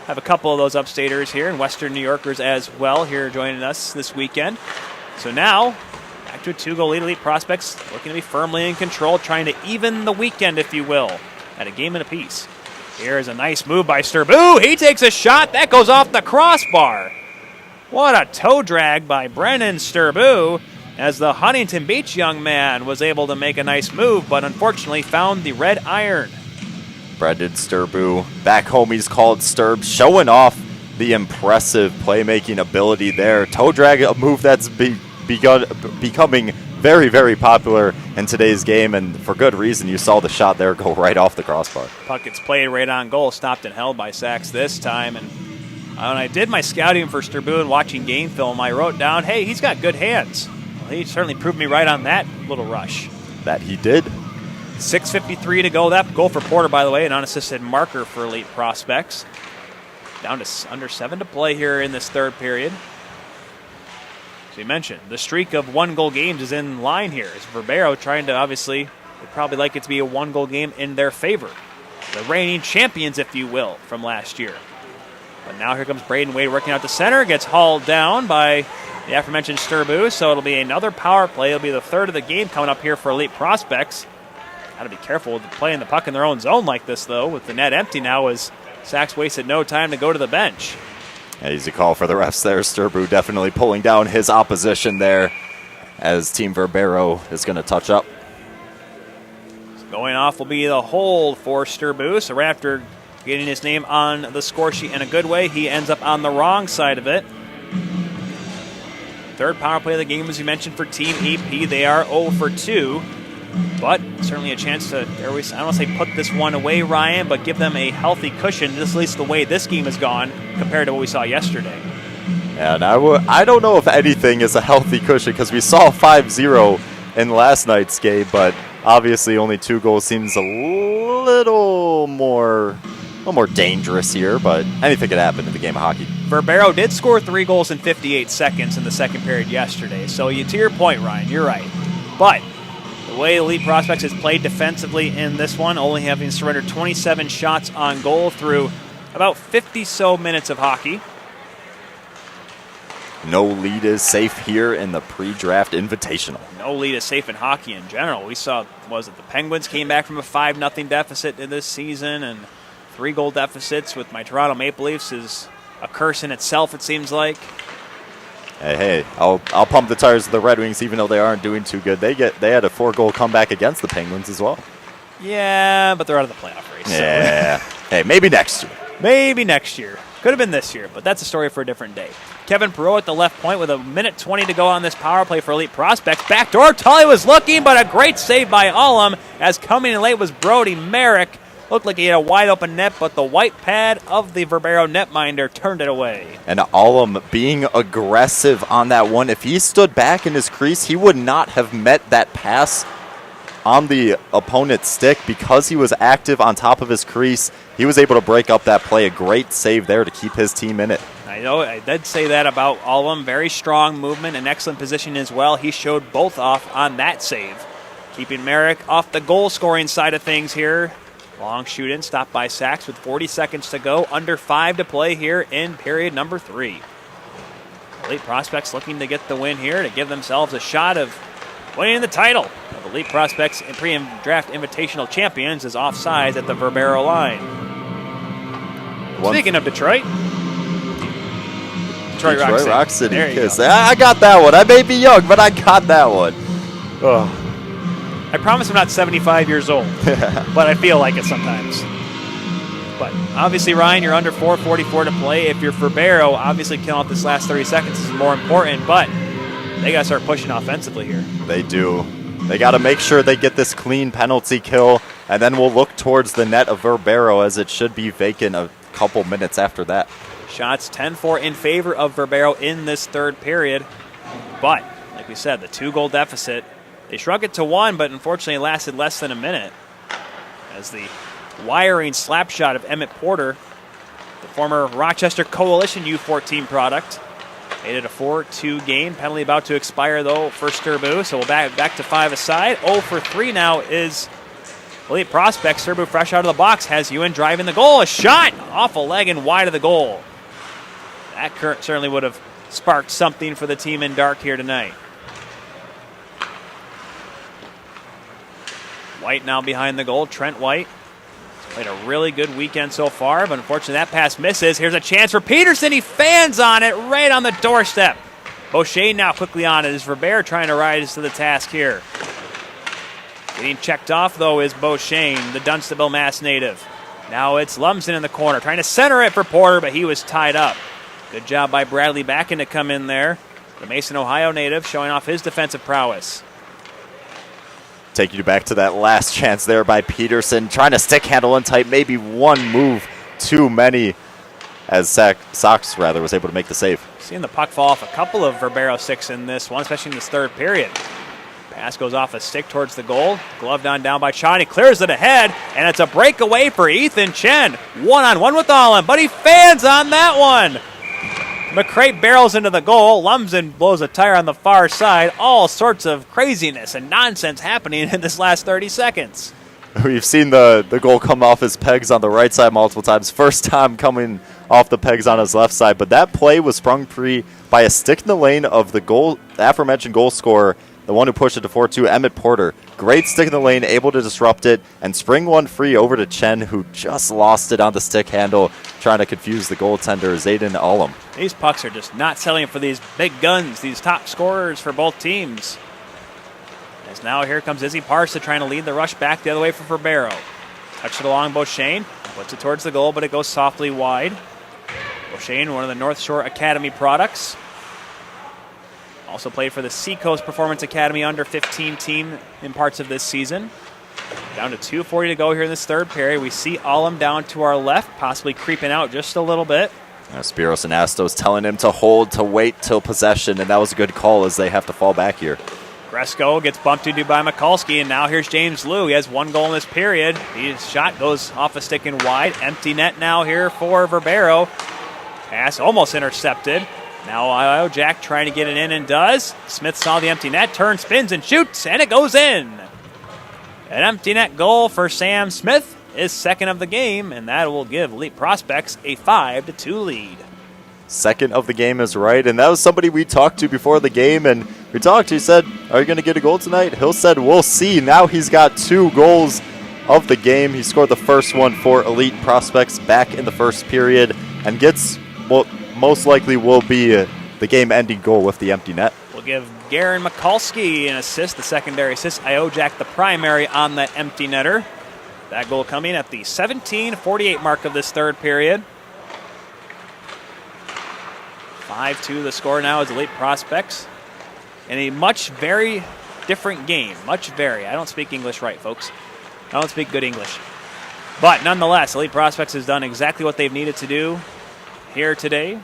have a couple of those upstaters here and Western New Yorkers as well here joining us this weekend. So now, back to a 2-goal lead. Elite Prospects looking to be firmly in control, trying to even the weekend, if you will, at a game and a piece. Here's a nice move by Sturbu. He takes a shot. That goes off the crossbar. What a toe drag by Brennan Sturbu. as the Huntington Beach young man was able to make a nice move, but unfortunately found the red iron. Brendan Sturbu back home, he's called Sturb, showing off the impressive playmaking ability there. Toe drag, a move that's becoming very, very popular in today's game, and for good reason. You saw the shot there go right off the crossbar. Puck gets played right on goal, stopped and held by Sachs this time. And when I did my scouting for Sturbu and watching game film, I wrote down, hey, he's got good hands. Well, he certainly proved me right on that little rush. That he did. 6:53 to go. That goal for Porter, by the way, an unassisted marker for Elite Prospects. Down to under 7 to play here in this third period. As we mentioned, the streak of 1-goal games is in line here. As Verbero trying to, obviously, would probably like it to be a 1-goal game in their favor. The reigning champions, if you will, from last year. But now here comes Braden Wade working out the center. Gets hauled down by the aforementioned Sturbu. So it'll be another power play. It'll be the third of the game coming up here for Elite Prospects. Got to be careful with playing the puck in their own zone like this, though, with the net empty now, as Sachs wasted no time to go to the bench. Easy call for the refs there. Sturbu definitely pulling down his opposition there as Team Verbero is going to touch up. Going off will be the hold for Sturbu. So right after getting his name on the score sheet in a good way, he ends up on the wrong side of it. Third power play of the game, as you mentioned, for Team EP. They are 0 for 2. But certainly a chance to, I don't want to say put this one away, Ryan, but give them a healthy cushion, at least the way this game has gone compared to what we saw yesterday. And I don't know if anything is a healthy cushion, because we saw 5-0 in last night's game, but obviously only 2 goals seems a little more dangerous here, but anything could happen in the game of hockey. Verbero did score 3 goals in 58 seconds in the second period yesterday, so to your point, Ryan, you're right. But the way Elite Prospects has played defensively in this one, only having surrendered 27 shots on goal through about 50-so minutes of hockey. No lead is safe here in the pre-draft Invitational. No lead is safe in hockey in general. We saw, the Penguins came back from a 5-0 deficit in this season, and 3-goal deficits with my Toronto Maple Leafs is a curse in itself, it seems like. Hey, I'll pump the tires of the Red Wings, even though they aren't doing too good. They had a 4-goal comeback against the Penguins as well. Yeah, but they're out of the playoff race. Yeah. Hey, maybe next year. Maybe next year. Could have been this year, but that's a story for a different day. Kevin Perreault at the left point with 1:20 to go on this power play for Elite Prospects. Backdoor, Tully was looking, but a great save by Ullum, as coming in late was Brody Merrick. Looked like he had a wide-open net, but the white pad of the Verbero netminder turned it away. And Ullum being aggressive on that one. If he stood back in his crease, he would not have met that pass on the opponent's stick. Because he was active on top of his crease, he was able to break up that play. A great save there to keep his team in it. I know, I did say that about Ullum. Very strong movement and excellent position as well. He showed both off on that save. Keeping Merrick off the goal-scoring side of things here. Long shoot in, stopped by Sachs with 40 seconds to go. Under 5 to play here in period number 3. Elite Prospects looking to get the win here to give themselves a shot of winning the title of Elite Prospects and pre-draft Invitational champions is offsides at the Verbero line. Speaking of Detroit Rock City. There you Kiss. go. I got that one. I may be young, but I got that one. Oh. I promise I'm not 75 years old, but I feel like it sometimes. But obviously, Ryan, you're under 4:44 to play. If you're Verbero, obviously killing off this last 30 seconds is more important, but they got to start pushing offensively here. They do. They got to make sure they get this clean penalty kill, and then we'll look towards the net of Verbero, as it should be vacant a couple minutes after that. Shots 10-4 in favor of Verbero in this third period. But, like we said, the 2-goal deficit, they shrunk it to 1, but unfortunately it lasted less than a minute. As the wiring slap shot of Emmett Porter, the former Rochester Coalition U14 product, made it a 4-2 game. Penalty about to expire, though, for Sturbu. So we'll back to 5 aside. 0 for 3 now is Elite Prospects. Sturbu fresh out of the box has Ewan driving the goal. A shot off a leg and wide of the goal. That certainly would have sparked something for the team in dark here tonight. White now behind the goal. Trent White played a really good weekend so far, but unfortunately that pass misses. Here's a chance for Peterson. He fans on it right on the doorstep. Beauchene now quickly on it as Verbero trying to rise to the task here. Getting checked off, though, is Beauchene, the Dunstable, Mass native. Now it's Lumsden in the corner, trying to center it for Porter, but he was tied up. Good job by Bradley Backen to come in there. The Mason, Ohio native showing off his defensive prowess. Taking you back to that last chance there by Peterson, trying to stick handle in tight, maybe one move too many, as Sox was able to make the save. Seeing the puck fall off a couple of Verbero sticks in this one, especially in this third period. Pass goes off a stick towards the goal. Gloved on down by Sean. He clears it ahead, and it's a breakaway for Ethan Chen. One-on-one with Allen, but he fans on that one. McCray barrels into the goal. Lumsden blows a tire on the far side. All sorts of craziness and nonsense happening in this last 30 seconds. We've seen the goal come off his pegs on the right side multiple times. First time coming off the pegs on his left side, but that play was sprung free by a stick in the lane of the aforementioned goal scorer, the one who pushed it to 4-2, Emmett Porter. Great stick in the lane, able to disrupt it, and spring one free over to Chen, who just lost it on the stick handle, trying to confuse the goaltender, Zayden Ullum. These pucks are just not selling for these big guns, these top scorers for both teams. As now here comes Izzy Parsa trying to lead the rush back the other way for Verbero. Touched it along Beauchene, puts it towards the goal, but it goes softly wide. Beauchene, one of the North Shore Academy products. Also played for the Seacoast Performance Academy under-15 team in parts of this season. Down to 2:40 to go here in this third period. We see Ullum down to our left, possibly creeping out just a little bit. Spiros and Astos telling him to hold, to wait till possession, and that was a good call as they have to fall back here. Gresco gets bumped into by Mikulski, and now here's James Liu. He has one goal in this period. His shot goes off a stick and wide. Empty net now here for Verbero. Pass almost intercepted. Now Ohio Jack trying to get it in and does. Smith saw the empty net, turns, spins, and shoots, and it goes in. An empty net goal for Sam Smith is second of the game, and that will give Elite Prospects a 5-2 lead. Second of the game is right, and that was somebody we talked to before the game, and he said, are you going to get a goal tonight? Hill said, we'll see. Now he's got 2 goals of the game. He scored the first one for Elite Prospects back in the first period, and gets what most likely will be the game-ending goal with the empty net. We'll give Garen Mikulski an assist, the secondary assist. Iojak the primary on that empty netter. That goal coming at the 17:48 mark of this third period. 5-2 the score now is Elite Prospects. In a very different game. I don't speak English right, folks. I don't speak good English. But nonetheless, Elite Prospects has done exactly what they've needed to do here today,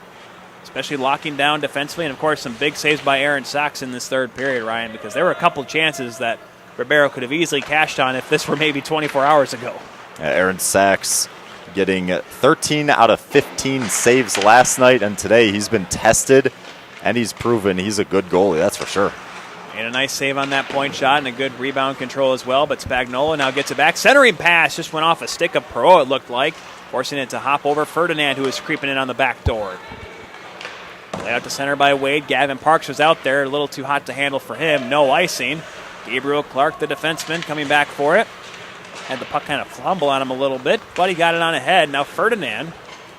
especially locking down defensively, and of course some big saves by Aaron Sachs in this third period, Ryan, because there were a couple chances that Verbero could have easily cashed on if this were maybe 24 hours ago. Aaron Sachs getting 13 out of 15 saves last night, and today he's been tested, and he's proven he's a good goalie, that's for sure. Made a nice save on that point shot and a good rebound control as well, but Spagnola now gets it back. Centering pass just went off a stick of Perot, it looked like, forcing it to hop over Ferdinand, who was creeping in on the back door. Play out to center by Wade. Gavin Parks was out there, a little too hot to handle for him. No icing. Gabriel Clark, the defenseman, coming back for it. Had the puck kind of fumble on him a little bit, but he got it on ahead. Now Ferdinand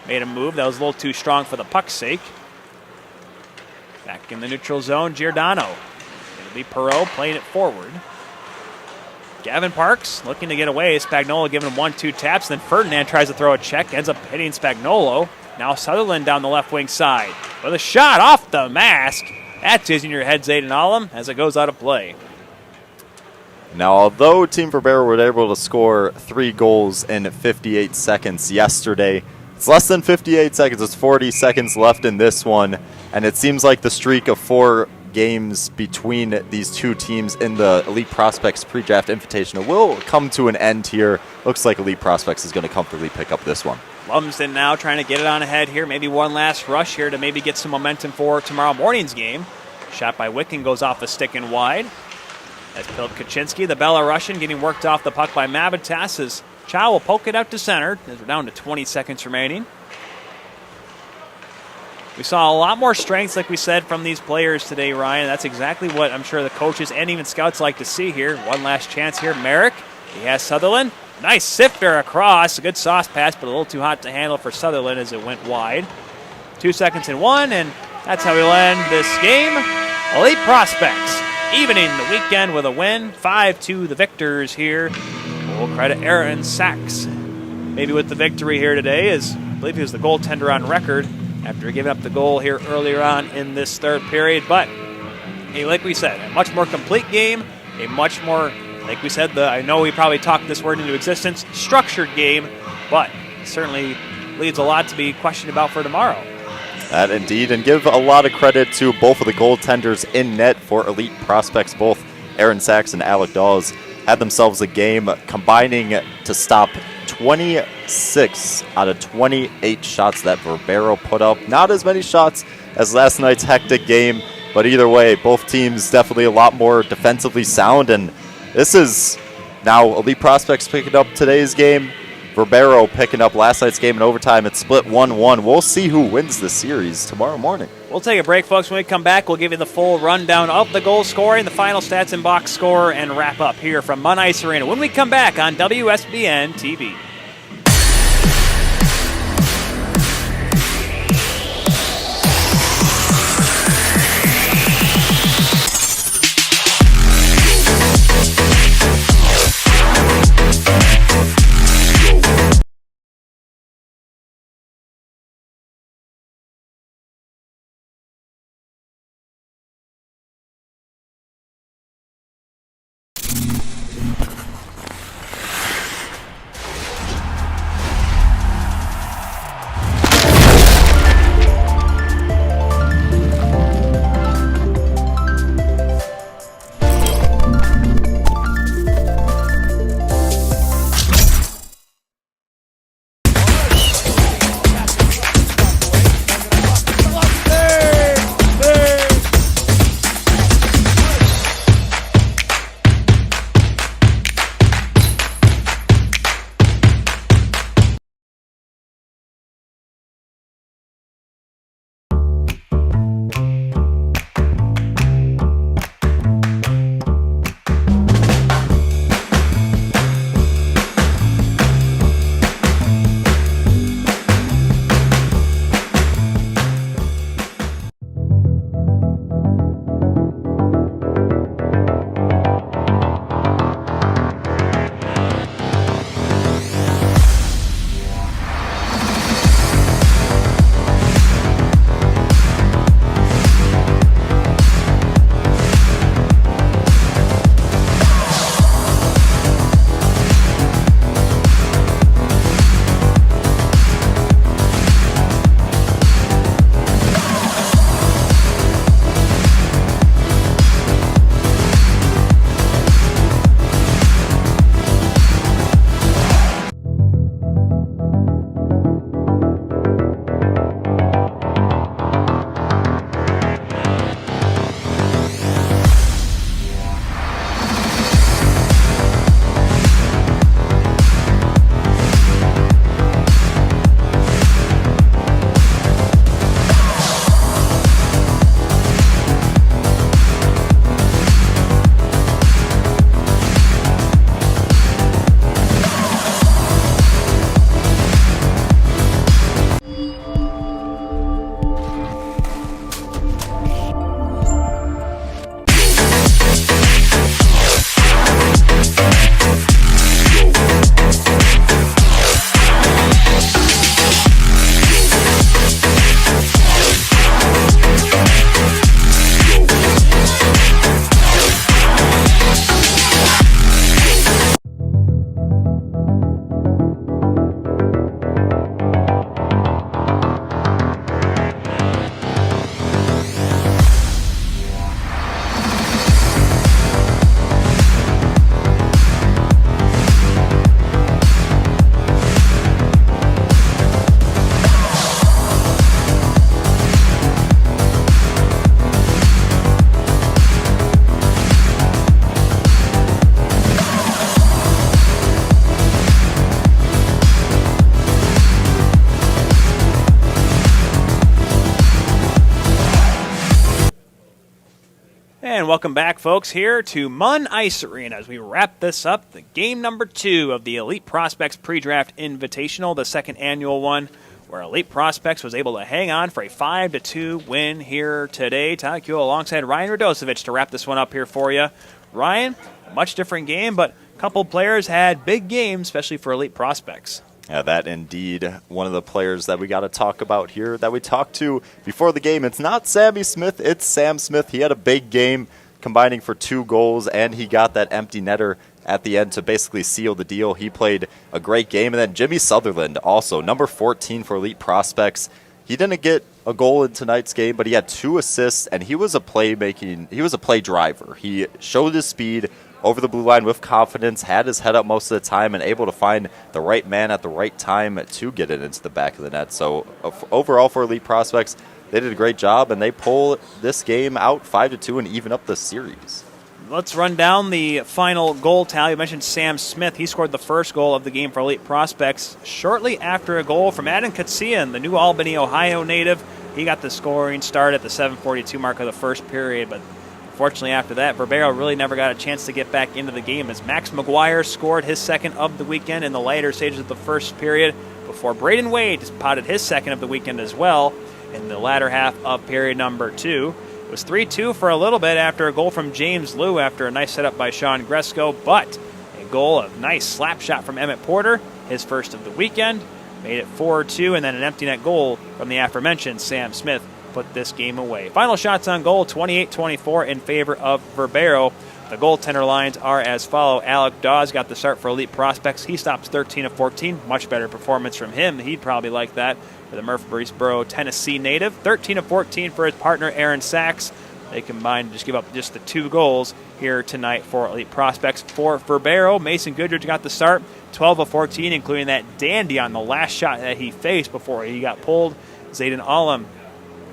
made a move that was a little too strong for the puck's sake. Back in the neutral zone, Giordano. It'll be Perot playing it forward. Gavin Parks looking to get away. Spagnuolo giving him 1-2 taps. Then Ferdinand tries to throw a check. Ends up hitting Spagnuolo. Now Sutherland down the left wing side. With a shot off the mask. That's in your head, Zayden Ullum, as it goes out of play. Now, although Team Verbero were able to score 3 goals in 58 seconds yesterday, it's less than 58 seconds. It's 40 seconds left in this one. And it seems like the streak of 4 games between these two teams in the Elite Prospects pre-draft Invitational will come to an end here. Looks like Elite Prospects is going to comfortably pick up this one. Lumsden now trying to get it on ahead here. Maybe one last rush here to maybe get some momentum for tomorrow morning's game. Shot by Wicken goes off the stick and wide. That's Philip Kaczynski, the Belarusian, getting worked off the puck by Mavitas as Chow will poke it out to center as we're down to 20 seconds remaining. We saw a lot more strengths, like we said, from these players today, Ryan. That's exactly what I'm sure the coaches and even scouts like to see here. One last chance here. Merrick, he has Sutherland. Nice sifter across. A good sauce pass, but a little too hot to handle for Sutherland as it went wide. 2 seconds and 1, and That's how we'll end this game. Elite Prospects evening the weekend with a win, 5-2 the victors here. We'll credit Aaron Sachs maybe with the victory here today, as I believe he was the goaltender on record after giving up the goal here earlier on in this third period. But hey, like we said, a much more complete game, a much more, like we said, I know we probably talked this word into existence, structured game, but certainly leaves a lot to be questioned about for tomorrow. That indeed, and give a lot of credit to both of the goaltenders in net for Elite Prospects. Both Aaron Sachs and Alec Dawes had themselves a game combining to stop 26 out of 28 shots that Verbero put up. Not as many shots as last night's hectic game, but either way, both teams definitely a lot more defensively sound, and this is now Elite Prospects picking up today's game. Verbero picking up last night's game in overtime. It's split 1-1. We'll see who wins the series tomorrow morning. We'll take a break, folks. When we come back, we'll give you the full rundown of the goal scoring, the final stats and box score, and wrap up here from Mun Ice Arena when we come back on WSBN TV. And welcome back, folks, here to Mun Ice Arena as we wrap this up, the game number 2 of the Elite Prospects Pre-Draft Invitational, the second annual one. where Elite Prospects was able to hang on for a 5-2 win here today. Tyler Kuehl alongside Ryan Radosevich to wrap this one up here for you. Ryan, a much different game, but a couple players had big games, especially for Elite Prospects. Yeah, that indeed one of the players that we got to talk about here that we talked to before the game. It's not Sammy Smith, it's Sam Smith. He had a big game combining for 2 goals, and he got that empty netter at the end to basically seal the deal. He played a great game. And then Jimmy Sutherland, also number 14 for Elite Prospects. He didn't get a goal in tonight's game, but he had 2 assists, and he was a play driver. He showed his speed over the blue line with confidence, had his head up most of the time, and able to find the right man at the right time to get it into the back of the net. So overall for Elite Prospects, they did a great job, and they pull this game out 5-2 and even up the series. Let's run down the final goal tally. You mentioned Sam Smith. He scored the first goal of the game for Elite Prospects shortly after a goal from Adam Katsian, the New Albany, Ohio native. He got the scoring start at the 7:42 mark of the first period, but unfortunately after that, Verbero really never got a chance to get back into the game as Max McGuire scored his second of the weekend in the later stages of the first period before Braden Wade potted his second of the weekend as well in the latter half of period number 2. It was 3-2 for a little bit after a goal from James Liu after a nice setup by Sean Gresko, but a goal of nice slap shot from Emmett Porter, his first of the weekend, made it 4-2, and then an empty net goal from the aforementioned Sam Smith put this game away. Final shots on goal, 28-24 in favor of Verbero. The goaltender lines are as follow. Alec Dawes got the start for Elite Prospects. He stops 13 of 14. Much better performance from him. He'd probably like that for the Murfreesboro, Tennessee native. 13 of 14 for his partner, Aaron Sachs. They combined to just give up just the 2 goals here tonight for Elite Prospects. For Verbero, Mason Goodrich got the start. 12 of 14, including that dandy on the last shot that he faced before he got pulled. Zayden Alam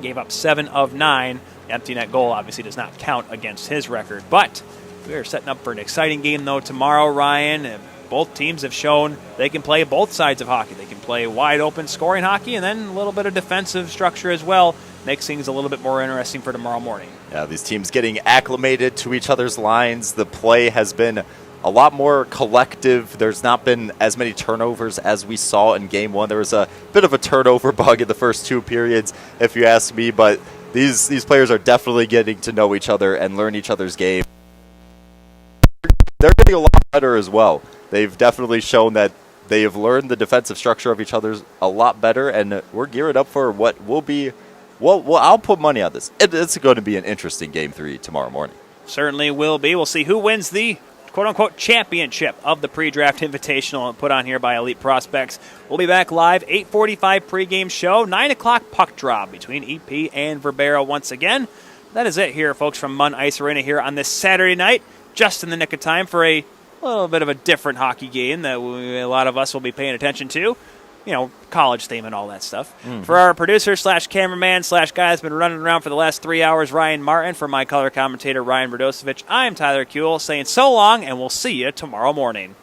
gave up 7 of 9. The empty net goal obviously does not count against his record. But we are setting up for an exciting game, though, tomorrow, Ryan. Both teams have shown they can play both sides of hockey. They can play wide-open scoring hockey and then a little bit of defensive structure as well. Makes things a little bit more interesting for tomorrow morning. Yeah, these teams getting acclimated to each other's lines. The play has been a lot more collective. There's not been as many turnovers as we saw in Game 1. There was a bit of a turnover bug in the first 2 periods, if you ask me, but these players are definitely getting to know each other and learn each other's game. They're getting a lot better as well. They've definitely shown that they have learned the defensive structure of each other's a lot better, and we're gearing up for what will be, well, I'll put money on this. It's going to be an interesting Game 3 tomorrow morning. Certainly will be. We'll see who wins the quote-unquote championship of the pre-draft invitational put on here by Elite Prospects. We'll be back live, 8:45 pregame show, 9 o'clock puck drop between EP and Verbero once again. That is it here, folks, from Munn Ice Arena here on this Saturday night. Just in the nick of time for a little bit of a different hockey game that a lot of us will be paying attention to. You know, college theme and all that stuff. Mm-hmm. For our producer / cameraman / guy that's been running around for the last 3 hours, Ryan Martin. For my color commentator, Ryan Radosevich, I'm Tyler Kuehl saying so long, and we'll see you tomorrow morning.